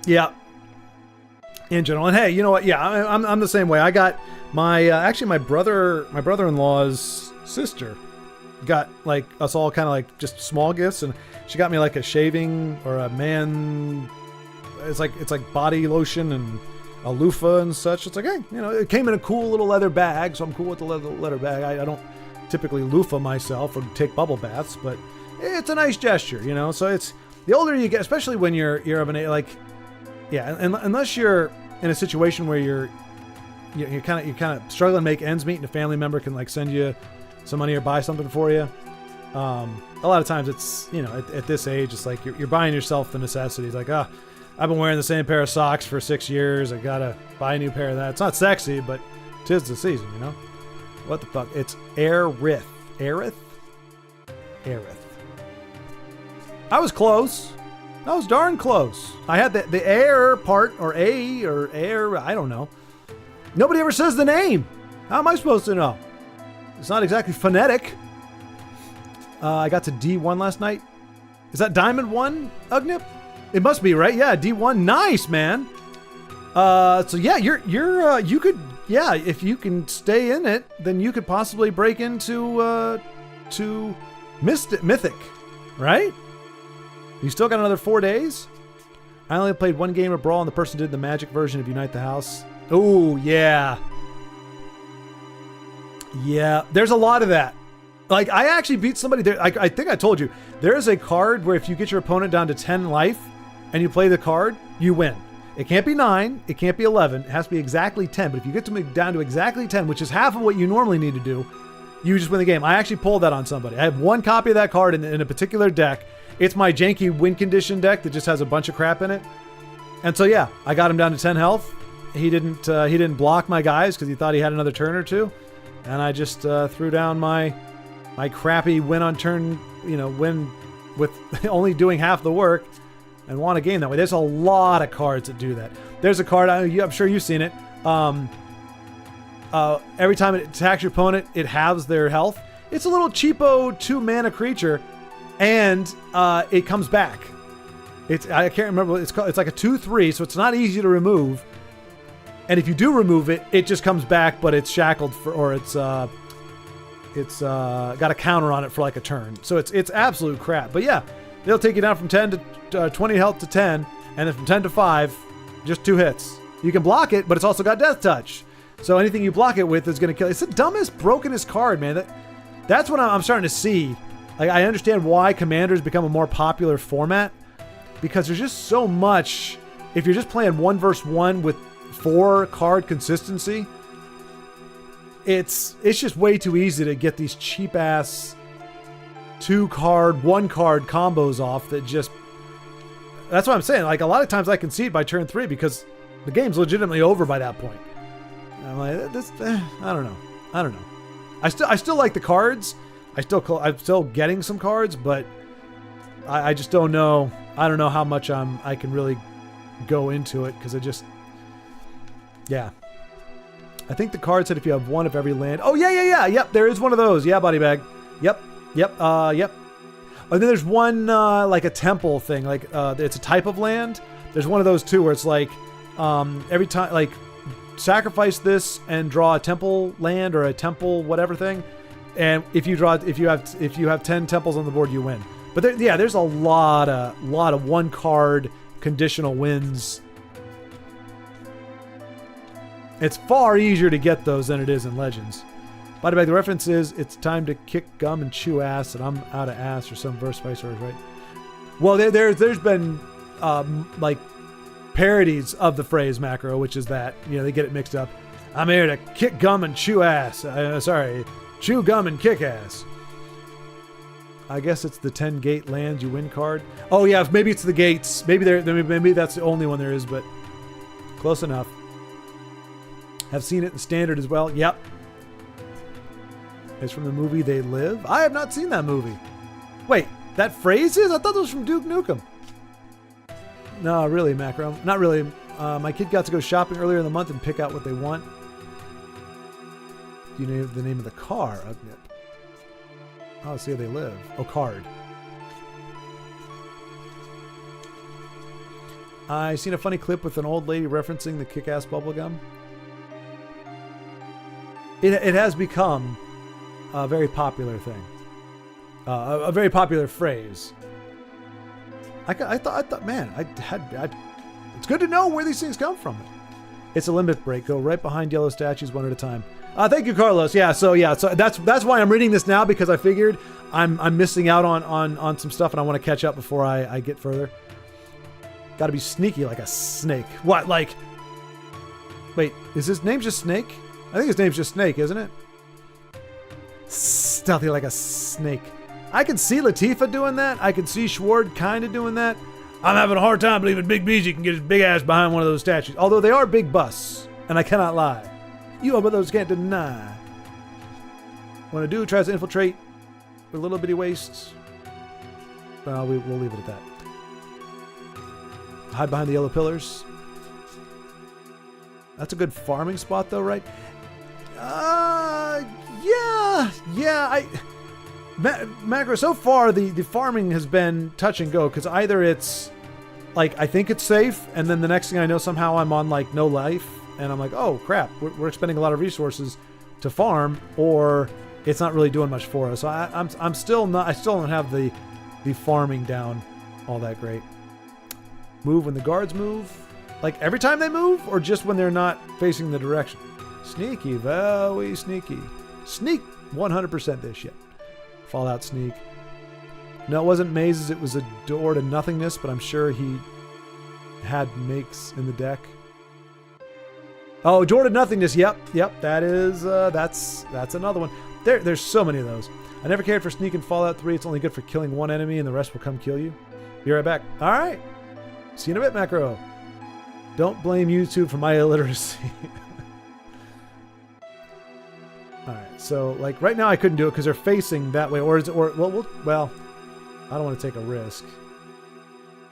Yeah. In general. And hey, you know what? Yeah, I'm the same way. I got my, actually my brother-in-law's sister got like us all kind of like just small gifts, and she got me like a shaving or a man, it's like body lotion and a loofah and such. It's like, hey, it came in a cool little leather bag, so I'm cool with the leather bag. I don't typically loofah myself or take bubble baths, but it's a nice gesture, so it's the older you get, especially when you're of an age, like, yeah, and unless you're in a situation where you're kind of struggling to make ends meet and a family member can like send you some money or buy something for you. A lot of times it's, at this age, it's like you're buying yourself the necessities. Like, I've been wearing the same pair of socks for 6 years. I gotta buy a new pair of that. It's not sexy, but 'tis the season, What the fuck? It's Aerith. Aerith? I was close. I was darn close. I had the air part, or A, or air, I don't know. Nobody ever says the name. How am I supposed to know? It's not exactly phonetic. I got to D1 last night. Is that Diamond 1, Ugnip? It must be, right? Yeah, D1. Nice, man. So yeah, you could, yeah, if you can stay in it, then you could possibly break into to Mythic, right? You still got another 4 days? I only played one game of Brawl, and the person did the magic version of Unite the House. Oh, yeah. Yeah, there's a lot of that. Like, I actually beat somebody there. I think I told you. There is a card where if you get your opponent down to 10 life and you play the card, you win. It can't be 9. It can't be 11. It has to be exactly 10. But if you get to down to exactly 10, which is half of what you normally need to do, you just win the game. I actually pulled that on somebody. I have one copy of that card in a particular deck. It's my janky win condition deck that just has a bunch of crap in it. And so, yeah, I got him down to 10 health. He didn't block my guys because he thought he had another turn or two. And I just threw down my crappy win on turn, win with only doing half the work and won a game that way. There's a lot of cards that do that. There's a card, I'm sure you've seen it. Every time it attacks your opponent, it halves their health. It's a little cheapo 2 mana creature, and it comes back. I can't remember. It's like a 2/3, so it's not easy to remove. And if you do remove it, it just comes back, but it's shackled it's got a counter on it for like a turn. So it's absolute crap. But yeah, they'll take you down from 10 to 20 health to 10, and then from 10 to 5, just 2 hits. You can block it, but it's also got Death Touch. So anything you block it with is going to kill. It's the dumbest, brokenest card, man. That's what I'm starting to see. Like, I understand why Commander's become a more popular format, because there's just so much. If you're just playing 1 versus 1 with 4 card consistency, it's just way too easy to get these cheap ass 2 card, 1 card combos off that just. That's what I'm saying. Like, a lot of times I concede by turn 3 because the game's legitimately over by that point. And I'm like, I don't know. I still like the cards. I'm still getting some cards, but I just don't know. I don't know how much I can really go into it because yeah. I think the card said if you have 1 of every land. Oh yeah. Yep, there is one of those. Yeah, body bag. Yep. And then there's one like a temple thing. Like it's a type of land. There's one of those too where it's like every time like sacrifice this and draw a temple land or a temple whatever thing. And if you have 10 temples on the board, you win. But there's a lot of 1 card conditional wins. It's far easier to get those than it is in Legends. Body bag, the reference is it's time to kick gum and chew ass, and I'm out of ass or some verse vice versa, right? Well, there's been like parodies of the phrase macro, which is that they get it mixed up. I'm here to kick gum and chew ass. Chew gum and kick ass. I guess it's the 10 gate lands you win card. Oh yeah, maybe it's the gates. Maybe that's the only one there is, but close enough. Have seen it in standard as well. Yep. It's from the movie They Live. I have not seen that movie. Wait, that phrase is? I thought that was from Duke Nukem. No, really, Macro. Not really. My kid got to go shopping earlier in the month and pick out what they want. Do you know the name of the car, Ugnip? Oh, let's see how they live. Oh, card. I seen a funny clip with an old lady referencing the kick-ass bubblegum. It has become a very popular thing. A very popular phrase. I thought, man, it's good to know where these things come from. It's a limit break. Go right behind yellow statues one at a time. Thank you, Carlos. So that's why I'm reading this now, because I figured I'm missing out on some stuff and I want to catch up before I get further. Got to be sneaky like a snake. What? Like? Wait, is his name just Snake? I think his name's just Snake, isn't it? Stealthy like a snake. I can see Latifah doing that. I can see Schward kind of doing that. I'm having a hard time believing Big BG can get his big ass behind one of those statues. Although they are big busts, and I cannot lie. You others can't deny. When a dude tries to infiltrate with little bitty waists, well, we'll leave it at that. Hide behind the yellow pillars. That's a good farming spot, though, right? Yeah. Macro, so far, the farming has been touch and go, because either it's, like, I think it's safe, and then the next thing I know, somehow I'm on, like, no life, and I'm like, oh, crap, we're expending a lot of resources to farm, or it's not really doing much for us. So I still don't have the farming down all that great. Move when the guards move? Like, every time they move, or just when they're not facing the direction? Sneaky, very sneaky. Sneak 100% this shit. Fallout sneak. No, it wasn't mazes, it was a door to nothingness, but I'm sure he had makes in the deck. Oh, door to nothingness, yep, that is, that's another one. There's so many of those. I never cared for sneak in Fallout 3, it's only good for killing one enemy and the rest will come kill you. Be right back. Alright. See you in a bit, Macro. Don't blame YouTube for my illiteracy. Alright, so, like, right now I couldn't do it because they're facing that way, or is it, well, I don't want to take a risk.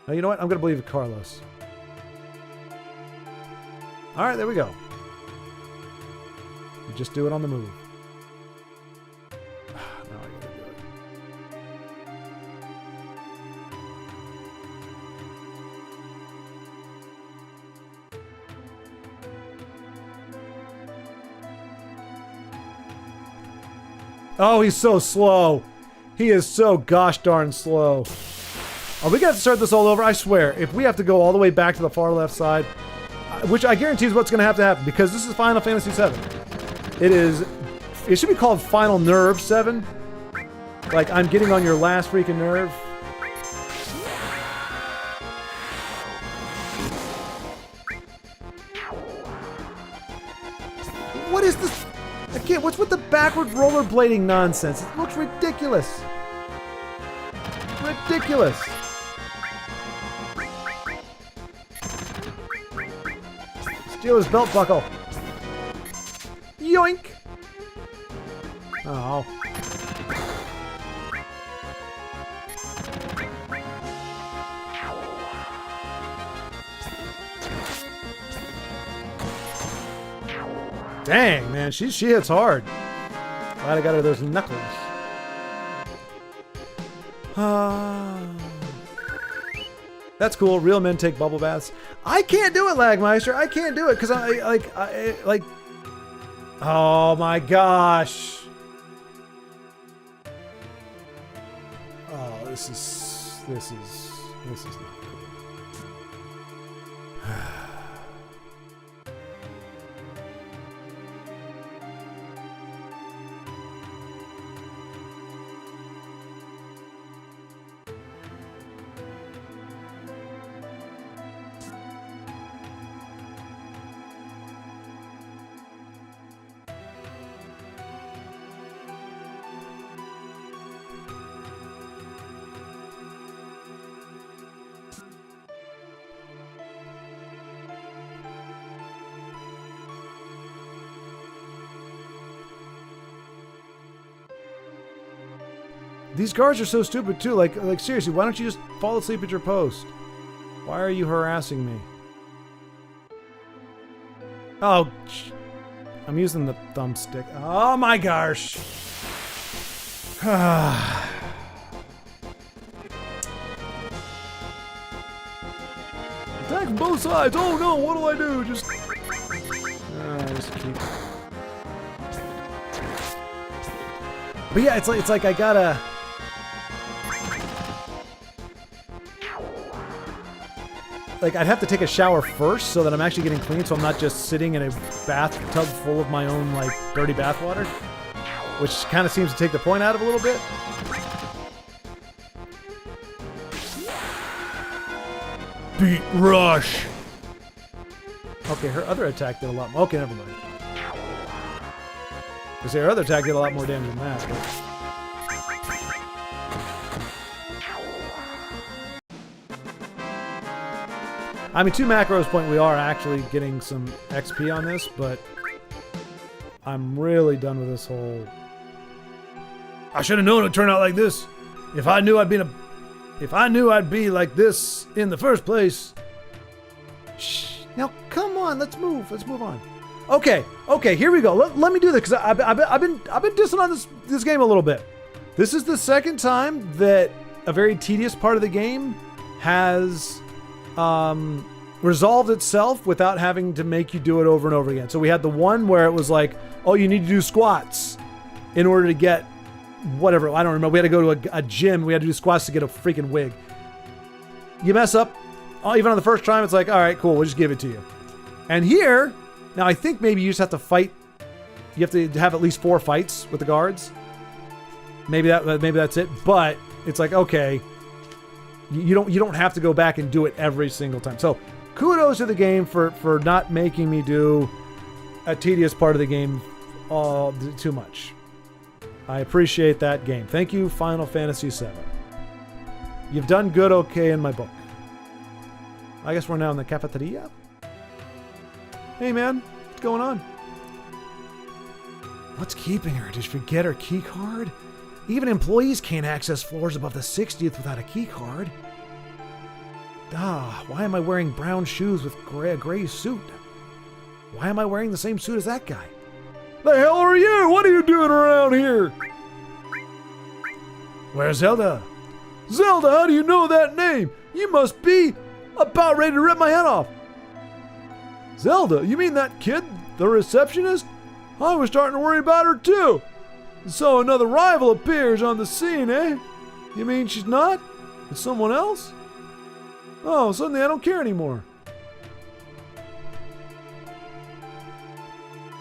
Now, you know what? I'm going to believe Carlos. Alright, there we go. You just do it on the move. Now I gotta do it. Oh, he's so slow. He is so gosh darn slow. Are we gonna have to start this all over? I swear, if we have to go all the way back to the far left side, which I guarantee is what's gonna have to happen, because this is Final Fantasy VII. It should be called Final Nerve 7. Like, I'm getting on your last freaking nerve. What is this? Again, what's with the backward rollerblading nonsense? It looks ridiculous. Ridiculous. Steal his belt buckle. Yoink. Oh. Dang, man, she hits hard. Glad I got her those knuckles. That's cool. Real men take bubble baths. I can't do it, Lagmeister. I can't do it because I like. Oh my gosh. Oh, this is not cool. These guards are so stupid too. Like seriously, why don't you just fall asleep at your post? Why are you harassing me? Oh, I'm using the thumbstick. Oh my gosh. Attack from both sides. Oh no, what do I do? Just keep. But yeah, it's like I gotta. Like, I'd have to take a shower first so that I'm actually getting clean, so I'm not just sitting in a bathtub full of my own, like, dirty bath water. Which kind of seems to take the point out of it a little bit. Beat Rush! Okay, her other attack did a lot more. Okay, never mind. Because her other attack did a lot more damage than that. But... I mean, to Macro's point, we are actually getting some XP on this, but I'm really done with this whole... I should have known it would turn out like this. If I knew I'd be like this in the first place. Shh. Now, come on, let's move on. Okay, here we go. Let me do this, because I've been dissing on this game a little bit. This is the second time that a very tedious part of the game has resolved itself without having to make you do it over and over again. So we had the one where it was like, oh, you need to do squats in order to get whatever. I don't remember. We had to go to a gym. We had to do squats to get a freaking wig. You mess up, even on the first time, it's like, all right, cool, we'll just give it to you. And here, now I think maybe you just have to fight. You have to have at least 4 fights with the guards. Maybe that's it. But it's like, okay, you don't have to go back and do it every single time. So kudos to the game for not making me do a tedious part of the game too much. I appreciate that game. Thank you, Final Fantasy VII. You've done good okay in my book. I guess we're now in the cafeteria. Hey man, what's going on? What's keeping her? Did she forget her key card? Even employees can't access floors above the 60th without a key card. Why am I wearing brown shoes with a gray suit? Why am I wearing the same suit as that guy? The hell are you? What are you doing around here? Where's Zelda? Zelda, how do you know that name? You must be about ready to rip my head off. Zelda, you mean that kid, the receptionist? I was starting to worry about her too. So another rival appears on the scene, eh? You mean she's not? It's someone else? Oh, suddenly I don't care anymore.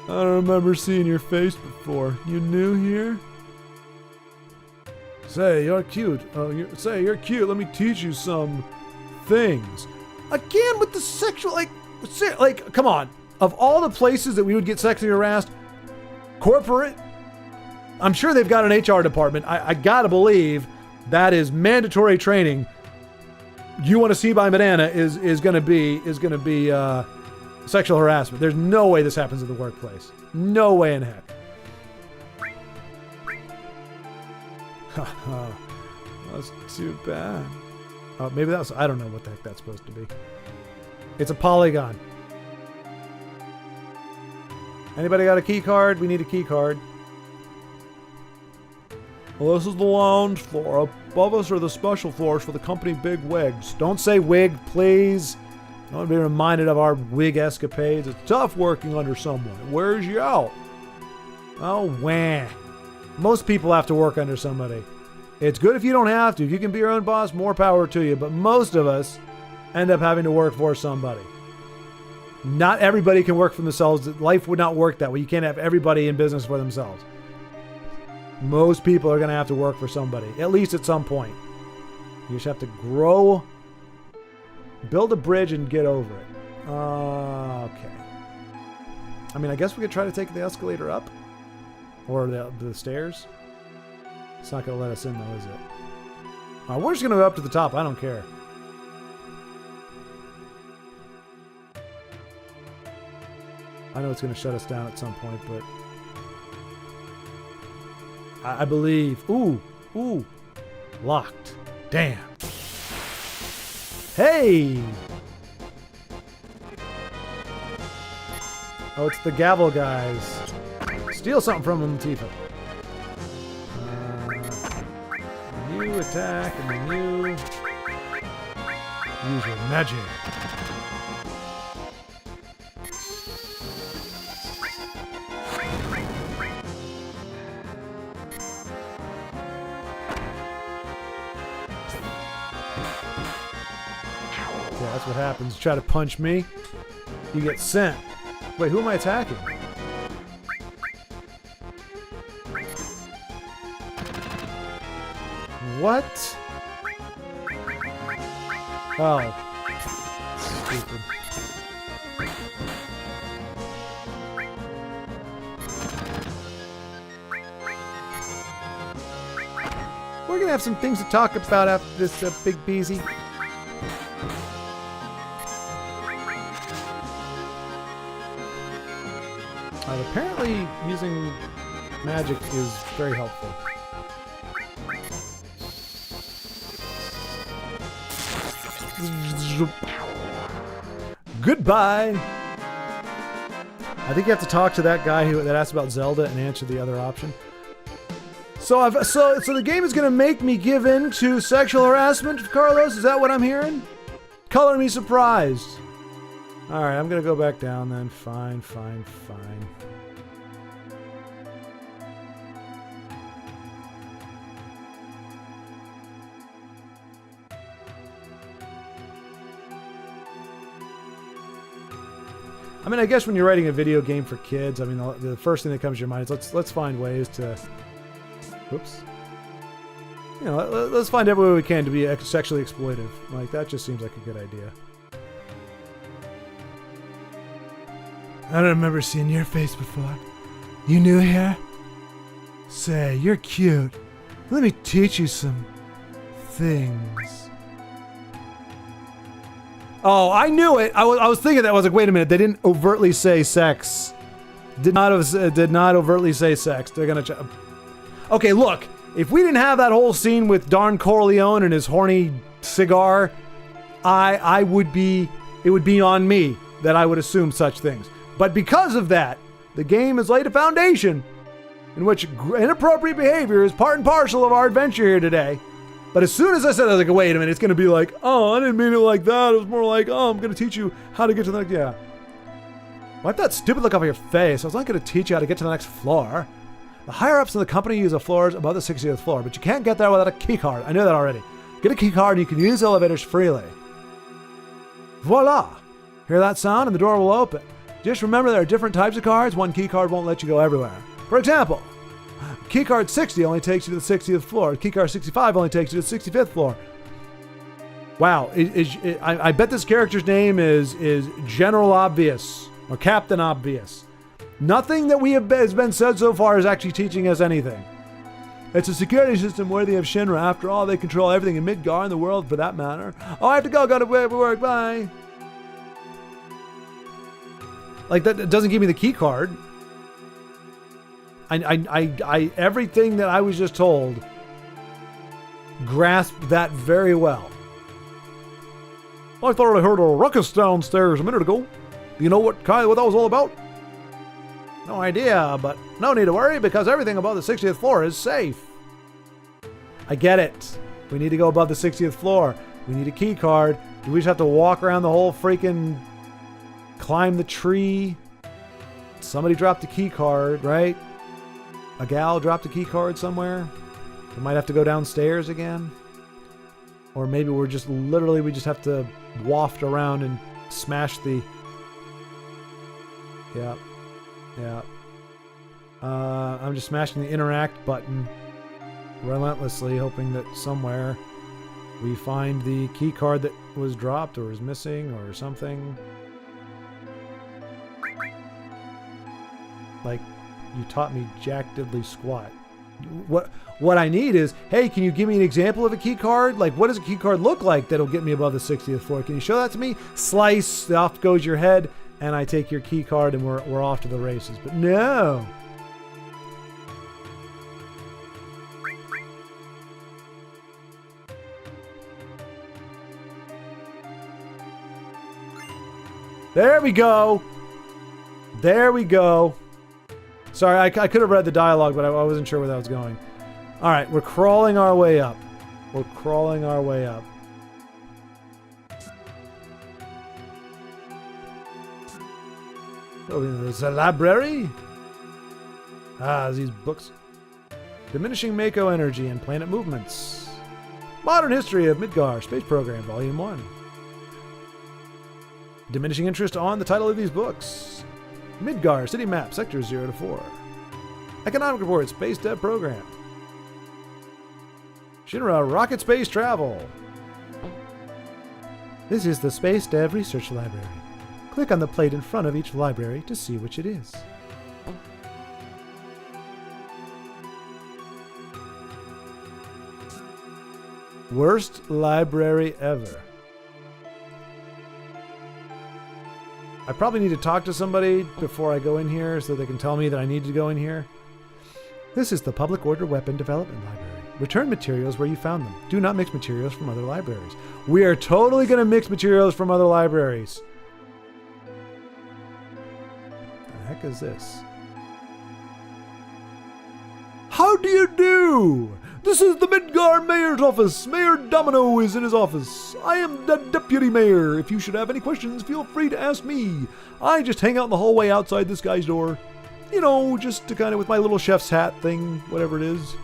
I don't remember seeing your face before. You new here? Say, you're cute. You're cute. Let me teach you some things. Again with the sexual, like, come on. Of all the places that we would get sexually harassed, corporate, I'm sure they've got an HR department. I gotta believe that is mandatory training. You want to see by banana is gonna be sexual harassment. There's no way this happens in the workplace. No way in heck. That's too bad. Oh, maybe that was, I don't know what the heck that's supposed to be. It's a polygon. Anybody got a key card? We need a key card. Well, this is the lounge floor. Above us are the special floors for the company big wigs. Don't say wig, please. I want to be reminded of our wig escapades. It's tough working under someone. It wears you out. Oh, wah. Most people have to work under somebody. It's good if you don't have to. If you can be your own boss, more power to you. But most of us end up having to work for somebody. Not everybody can work for themselves. Life would not work that way. You can't have everybody in business for themselves. Most people are going to have to work for somebody, at least at some point. You just have to grow, build a bridge, and get over it. Okay. I mean, I guess we could try to take the escalator up. Or the stairs. It's not going to let us in, though, is it? We're just going to go up to the top. I don't care. I know it's going to shut us down at some point, but... I believe... Ooh. Locked. Damn. Hey! Oh, it's the gavel guys. Steal something from them, Tifa. New attack, and then you... use your magic. Yeah, that's what happens. You try to punch me, you get sent. Wait, who am I attacking? What? Oh. Stupid. We're gonna have some things to talk about after this big beezy. Apparently, using magic is very helpful. Goodbye. I think you have to talk to that guy that asked about Zelda and answer the other option. So the game is going to make me give in to sexual harassment, Carlos? Is that what I'm hearing? Color me surprised. All right, I'm going to go back down then. Fine. I mean, I guess when you're writing a video game for kids, I mean, the first thing that comes to your mind is let's find ways to, whoops, you know, let's find every way we can to be sexually exploitive. Like, that just seems like a good idea. I don't remember seeing your face before. You new here? Say, you're cute. Let me teach you some things. Oh, I knew it. I was thinking that. I was like, wait a minute. They didn't overtly say sex. Did not overtly say sex. They're gonna. Okay, look. If we didn't have that whole scene with Don Corleone and his horny cigar, I would be. It would be on me that I would assume such things. But because of that, the game has laid a foundation in which inappropriate behavior is part and parcel of our adventure here today. But as soon as I said that, I was like, wait a minute, it's going to be like, oh, I didn't mean it like that. It was more like, oh, I'm going to teach you how to get to the next, yeah. Wipe that stupid look off of your face. I was not going to teach you how to get to the next floor. The higher-ups in the company use the floors above the 60th floor, but you can't get there without a key card. I know that already. Get a key card and you can use elevators freely. Voila! Hear that sound and the door will open. Just remember there are different types of cards. One key card won't let you go everywhere. For example, key card 60 only takes you to the 60th floor. Key card 65 only takes you to the 65th floor. Wow, I bet this character's name is General Obvious or Captain Obvious. Nothing that has been said so far is actually teaching us anything. It's a security system worthy of Shinra. After all, they control everything in Midgar and the world for that matter. Oh, I have to go to work, bye. Like, that doesn't give me the key card. I everything that I was just told grasped that very well. I thought I heard a ruckus downstairs a minute ago. Do you know what that was all about? No idea, but no need to worry because everything above the 60th floor is safe. I get it. We need to go above the 60th floor. We need a key card. Do we just have to walk around the whole freaking... climb the tree? Somebody dropped a key card, right? A gal dropped a key card somewhere. We might have to go downstairs again. Or maybe we just have to waft around and smash the... Yeah. I'm just smashing the interact button relentlessly, hoping that somewhere we find the key card that was dropped or is missing or something. Like, you taught me jack diddly squat. What I need is, hey, can you give me an example of a key card? Like, what does a key card look like that'll get me above the 60th floor? Can you show that to me? Slice, off goes your head, and I take your key card and we're off to the races. But no. There we go. There we go. Sorry, I could have read the dialogue, but I wasn't sure where that was going. All right, we're crawling our way up. We're crawling our way up. Oh, there's a library? Ah, these books. Diminishing Mako Energy and Planet Movements. Modern History of Midgar Space Program, Volume 1. Diminishing interest on the title of these books. Midgar City Map, Sectors 0 to 4. Economic Report, Space Dev Program. Shinra Rocket Space Travel. This is the Space Dev Research Library. Click on the plate in front of each library to see which it is. Worst library ever. I probably need to talk to somebody before I go in here so they can tell me that I need to go in here. This is the Public Order Weapon Development Library. Return materials where you found them. Do not mix materials from other libraries. We are totally going to mix materials from other libraries. The heck is this? How do you do? This is the Midgar Mayor's office. Mayor Domino is in his office. I am the deputy mayor. If you should have any questions, feel free to ask me. I just hang out in the hallway outside this guy's door. You know, just to kind of with my little chef's hat thing, whatever it is.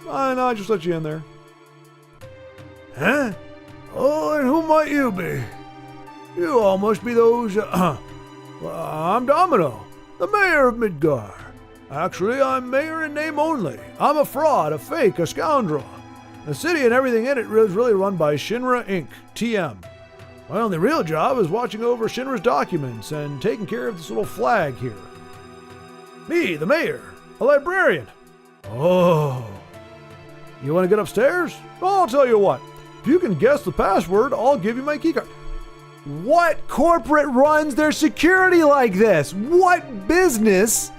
And I just let you in there. Huh? Oh, and who might you be? You all must be those, well, I'm Domino, the mayor of Midgar. Actually, I'm mayor in name only. I'm a fraud, a fake, a scoundrel. The city and everything in it is really run by Shinra Inc., TM. My only real job is watching over Shinra's documents and taking care of this little flag here. Me, the mayor, a librarian. Oh. You want to get upstairs? Well, I'll tell you what. If you can guess the password, I'll give you my keycard. What corporate runs their security like this? What business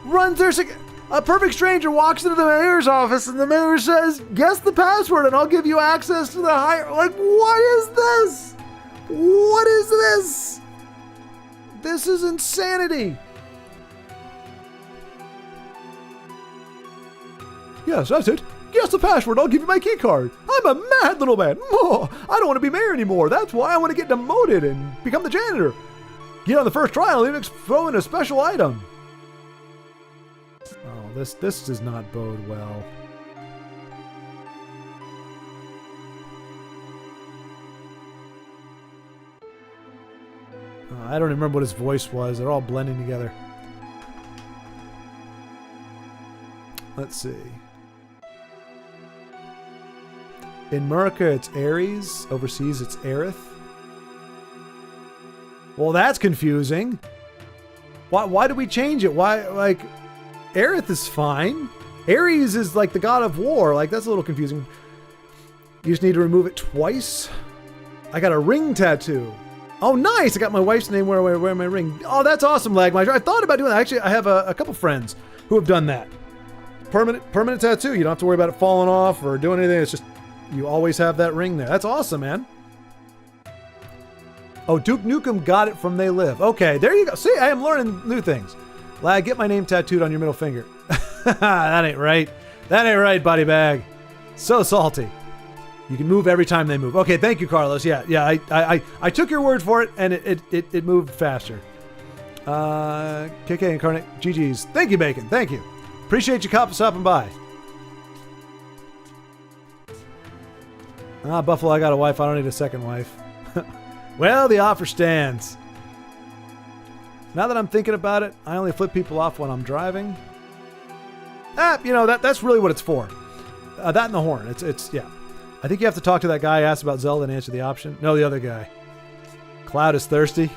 runs their security? A perfect stranger walks into the mayor's office and the mayor says, guess the password and I'll give you access to the higher... Like, what is this? What is this? This is insanity. Yes, that's it. Guess the password, I'll give you my key card. I'm a mad little man. Oh, I don't want to be mayor anymore. That's why I want to get demoted and become the janitor. Get on the first try, I'll even throw in a special item. this does not bode well. I don't even remember what his voice was. They're all blending together. Let's see. In America, it's Aries. Overseas, it's Aerith. Well, that's confusing. Why did we change it? Why, like, Aerith is fine. Ares is like the god of war. Like, that's a little confusing. You just need to remove it twice. I got a ring tattoo. Oh, nice! I got my wife's name wearing my ring. Oh, that's awesome, Lagmeister. I thought about doing that. Actually, I have a couple friends who have done that. Permanent tattoo. You don't have to worry about it falling off or doing anything. It's just, you always have that ring there. That's awesome, man. Oh, Duke Nukem got it from They Live. Okay, there you go. See, I am learning new things. Lag, get my name tattooed on your middle finger. That ain't right. That ain't right, body bag. So salty. You can move every time they move. Okay, thank you, Carlos. Yeah, I took your word for it, and it moved faster. KK Incarnate, GG's. Thank you, Bacon. Thank you. Appreciate you stopping by. Buffalo, I got a wife. I don't need a second wife. Well, the offer stands. Now that I'm thinking about it, I only flip people off when I'm driving. You know, that's really what it's for. That and the horn. It's yeah. I think you have to talk to that guy who asked about Zelda and answer the option. No, the other guy. Cloud is thirsty.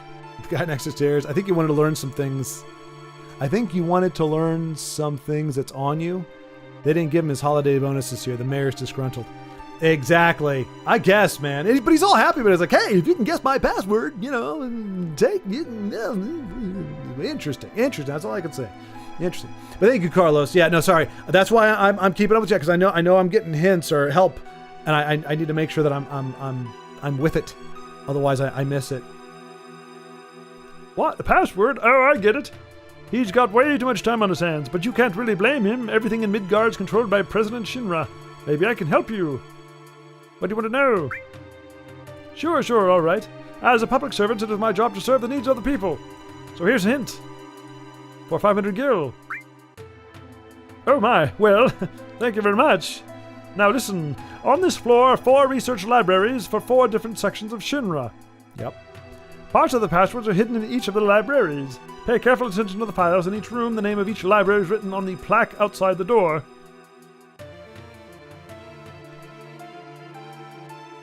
The guy next to stairs. I think you wanted to learn some things. That's on you. They didn't give him his holiday bonus this year. The mayor's disgruntled. Exactly. I guess, man. But he's all happy, but it's like, hey, if you can guess my password, you know, interesting. That's all I can say. Interesting. But thank you, Carlos. Yeah, no, sorry. That's why I'm keeping up with you, because I know I'm getting hints or help. And I need to make sure that I'm with it. Otherwise, I miss it. What? The password? Oh, I get it. He's got way too much time on his hands, but you can't really blame him. Everything in Midgard's controlled by President Shinra. Maybe I can help you. What do you want to know? Sure, all right. As a public servant, it is my job to serve the needs of the people. So here's a hint. For 500 gil. Oh my, well, thank you very much. Now listen, on this floor are 4 research libraries for 4 different sections of Shinra. Yep. Parts of the passwords are hidden in each of the libraries. Pay careful attention to the files in each room. The name of each library is written on the plaque outside the door.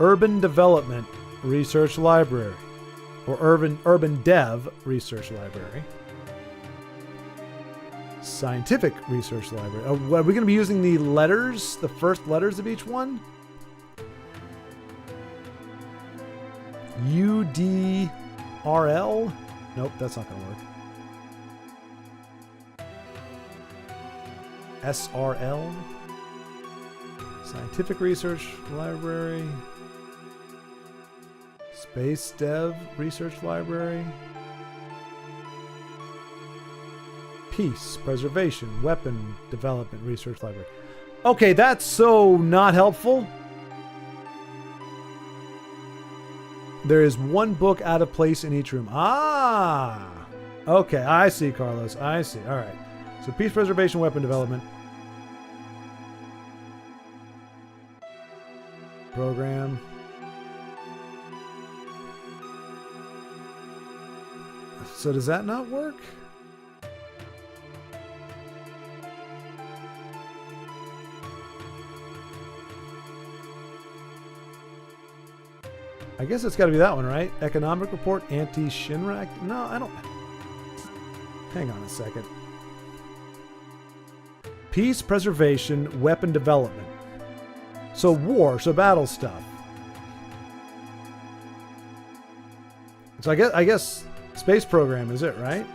Urban Development Research Library. Or Urban Dev Research Library. Scientific Research Library. Are we going to be using the letters, the first letters of each one? UDRL? Nope, that's not going to work. SRL? Scientific Research Library. Space Dev Research Library. Peace, Preservation, Weapon Development Research Library. Okay, that's so not helpful. There is one book out of place in each room. Ah! Okay, I see, Carlos. I see. All right. So Peace, Preservation, Weapon Development. Program. So does that not work? I guess it's got to be that one, right? Economic Report, Anti-Shinra. No, I don't. Hang on a second. Peace, Preservation, Weapon Development. So war, so battle stuff. So I guess space program is it, right?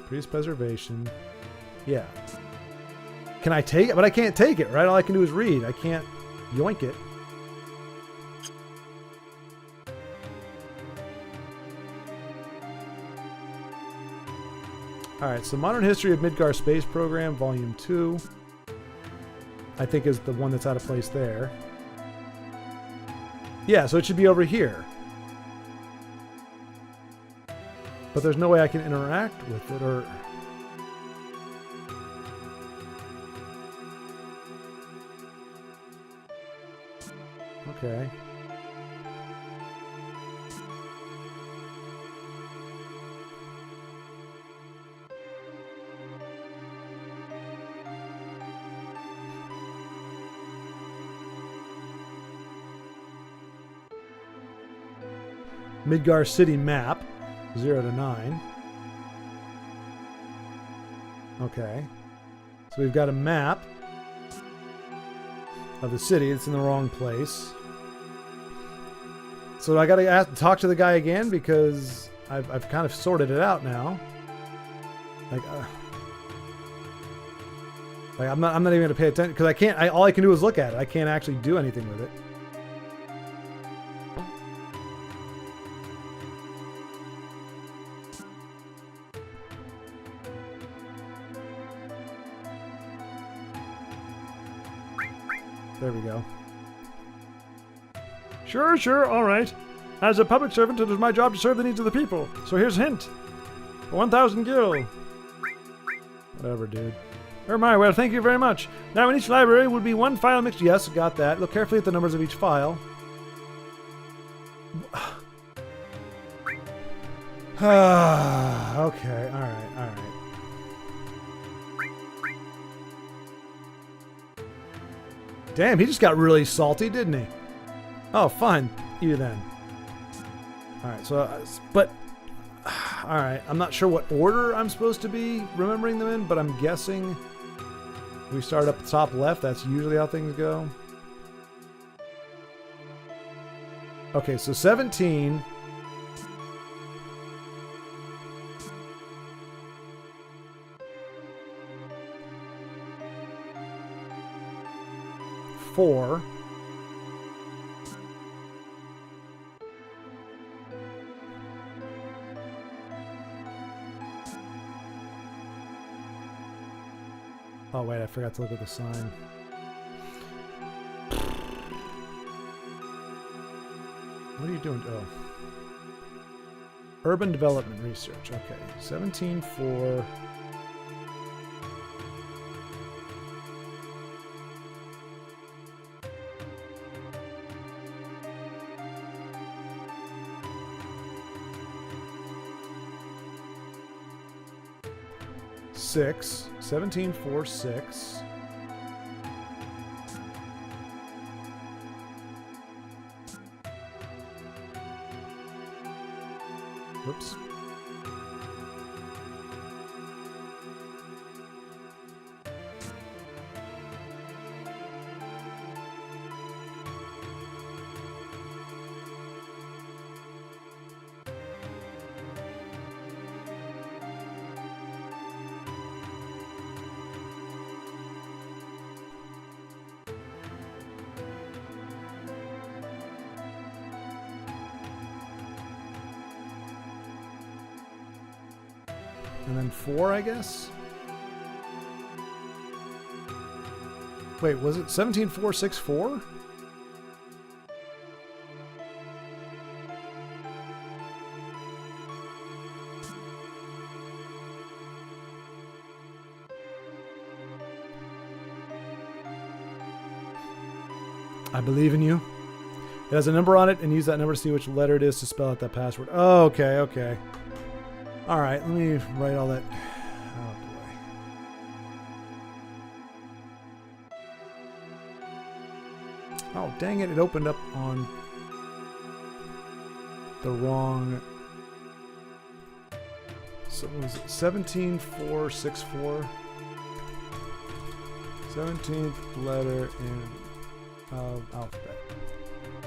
Peace, Preservation. Yeah. Can I take it? But I can't take it, right? All I can do is read. I can't yoink it. Alright, so Modern History of Midgar Space Program, Volume 2. I think is the one that's out of place there. Yeah, so it should be over here. But there's no way I can interact with it, or... Okay. Midgar City map, 0 to 9. Okay. So we've got a map of the city. It's in the wrong place. So I gotta talk to the guy again because I've kind of sorted it out now. Like I'm not even gonna pay attention because I can't. All I can do is look at it. I can't actually do anything with it. There we go. Sure, all right. As a public servant, it is my job to serve the needs of the people. So here's a hint. 1,000 gil. Whatever, dude. Well, thank you very much. Now, in each library will be one file mixed... Yes, got that. Look carefully at the numbers of each file. Okay, alright. Damn, he just got really salty, didn't he? Oh, fine. You then. Alright, so... But... Alright, I'm not sure what order I'm supposed to be remembering them in, but I'm guessing... We start up the top left. That's usually how things go. Okay, so 17... Four. Oh wait, I forgot to look at the sign. What are you doing? Oh. Urban Development Research. Okay. 17.4. Six. 17.4.6. Whoops. And then 4, I guess? Wait, was it 17.4.6.4? I believe in you. It has a number on it, and use that number to see which letter it is to spell out that password. Oh, okay. All right, let me write all that. Oh boy. Oh, dang it, it opened up on the wrong. So what was it? 17.4.6.4. 17th letter of alphabet.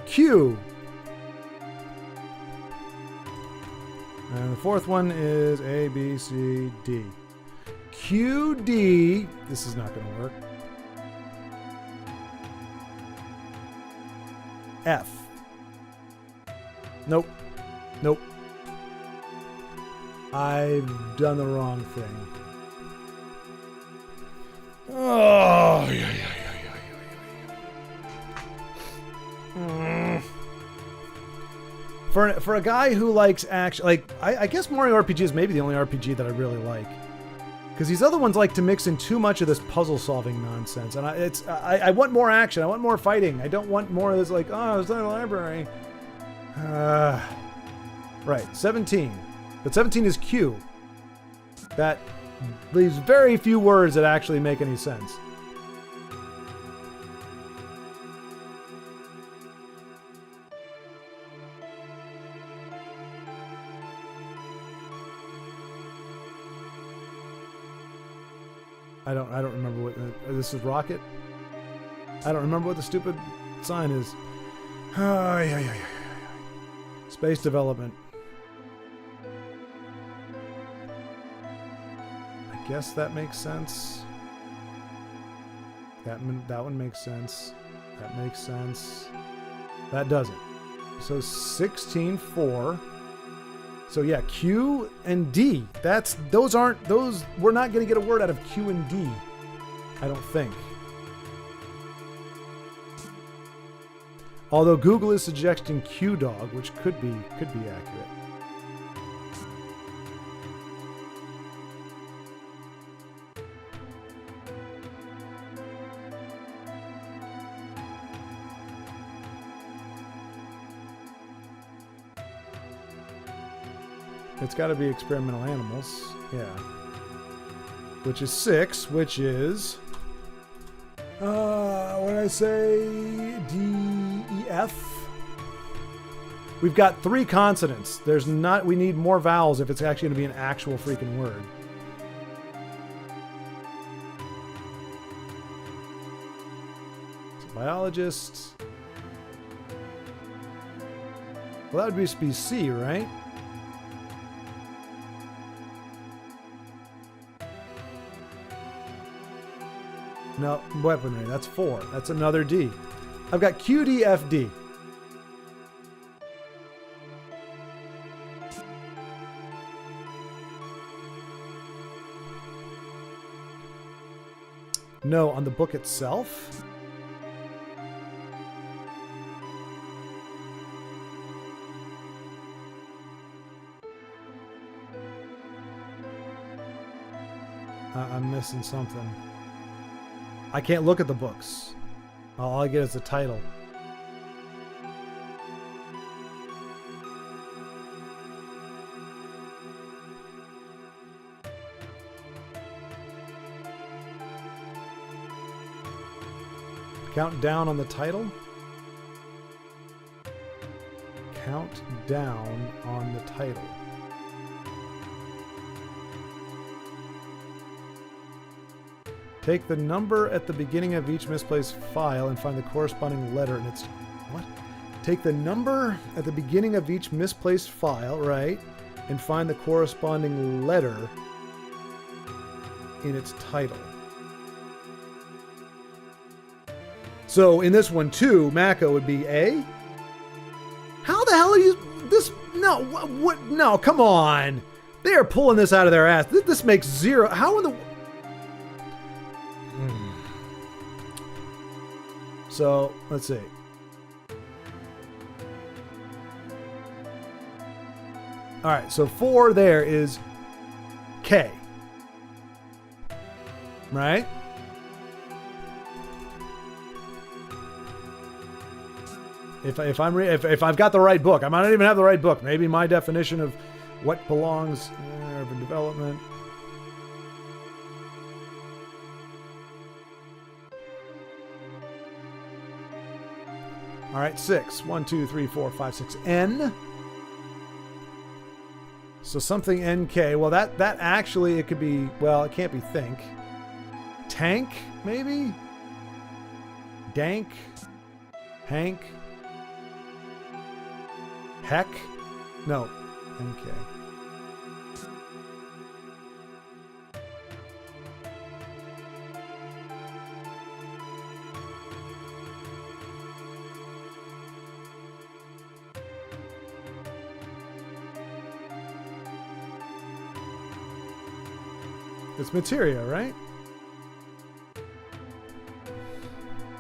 Q. And the fourth one is A, B, C, D. Q, D. This is not going to work. F. Nope. I've done the wrong thing. Oh, yeah. For a guy who likes action, like I guess Mario RPG is maybe the only RPG that I really like, because these other ones like to mix in too much of this puzzle solving nonsense, and I want more action, I want more fighting, I don't want more of this like, oh, it's not a library. Right, 17, but 17 is Q. That leaves very few words that actually make any sense. I don't remember what this is. Rocket. I don't remember what the stupid sign is. Oh, yeah. Space development. I guess that makes sense. That one makes sense. That makes sense. That doesn't. So 16-4. So yeah, Q and D. Those aren't those. We're not going to get a word out of Q and D, I don't think. Although Google is suggesting Q dog, which could be accurate. It's got to be experimental animals. Yeah. Which is 6, which is... what did I say? D, E, F? We've got 3 consonants. We need more vowels if it's actually going to be an actual freaking word. So biologist. Well, that would be C, right? No, weaponry, that's 4. That's another D. I've got Q, D, F, D. No, on the book itself? I'm missing something. I can't look at the books. All I get is the title. Count down on the title? Count down on the title. Take the number at the beginning of each misplaced file and find the corresponding letter in its... What? Take the number at the beginning of each misplaced file, right? And find the corresponding letter in its title. So in this one too, Mako would be A? How the hell are you... This... No, what? No, come on. They are pulling this out of their ass. This makes zero... How in the... So, let's see. All right, so 4 there is K. Right? If I've got the right book, I might not even have the right book. Maybe my definition of what belongs in urban development. All right, 6. 1, 2, 3, 4, 5, 6. N. So something NK. Well, that actually, it could be, well, it can't be think. Tank, maybe? Dank? Hank? Heck? No. NK. It's materia, right?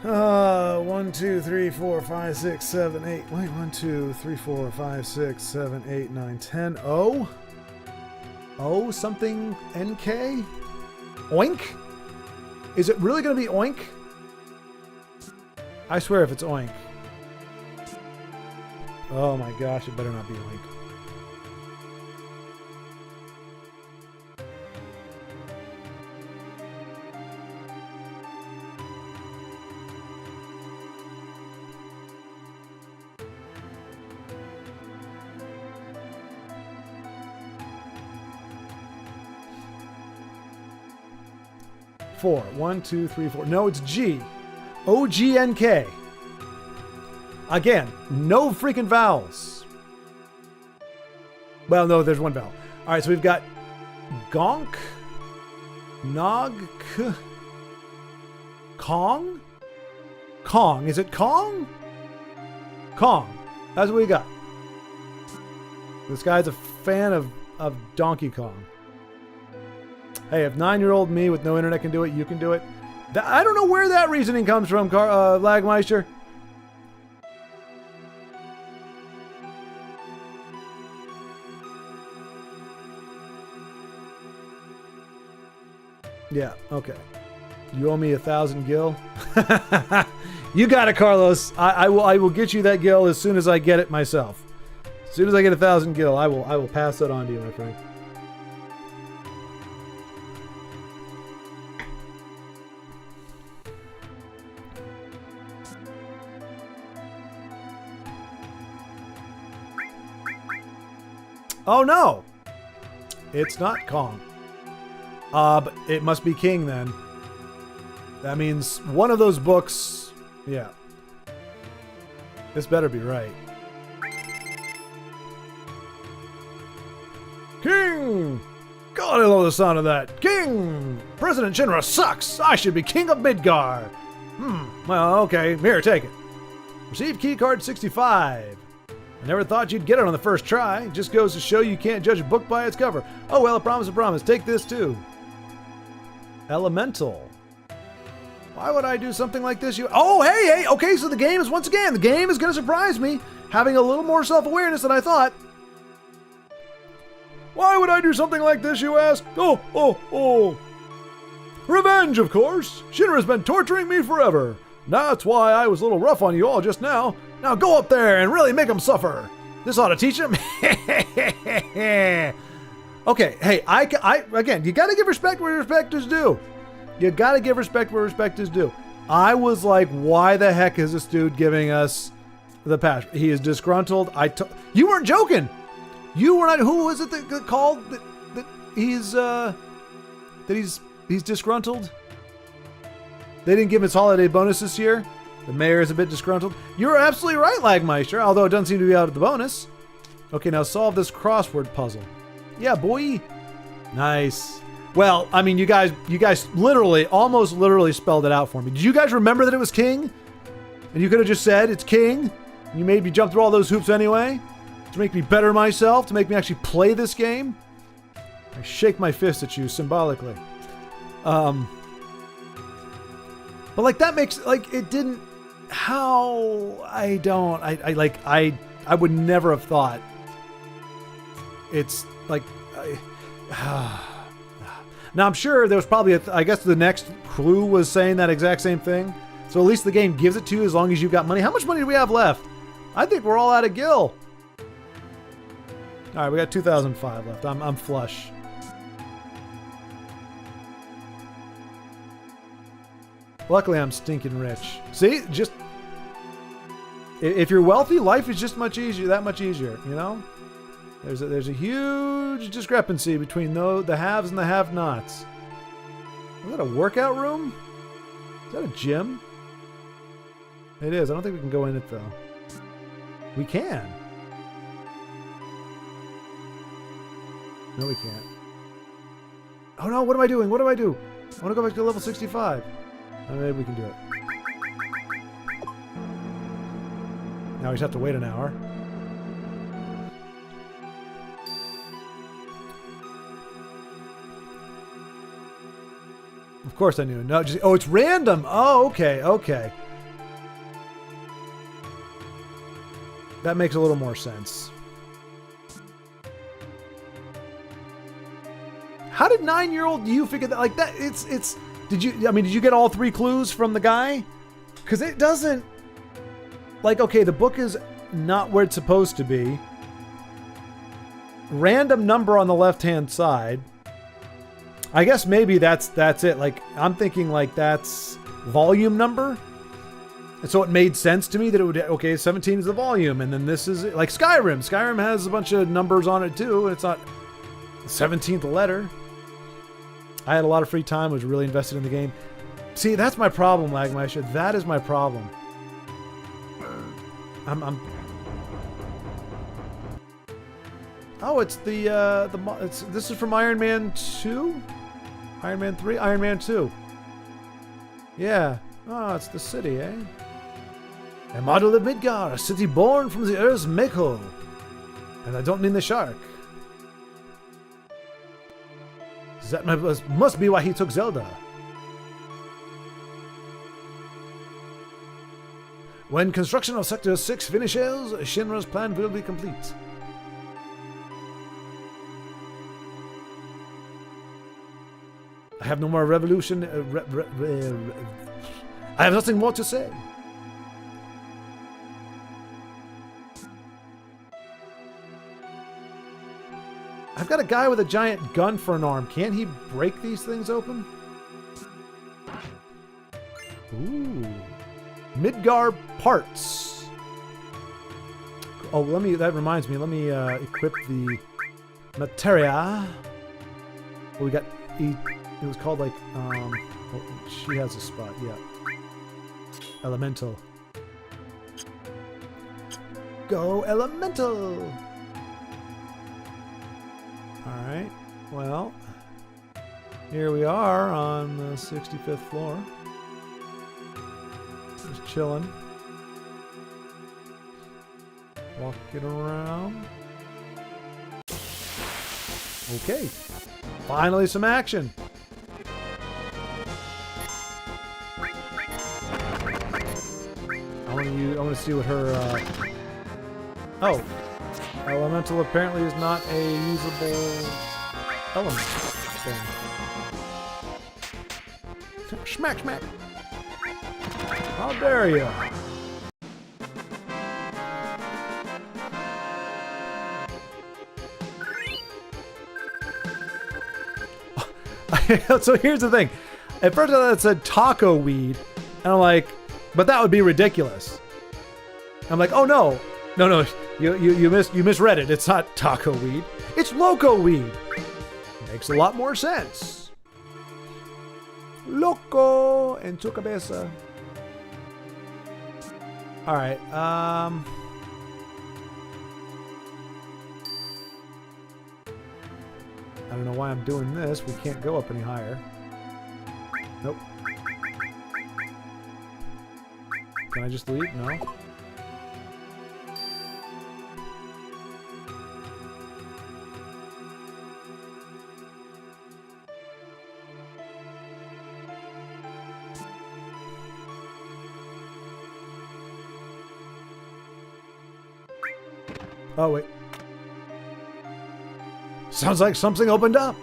1, 2, 3, 4, 5, 6, 7, 8. Wait, 1, 2, 3, 4, 5, 6, 7, 8, 9, 10. O? O something NK? Oink? Is it really going to be oink? I swear if it's oink. Oh my gosh, it better not be oink. Four. 1, 2, 3, 4. No, it's G. O-G-N-K. Again, no freaking vowels. Well, no, there's one vowel. All right, so we've got gonk, nog, k, kong, kong. Is it Kong? Kong. That's what we got. This guy's a fan of Donkey Kong. Hey, if 9-year-old me with no internet can do it, you can do it. I don't know where that reasoning comes from, Lagmeister. Yeah, okay. You owe me 1,000 gil. You got it, Carlos. I will get you that gil as soon as I get it myself. As soon as I get 1,000 gil, I will pass that on to you, my friend. Oh no! It's not Kong. But it must be King then. That means one of those books. Yeah. This better be right. King! God, I love the sound of that. King! President Shinra sucks! I should be King of Midgar! Well, okay. Here, take it. Receive keycard 65. I never thought you'd get it on the first try. It just goes to show you can't judge a book by its cover. Oh well, a promise, a promise. Take this too. Elemental. Why would I do something like this? Oh, hey! Okay, so the game is, once again, the game is going to surprise me, having a little more self-awareness than I thought. Why would I do something like this, you ask? Oh. Revenge, of course. Shinra's been torturing me forever. That's why I was a little rough on you all just now. Now go up there and really make them suffer. This ought to teach them. Okay, hey, I again, you got to give respect where respect is due. You got to give respect where respect is due. I was like, why the heck is this dude giving us the patch? He is disgruntled. You weren't joking. You were not. Who was it that called that he's disgruntled? They didn't give him his holiday bonus this year. The mayor is a bit disgruntled. You're absolutely right, Lagmeister, although it doesn't seem to be out of the bonus. Okay, now solve this crossword puzzle. Yeah, boy. Nice. Well, I mean, you guys literally, almost literally spelled it out for me. Did you guys remember that it was King? And you could have just said, it's King. And you made me jump through all those hoops anyway. To make me better myself, to make me actually play this game. I shake my fist at you symbolically. But like that makes, like, it didn't, how, I would never have thought it's like, now I'm sure there was probably, I guess the next clue was saying that exact same thing. So at least the game gives it to you as long as you've got money. How much money do we have left? I think we're all out of gil. All right, we got 2005 left. I'm flush. Luckily, I'm stinking rich. See, just if you're wealthy, life is just that much easier. You know, there's a huge discrepancy between the haves and the have-nots. Is that a workout room? Is that a gym? It is. I don't think we can go in it though. We can. No, we can't. Oh no! What am I doing? What do I do? I want to go back to level 65. Oh, maybe we can do it. Now we just have to wait an hour. Of course I knew. No, just, oh, it's random. Oh, okay. That makes a little more sense. How did 9-year-old you figure that? Like that, it's. Did you get all 3 clues from the guy? Because it doesn't. Like, okay, the book is not where it's supposed to be. Random number on the left-hand side. I guess maybe that's it. Like, I'm thinking like that's volume number. And so it made sense to me that it would, okay, 17 is the volume, and then this is like Skyrim. Skyrim has a bunch of numbers on it too, and it's not the 17th letter. I had a lot of free time, was really invested in the game. See, that's my problem, Lagmeister. That is my problem. Oh, it's this is from Iron Man 2? Iron Man 3? Iron Man 2. Yeah. Oh, it's the city, eh? A model of Midgar, a city born from the Earth's Mako. And I don't mean the shark. That must be why he took Zelda. When construction of Sector 6 finishes, Shinra's plan will be complete. I have no more revolution. I have nothing more to say. I've got a guy with a giant gun for an arm. Can't he break these things open? Ooh. Midgar parts. Oh, that reminds me. Let me equip the materia. Oh, we got, it was called like, she has a spot, yeah. Elemental. Go Elemental! Alright, well, here we are on the 65th floor. Just chilling. Walking around. Okay, finally some action. I want to see what her, oh. Elemental apparently is not a usable element thing. Smack, smack! How dare you! So here's the thing. At first I thought it said taco weed, and I'm like, but that would be ridiculous. I'm like, oh no. No. You misread it. It's not taco weed. It's loco weed. Makes a lot more sense. Loco en tu cabeza. All right. I don't know why I'm doing this. We can't go up any higher. Nope. Can I just leave? No. Oh, wait. Sounds like something opened up.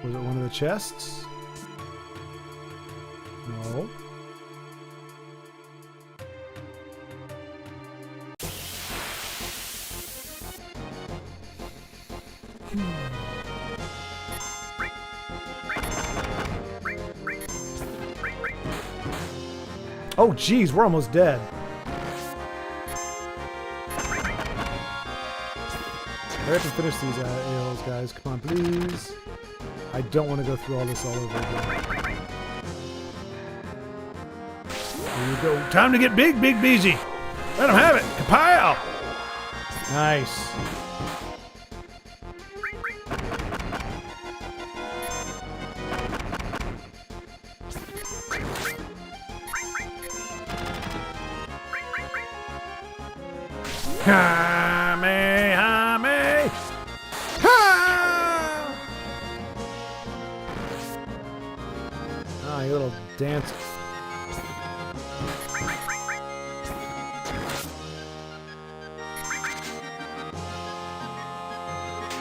Was it one of the chests? No. Oh, geez, we're almost dead. I have to finish these AOs, guys. Come on, please. I don't want to go through all this all over again. Here you go. Time to get big, big busy. Let them have it. Kapow! Nice. Hame! Ha! Ah, you little dance.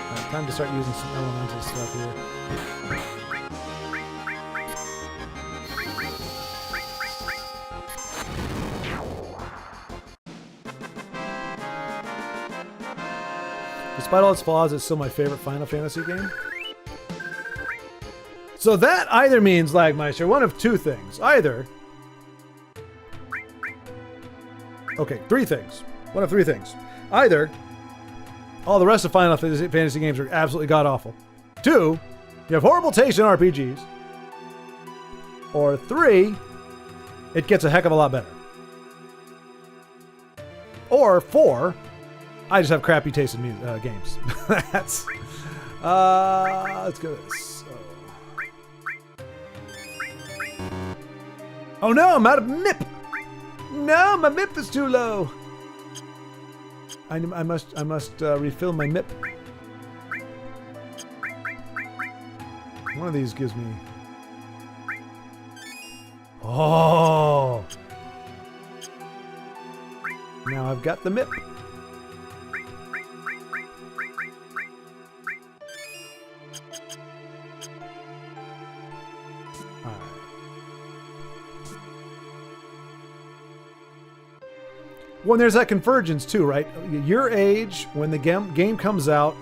Alright, time to start using some elemental stuff here. Despite all its flaws, it's still my favorite Final Fantasy game. So that either means, Lagmeister, one of two things. Either... Okay, three things. One of three things. Either all the rest of Final Fantasy games are absolutely god-awful. Two, you have horrible taste in RPGs. Or three, it gets a heck of a lot better. Or four, I just have crappy taste in games. That's... let's go with this. Oh no, I'm out of MIP! No, my MIP is too low! I must refill my MIP. One of these gives me... Oh! Now I've got the MIP. Well, there's that convergence too, right? Your age, when the game comes out,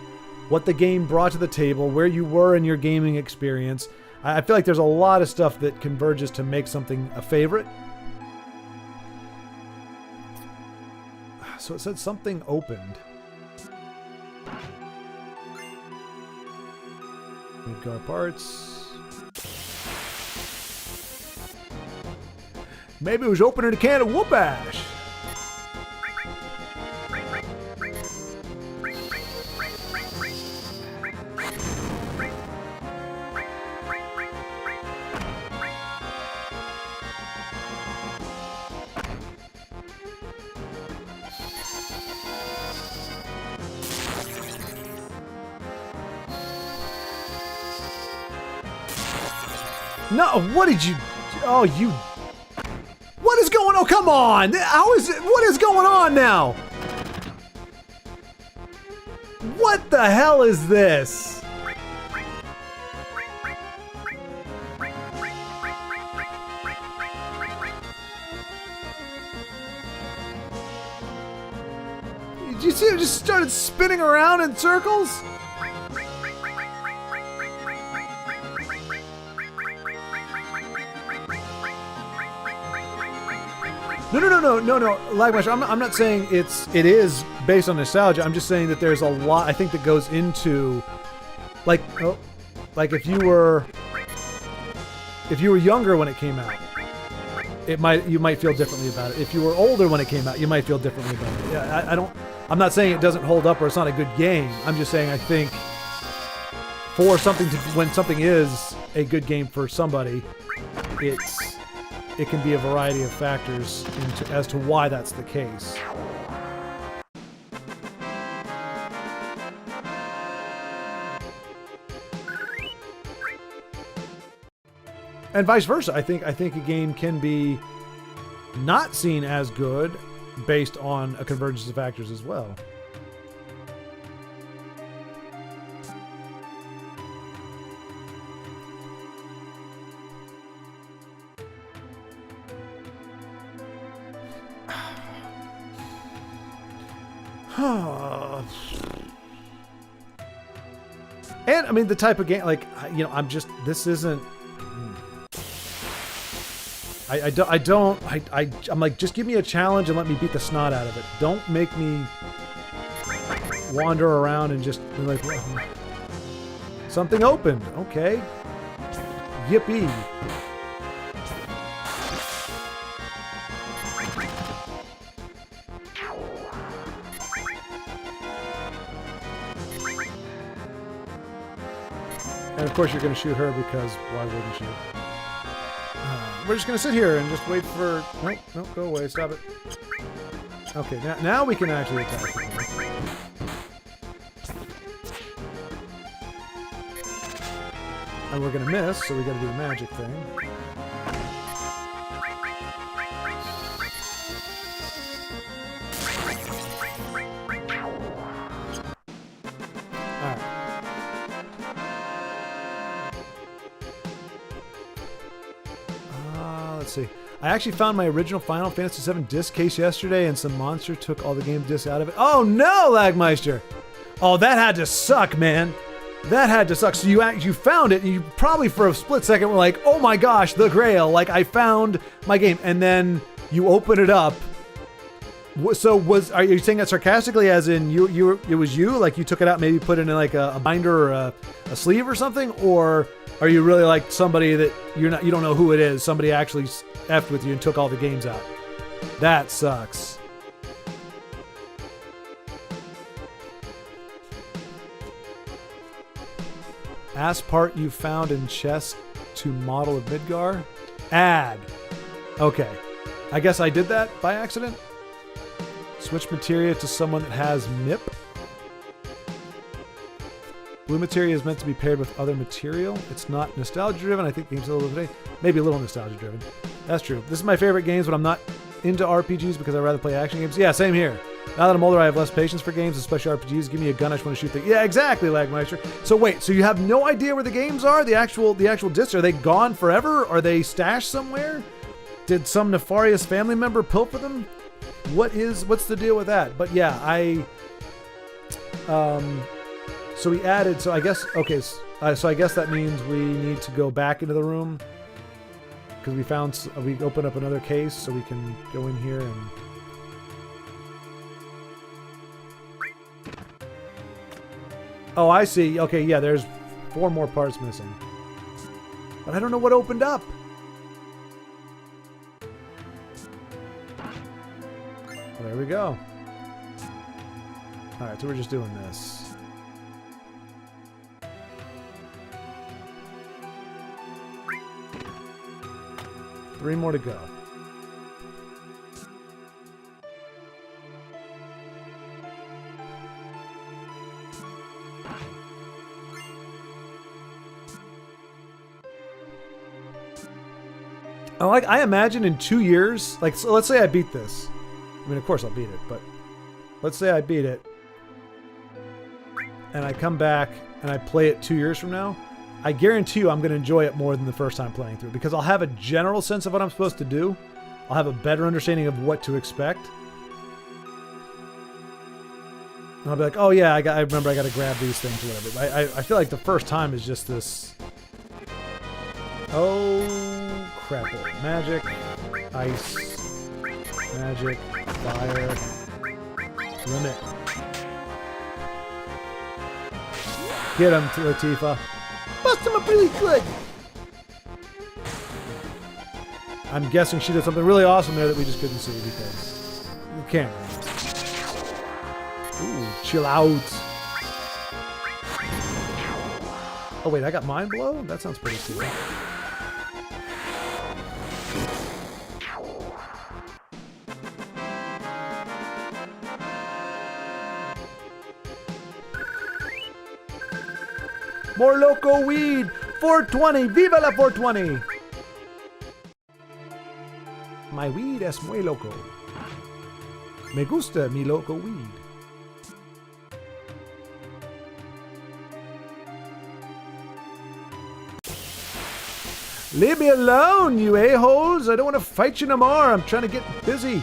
what the game brought to the table, where you were in your gaming experience. I feel like there's a lot of stuff that converges to make something a favorite. So it said something opened. Midgar parts. Maybe it was opening a can of whoop ash. No, what did you... Oh, you... What is going on? Come on! How is it... What is going on now? What the hell is this? Did you see it just started spinning around in circles? No, Lagmash, I'm not saying it is based on nostalgia. I'm just saying that there's a lot I think that goes into like if you were younger when it came out, you might feel differently about it. If you were older when it came out, you might feel differently about it. Yeah, I'm not saying it doesn't hold up or it's not a good game. I'm just saying I think for something when something is a good game for somebody, it can be a variety of factors as to why that's the case. And vice versa. I think a game can be not seen as good based on a convergence of factors as well. And I mean the type of game, like, you know, this isn't. I'm like, just give me a challenge and let me beat the snot out of it. Don't make me wander around and just be like, well, something opened. Okay. Yippee. And of course you're going to shoot her because why wouldn't you? We're just going to sit here and just wait for... Nope, go away. Stop it. Okay, now we can actually attack him. And we're gonna miss, so we gotta do the magic thing. Alright. Let's see. I actually found my original Final Fantasy VII disc case yesterday, and some monster took all the game discs out of it. Oh no, Lagmeister! Oh, that had to suck, man. That had to suck. So you found it, and you probably for a split second were like, "Oh my gosh, the Grail! Like I found my game," and then you open it up. So are you saying that sarcastically, as in it was you? Like you took it out, maybe put it in like a binder or a sleeve or something, or are you really like somebody that you don't know who it is? Somebody actually effed with you and took all the games out. That sucks. Ass part you found in chest to model of Midgar. Add. Okay. I guess I did that by accident. Switch materia to someone that has MIP. Blue materia is meant to be paired with other material. It's not nostalgia driven. I think the game's a little today. Maybe a little nostalgia driven. That's true. This is my favorite games, but I'm not into RPGs because I rather play action games. Yeah, same here. Now that I'm older, I have less patience for games, especially RPGs. Give me a gun, I just want to shoot things. Yeah, exactly, Lagmeister. So wait, so you have no idea where the games are? The actual discs, are they gone forever? Are they stashed somewhere? Did some nefarious family member pilfer them? What's the deal with that? But yeah, so we added, so I guess, okay, so I guess that means we need to go back into the room because we opened up another case, so we can go in here and... Oh, I see. Okay, yeah, there's 4 more parts missing. But I don't know what opened up. Well, there we go. Alright, so we're just doing this. Three more to go. I imagine in 2 years, like, so let's say I beat this. I mean, of course I'll beat it, but let's say I beat it and I come back and I play it 2 years from now. I guarantee you I'm going to enjoy it more than the first time playing through because I'll have a general sense of what I'm supposed to do. I'll have a better understanding of what to expect. And I'll be like, oh yeah, I remember I got to grab these things or whatever. I feel like the first time is just this... Oh, crap. Magic, ice, magic, fire, limit. Get him, Latifah. Bust him up really good. I'm guessing she did something really awesome there that we just couldn't see because the camera. Ooh, chill out. Oh wait, I got mind blow? That sounds pretty cool. More loco weed! 420! Viva la 420! My weed es muy loco. Me gusta mi loco weed. Leave me alone, you a-holes! I don't want to fight you no more. I'm trying to get busy.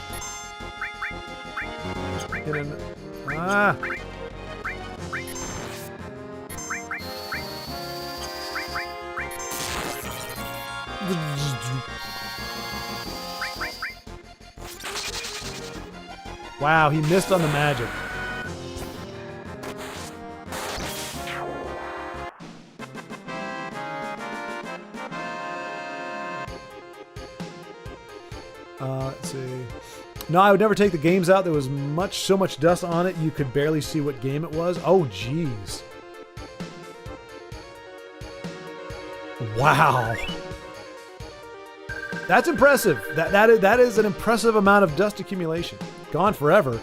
Wow, he missed on the magic. Let's see. No, I would never take the games out. There was so much dust on it, you could barely see what game it was. Oh, jeez. Wow. That's impressive. That is an impressive amount of dust accumulation. gone forever.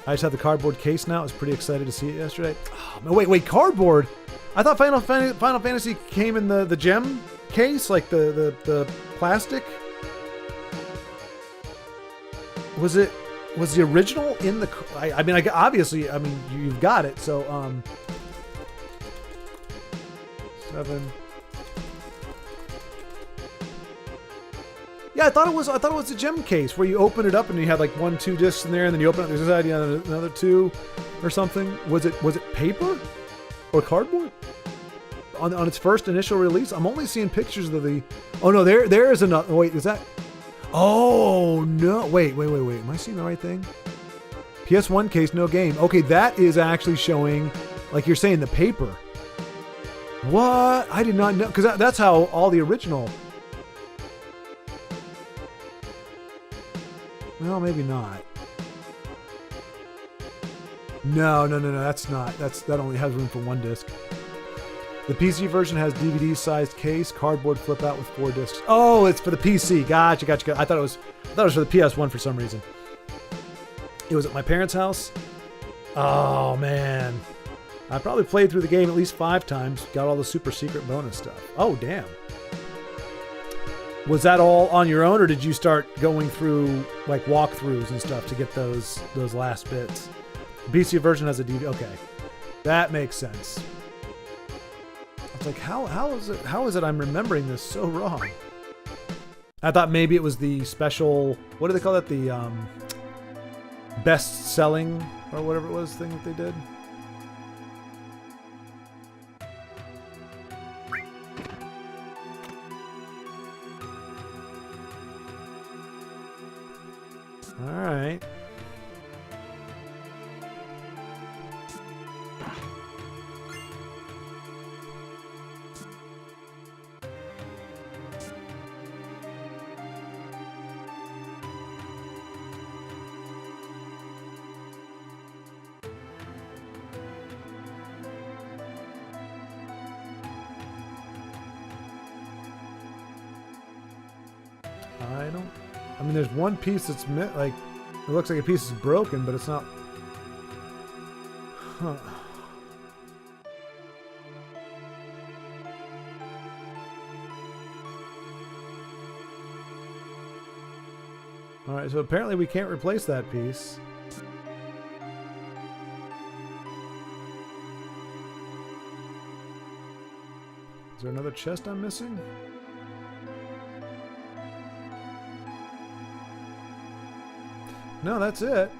I just have the cardboard case now. I was pretty excited to see it yesterday. Oh, man, wait, cardboard? I thought Final Fantasy came in the gem case, like the plastic. Was the original in the? I mean, obviously, I mean, you've got it. So 7. Yeah, I thought it was a gem case where you open it up and you had like 1, 2 discs in there, and then you open it. There's another 2 or something. Was it paper or cardboard on its first initial release? I'm only seeing pictures of the. Oh no, there is another. Wait, is that? Oh no! Wait. Am I seeing the right thing? PS1 case, no game. Okay, that is actually showing, like you're saying, the paper. What? I did not know, because that's how all the original. Well, maybe not. No. That's not. That only has room for 1 disc. The PC version has DVD-sized case, cardboard flip out with 4 discs. Oh, it's for the PC. Gotcha. I thought it was for the PS1 for some reason. It was at my parents' house. Oh man, I probably played through the game at least 5 times. Got all the super secret bonus stuff. Oh damn. Was that all on your own, or did you start going through like walkthroughs and stuff to get those last bits? The PC version has a DVD. Okay, that makes sense. I was like, how is it I'm remembering this so wrong? I thought maybe it was the special. What do they call that? The best selling or whatever it was thing that they did. All right. I mean, there's one piece that's like, it looks like a piece is broken, but it's not. Huh. All right, so apparently we can't replace that piece. Is there another chest I'm missing? No, that's it.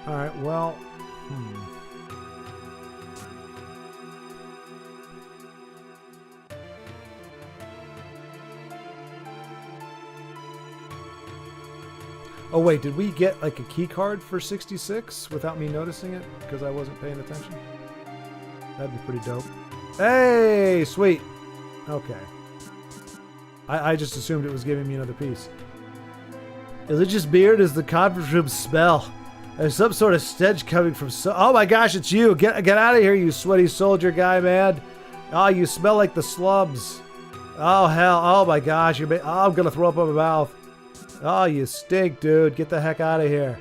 All right, well, Oh wait, did we get like a key card for 66 without me noticing it because I wasn't paying attention? That'd be pretty dope. Hey, sweet. Okay. I just assumed it was giving me another piece. Religious beard is the codroom smell. There's some sort of stench coming from oh my gosh, it's you. Get out of here, you sweaty soldier guy, man. Oh, you smell like the slums. Oh hell, oh my gosh, I'm gonna throw up in my mouth. Oh, you stink, dude. Get the heck out of here.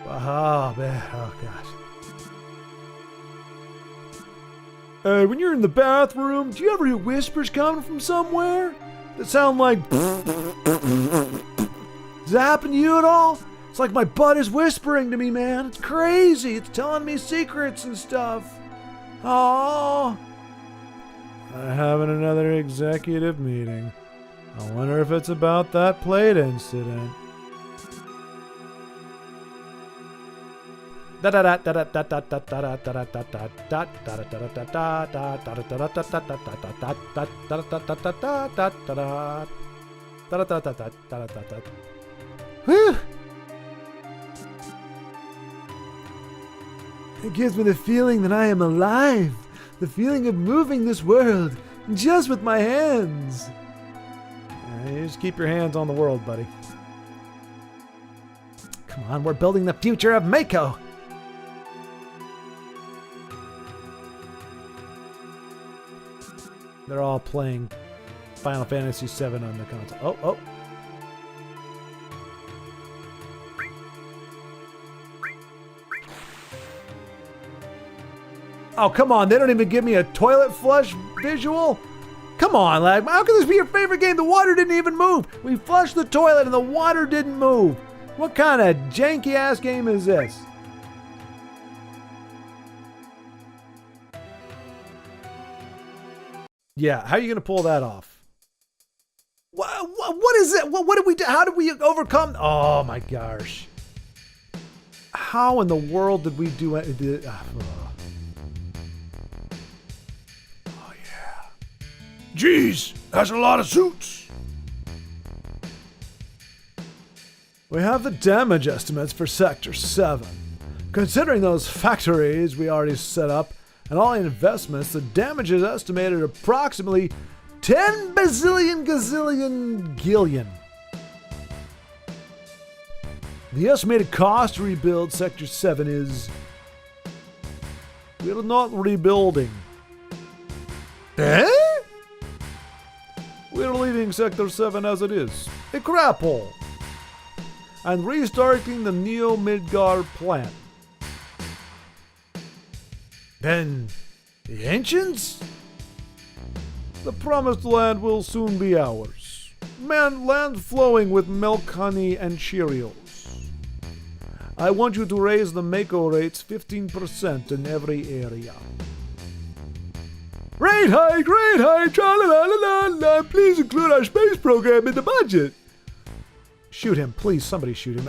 Oh man, oh gosh. Hey, when you're in the bathroom, do you ever hear whispers coming from somewhere that sound like does that happen to you at all? It's like my butt is whispering to me, man. It's crazy. It's telling me secrets and stuff. Oh. I'm having another executive meeting. I wonder if it's about that plate incident. Whew. It gives me the feeling that I am alive. The feeling of moving this world just with my hands. You just keep your hands on the world, buddy. Come on, we're building the future of Mako. They're all playing Final Fantasy VII on the console. Oh, oh. Oh, come on. They don't even give me a toilet flush visual? Come on, lad. How can this be your favorite game? The water didn't even move. We flushed the toilet and the water didn't move. What kind of janky-ass game is this? Yeah, how are you going to pull that off? What is it? What did we do? How did we overcome? Oh, my gosh. How in the world did we do it? Jeez, that's a lot of suits. We have the damage estimates for Sector 7. Considering those factories we already set up and all the investments, the damage is estimated at approximately 10 bazillion gazillion gillion. The estimated cost to rebuild Sector 7 is... we're not rebuilding. Eh? We're leaving Sector 7 as it is, a crap hole, and restarting the Neo Midgar plant. Then, the ancients? The promised land will soon be ours. Land flowing with milk, honey, and Cheerios. I want you to raise the Mako rates 15% in every area. Rate hike, tra-la-la-la-la-la. Please include our space program in the budget. Shoot him, please. Somebody shoot him.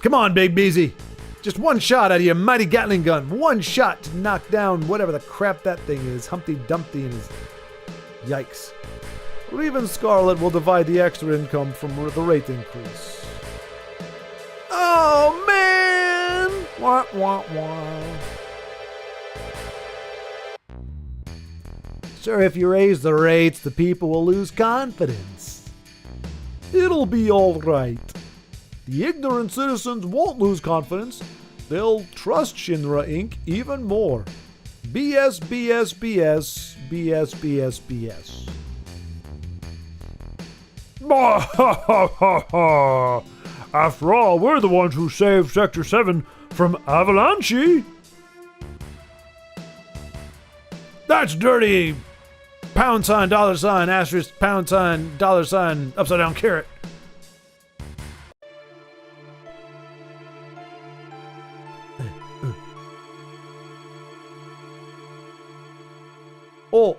Come on, Big Beezy. Just one shot out of your mighty Gatling gun. One shot to knock down whatever the crap that thing is. Humpty Dumpty and his... Yikes. Or even Scarlet will divide the extra income from the rate increase. Oh, man! Wah, wah, wah. Sir, if you raise the rates, the people will lose confidence. It'll be all right. The ignorant citizens won't lose confidence. They'll trust Shinra Inc. even more. BS, BS, BS, BS, BS, BS. After all, we're the ones who saved Sector 7 from Avalanche. That's dirty! Pound sign, dollar sign, asterisk, pound sign, dollar sign, upside down carrot. Oh,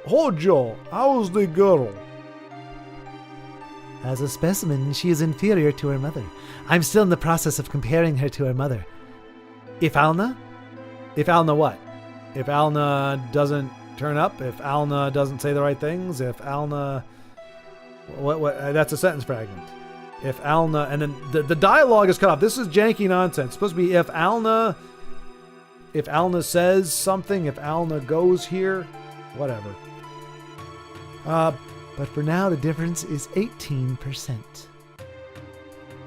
Hojo, how's the girl? As a specimen, she is inferior to her mother. I'm still in the process of comparing her to her mother. If Alna? If Alna what? If Alna doesn't turn up, if Alna doesn't say the right things, if Alna... What? That's a sentence fragment. If Alna... And then the dialogue is cut off. This is janky nonsense. It's supposed to be if Alna says something, if Alna goes here, whatever. But for now, the difference is 18%.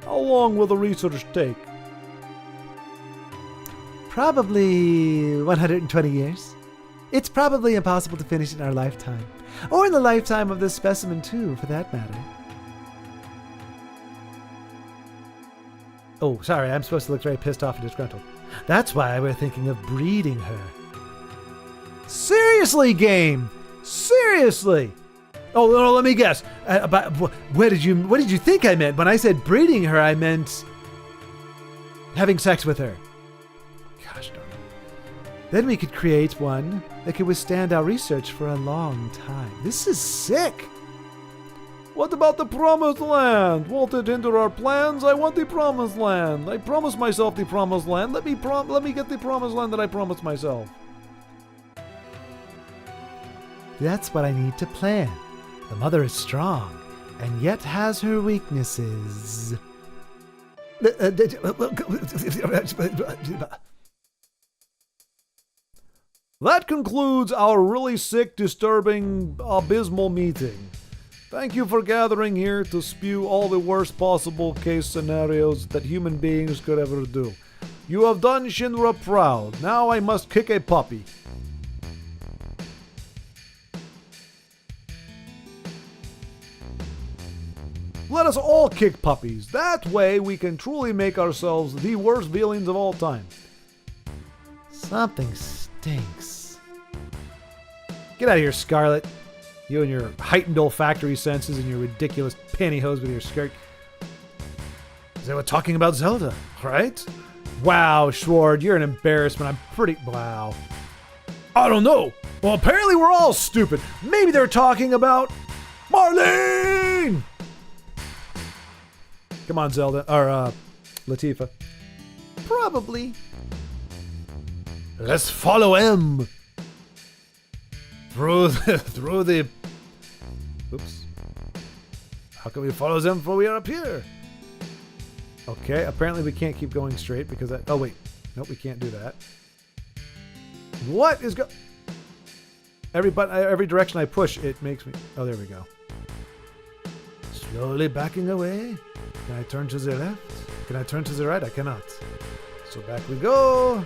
How long will the research take? Probably 120 years. It's probably impossible to finish in our lifetime. Or in the lifetime of this specimen too, for that matter. Oh, sorry, I'm supposed to look very pissed off and disgruntled. That's why we're thinking of breeding her. Seriously, game! Seriously! Oh, no, let me guess. What did you think I meant? When I said breeding her, I meant having sex with her. Gosh darn it. Then we could create one that could withstand our research for a long time. This is sick. What about the promised land? Won't it hinder our plans? I want the promised land. I promised myself the promised land. Let me get the promised land that I promised myself. That's what I need to plan. The mother is strong, and yet has her weaknesses. That concludes our really sick, disturbing, abysmal meeting. Thank you for gathering here to spew all the worst possible case scenarios that human beings could ever do. You have done Shinra proud. Now I must kick a puppy. Let us all kick puppies. That way we can truly make ourselves the worst villains of all time. Something stinks. Get out of here, Scarlet. You and your heightened olfactory senses and your ridiculous pantyhose with your skirt. They were talking about Zelda, right? Wow, Schward, you're an embarrassment. Wow. I don't know. Well, apparently we're all stupid. Maybe they're talking about Marlene! Come on, Zelda. Or, Latifah. Probably. Let's follow him. Through the... Oops. How can we follow them when we are up here? Okay, apparently we can't keep going straight because that... Oh, wait. Nope, we can't do that. What is every direction I push, it makes me... Oh, there we go. Slowly backing away. Can I turn to the left? Can I turn to the right? I cannot. So back we go.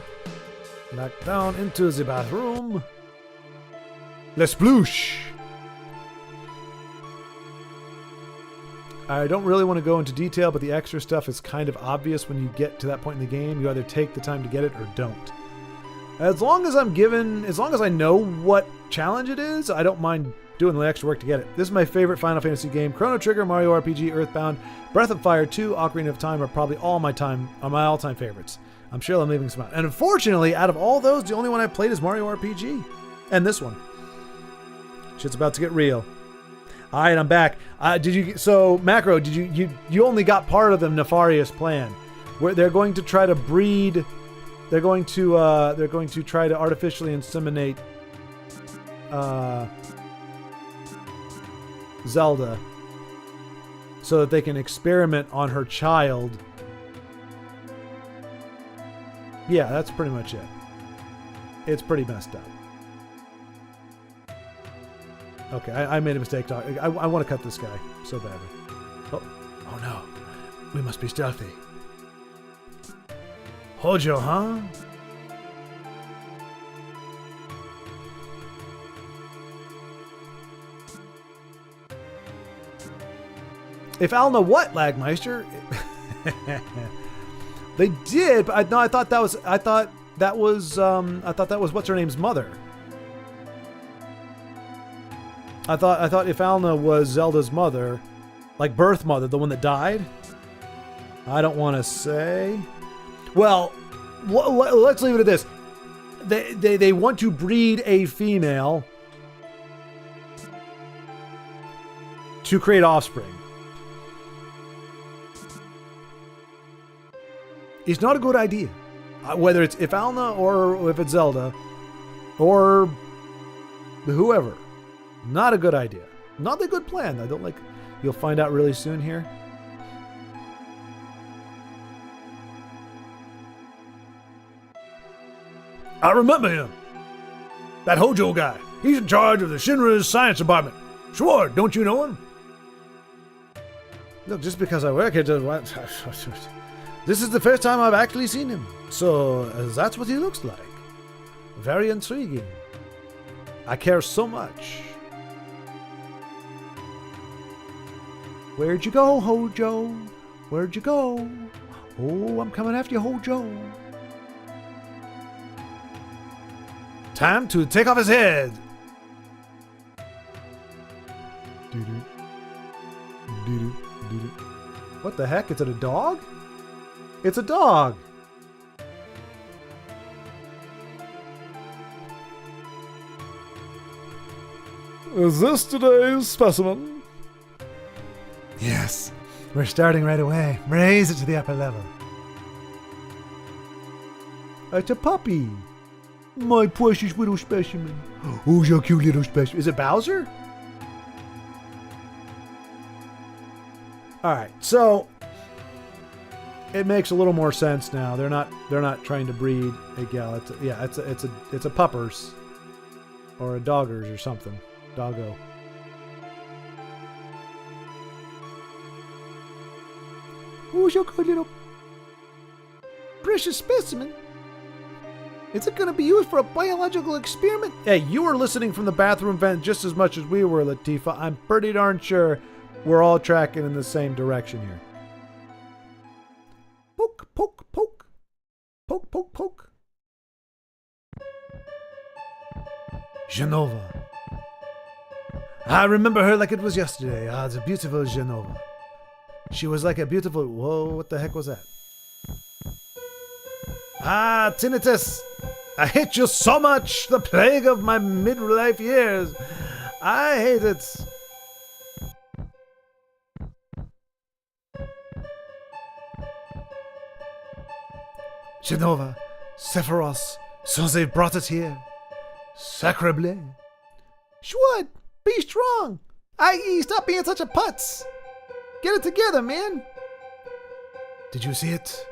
Back down into the bathroom. Les sploosh. I don't really want to go into detail, but the extra stuff is kind of obvious when you get to that point in the game. You either take the time to get it or don't. As long as I know what challenge it is, I don't mind doing the extra work to get it. This is my favorite Final Fantasy game. Chrono Trigger, Mario RPG, Earthbound, Breath of Fire 2, Ocarina of Time are probably all my all-time favorites. I'm sure I'm leaving some out. And unfortunately, out of all those, the only one I've played is Mario RPG. And this one. Shit's about to get real. All right, I'm back. Macro, you only got part of the nefarious plan, where they're going to try to breed. They're going to try to artificially inseminate Zelda, so that they can experiment on her child. Yeah, that's pretty much it. It's pretty messed up. Okay, I made a mistake talking. I want to cut this guy so badly. Oh no. We must be stealthy. Hojo, huh? If Alna what, Lagmeister? They did, but I thought that was what's her name's mother. I thought if Alna was Zelda's mother, like birth mother, the one that died. I don't want to say. Well, let's leave it at this. They want to breed a female to create offspring. It's not a good idea. Whether it's if Alna or if it's Zelda or whoever. Not a good idea. Not a good plan. I don't like... You'll find out really soon here. I remember him. That Hojo guy. He's in charge of the Shinra's science department. Sure, don't you know him? Look, just because I work here doesn't... This is the first time I've actually seen him. So, that's what he looks like. Very intriguing. I care so much. Where'd you go, Hojo? Where'd you go? Oh, I'm coming after you, Hojo. Time to take off his head. What the heck? Is it a dog? It's a dog. Is this today's specimen? We're starting right away. Raise it to the upper level. It's a puppy. My precious little specimen. Who's your cute little specimen? Is it Bowser? All right, so it makes a little more sense now. They're not trying to breed a gal. It's a puppers or a doggers or something. Doggo. Who's your good little precious specimen? Is it going to be used for a biological experiment? Hey, you were listening from the bathroom vent just as much as we were, Latifah. I'm pretty darn sure we're all tracking in the same direction here. Poke, poke, poke. Poke, poke, poke. Genova. I remember her like it was yesterday. Ah, the beautiful Genova. She was like a beautiful... Whoa, what the heck was that? Ah, tinnitus. I hate you so much. The plague of my midlife years. I hate it. Genova, Sephiroth, so they brought it here. Sacre bleu. Schwood, be strong. I.e., stop being such a putz. Get it together, man. Did you see it?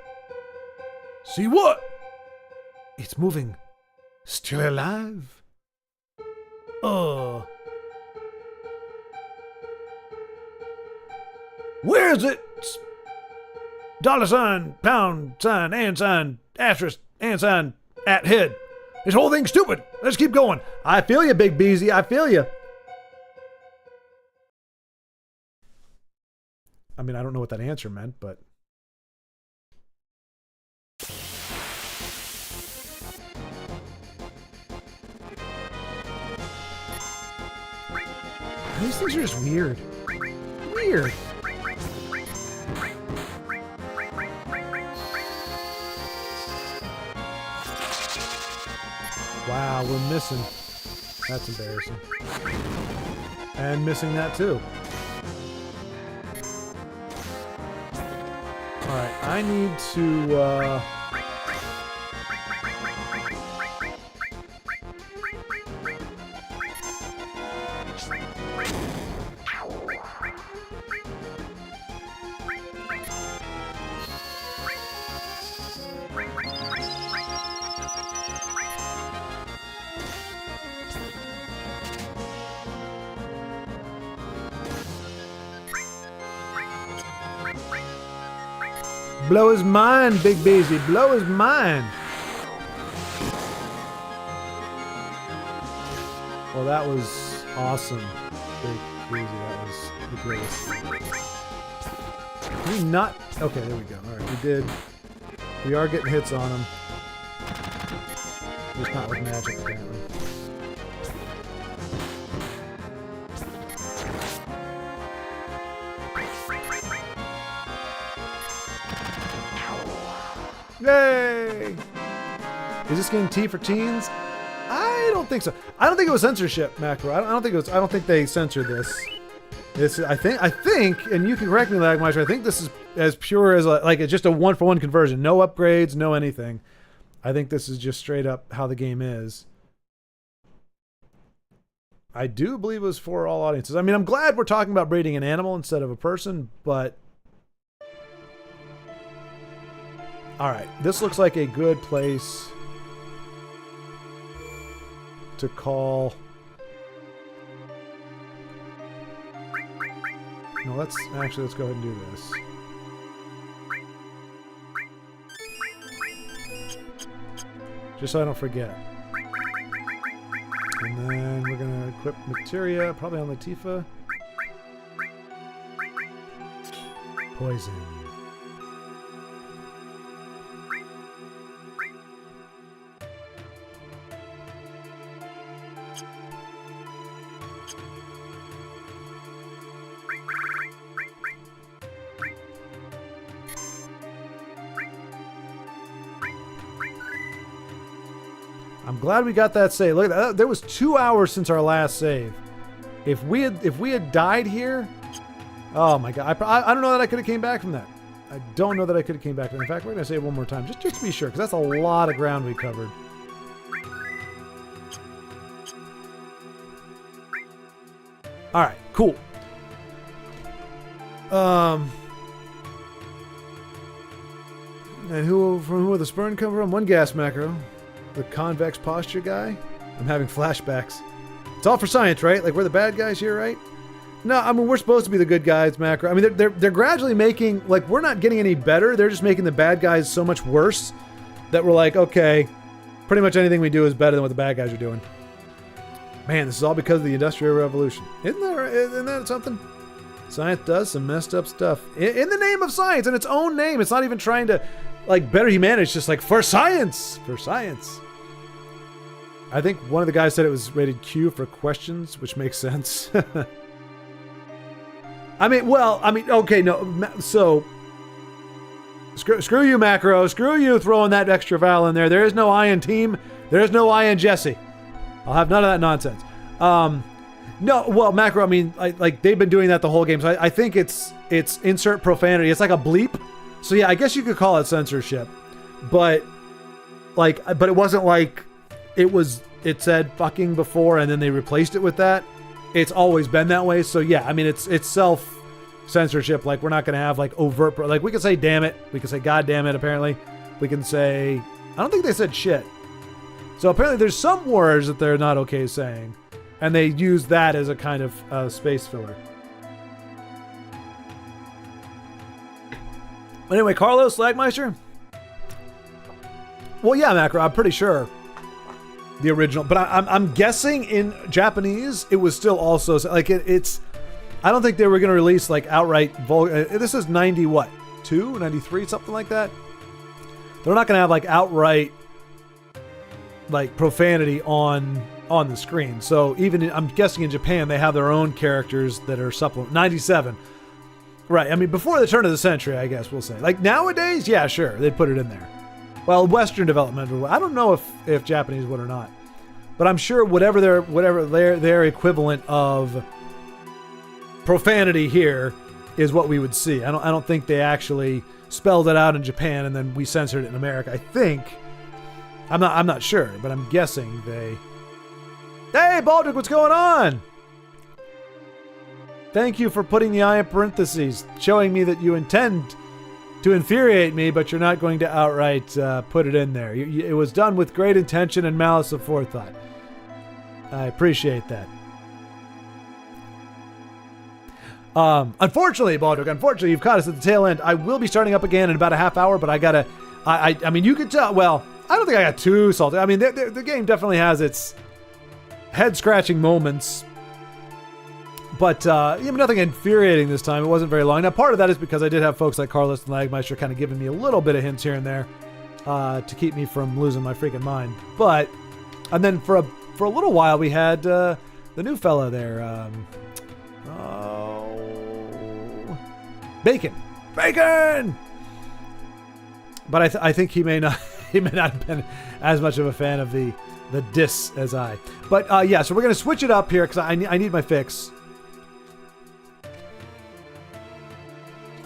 See what? It's moving. Still alive. Oh. Where is it? Dollar sign, pound sign, and sign, asterisk, and sign, at head. This whole thing's stupid. Let's keep going. I feel you, Big Beezy. I feel you. I mean, I don't know what that answer meant, but... These things are just weird. Weird. Wow, we're missing. That's embarrassing. And missing that too. Alright, I need to, blow his mind, Big Beezy. Blow his mind. Well, that was awesome, Big Beezy. That was the greatest. Can we not? Okay, there we go. All right, we did. We are getting hits on him. Just not with magic, apparently. Yay! Is this game T for teens? I don't think so. I don't think it was censorship, Macro. I don't think it was. I don't think they censored this. I think, and you can correct me, Lagmeister. I think this is as pure as like it's just a 1-for-1 conversion. No upgrades, no anything. I think this is just straight up how the game is. I do believe it was for all audiences. I mean, I'm glad we're talking about breeding an animal instead of a person, but. Alright, this looks like a good place to call... No, let's go ahead and do this. Just so I don't forget. And then we're going to equip materia, probably on Latifah. Poison. I'm glad we got that save. Look at that. There was 2 hours since our last save. If we had died here, Oh my god. I don't know that I could have came back from that. I don't know that I could have came back from that. In fact, we're going to say it one more time. Just to be sure, because that's a lot of ground we covered. Alright, cool. And from who will the spurn come from? One gas macro. The convex posture guy. I'm having flashbacks. It's all for science, right? Like, we're the bad guys here, right? No, I mean, we're supposed to be the good guys, macro. I mean, they're gradually making, like, we're not getting any better. They're just making the bad guys so much worse that we're like, okay, pretty much anything we do is better than what the bad guys are doing. Man, this is all because of the Industrial Revolution. Isn't that something? Science does some messed up stuff. In the name of science, in its own name. It's not even trying to, like, better humanity. It's just like, for science! For science. I think one of the guys said it was rated Q for questions, which makes sense. Okay, no. So, screw you, Macro. Screw you throwing that extra vowel in there. There is no I in team. There is no I in Jesse. I'll have none of that nonsense. No, well, Macro, I mean, like they've been doing that the whole game. So I think it's insert profanity. It's like a bleep. So yeah, I guess you could call it censorship. But it wasn't like it said fucking before and then they replaced it with that. It's always been that way. So yeah, I mean, it's self censorship. Like, we're not going to have like overt, like we can say damn it. We can say God damn it, apparently. We can say, I don't think they said shit. So apparently there's some words that they're not okay saying. And they use that as a kind of space filler. Anyway, Carlos Slagmeister? Well, yeah, Macro, I'm pretty sure the original, but I'm guessing in Japanese it was still also like it's. I don't think they were going to release like outright vulgar. This is 90 what? 93, something like that. They're not going to have like outright like profanity on the screen. So even I'm guessing in Japan they have their own characters that are supplement 97. Right. I mean, before the turn of the century, I guess we'll say. Like nowadays, yeah, sure, they'd put it in there. Well, Western development, I don't know if Japanese would or not, but I'm sure whatever their equivalent of profanity here is what we would see. I don't think they actually spelled it out in Japan and then we censored it in America. I think I'm not sure, but I'm guessing they. Hey, Baldrick, what's going on? Thank you for putting the I in parentheses, showing me that you intend to infuriate me, but you're not going to outright put it in there. It was done with great intention and malice of forethought. I appreciate that. Unfortunately, Baldrick, you've caught us at the tail end. I will be starting up again in about a half hour, but I gotta. I mean, you could tell. Well, I don't think I got too salty. I mean, the game definitely has its head-scratching moments. But nothing infuriating this time. It wasn't very long. Now, part of that is because I did have folks like Carlos and Lagmeister kind of giving me a little bit of hints here and there to keep me from losing my freaking mind. And then for a little while, we had the new fella there. Bacon! But I think he may not have been as much of a fan of the diss as I. But yeah, so we're going to switch it up here because I need my fix.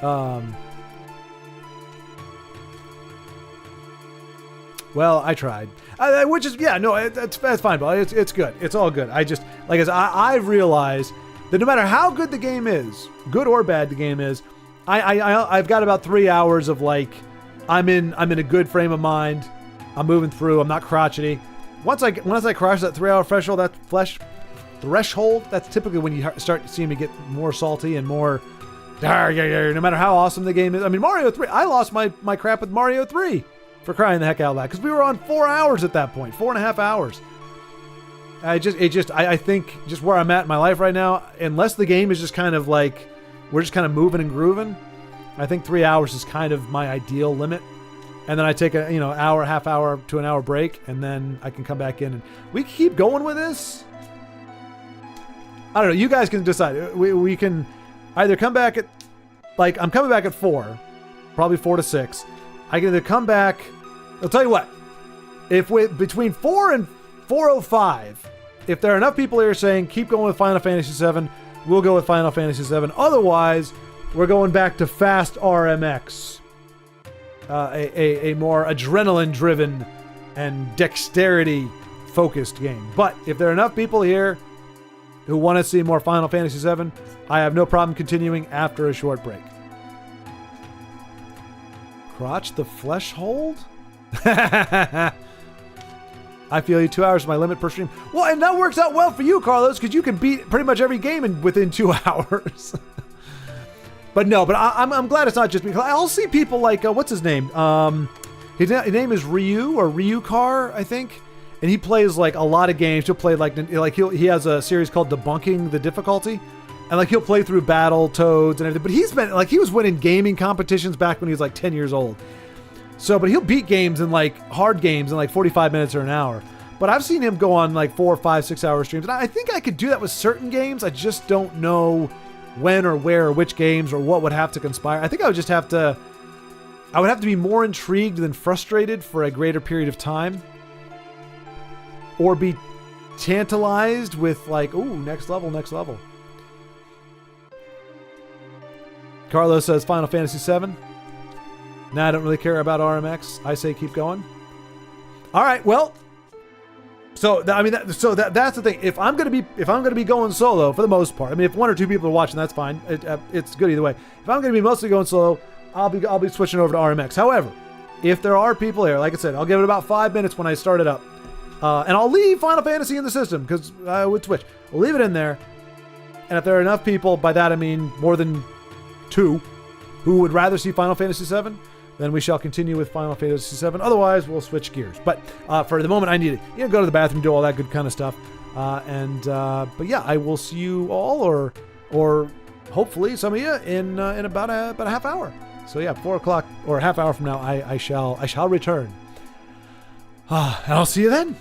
Well, I tried. Which is, yeah, no, that's fine, but it's good. It's all good. I just, like I said, I've realized that no matter how good the game is, good or bad the game is, I've got about 3 hours of like, I'm in a good frame of mind. I'm moving through. I'm not crotchety. Once I cross that 3 hour threshold, that's typically when you start seeing me get more salty and more. No matter how awesome the game is. I mean, Mario 3, I lost my crap with Mario 3 for crying the heck out loud because we were on 4 hours at that point, 4.5 hours. I think just where I'm at in my life right now, unless the game is just kind of like, we're just kind of moving and grooving, I think 3 hours is kind of my ideal limit. And then I take a, hour, half hour to an hour break, and then I can come back in and we can keep going with this. I don't know. You guys can decide. We can either come back at, like, I'm coming back at 4, probably 4 to 6. I can either come back, I'll tell you what, if between 4 and 4:05, if there are enough people here saying keep going with Final Fantasy VII, we'll go with Final Fantasy VII. Otherwise, we're going back to Fast RMX, a more adrenaline-driven and dexterity-focused game. But if there are enough people here who want to see more Final Fantasy VII, I have no problem continuing after a short break. Crotch the flesh hold? I feel you. 2 hours is my limit per stream. Well, and that works out well for you, Carlos, because you can beat pretty much every game within 2 hours. But no, but I'm glad it's not just me. I'll see people like, what's his name? His name is Ryu or Ryukar, I think. And he plays like a lot of games. He'll play like he has a series called Debunking the Difficulty. And like he'll play through Battletoads and everything. But he's been like, he was winning gaming competitions back when he was like 10 years old. So, but he'll beat games in like hard games in like 45 minutes or an hour. But I've seen him go on like 4, 5, 6 hour streams. And I think I could do that with certain games. I just don't know when or where or which games or what would have to conspire. I think I would just have to, I would have to be more intrigued than frustrated for a greater period of time. Or be tantalized with like, ooh, next level, next level. Carlos says Final Fantasy VII. Nah, I don't really care about RMX. I say keep going. All right, well, so that's the thing. If I'm gonna be going solo for the most part, I mean, if 1 or 2 people are watching, that's fine. It's good either way. If I'm gonna be mostly going solo, I'll be switching over to RMX. However, if there are people here, like I said, I'll give it about 5 minutes when I start it up, and I'll leave Final Fantasy in the system because I would switch. I'll leave it in there, and if there are enough people, by that I mean more than 2, who would rather see Final Fantasy VII, then we shall continue with Final Fantasy VII. Otherwise, we'll switch gears. But for the moment, I need to go to the bathroom, do all that good kind of stuff. But yeah, I will see you all, or hopefully some of you in about a half hour. So yeah, 4 o'clock or a half hour from now, I shall return. And I'll see you then.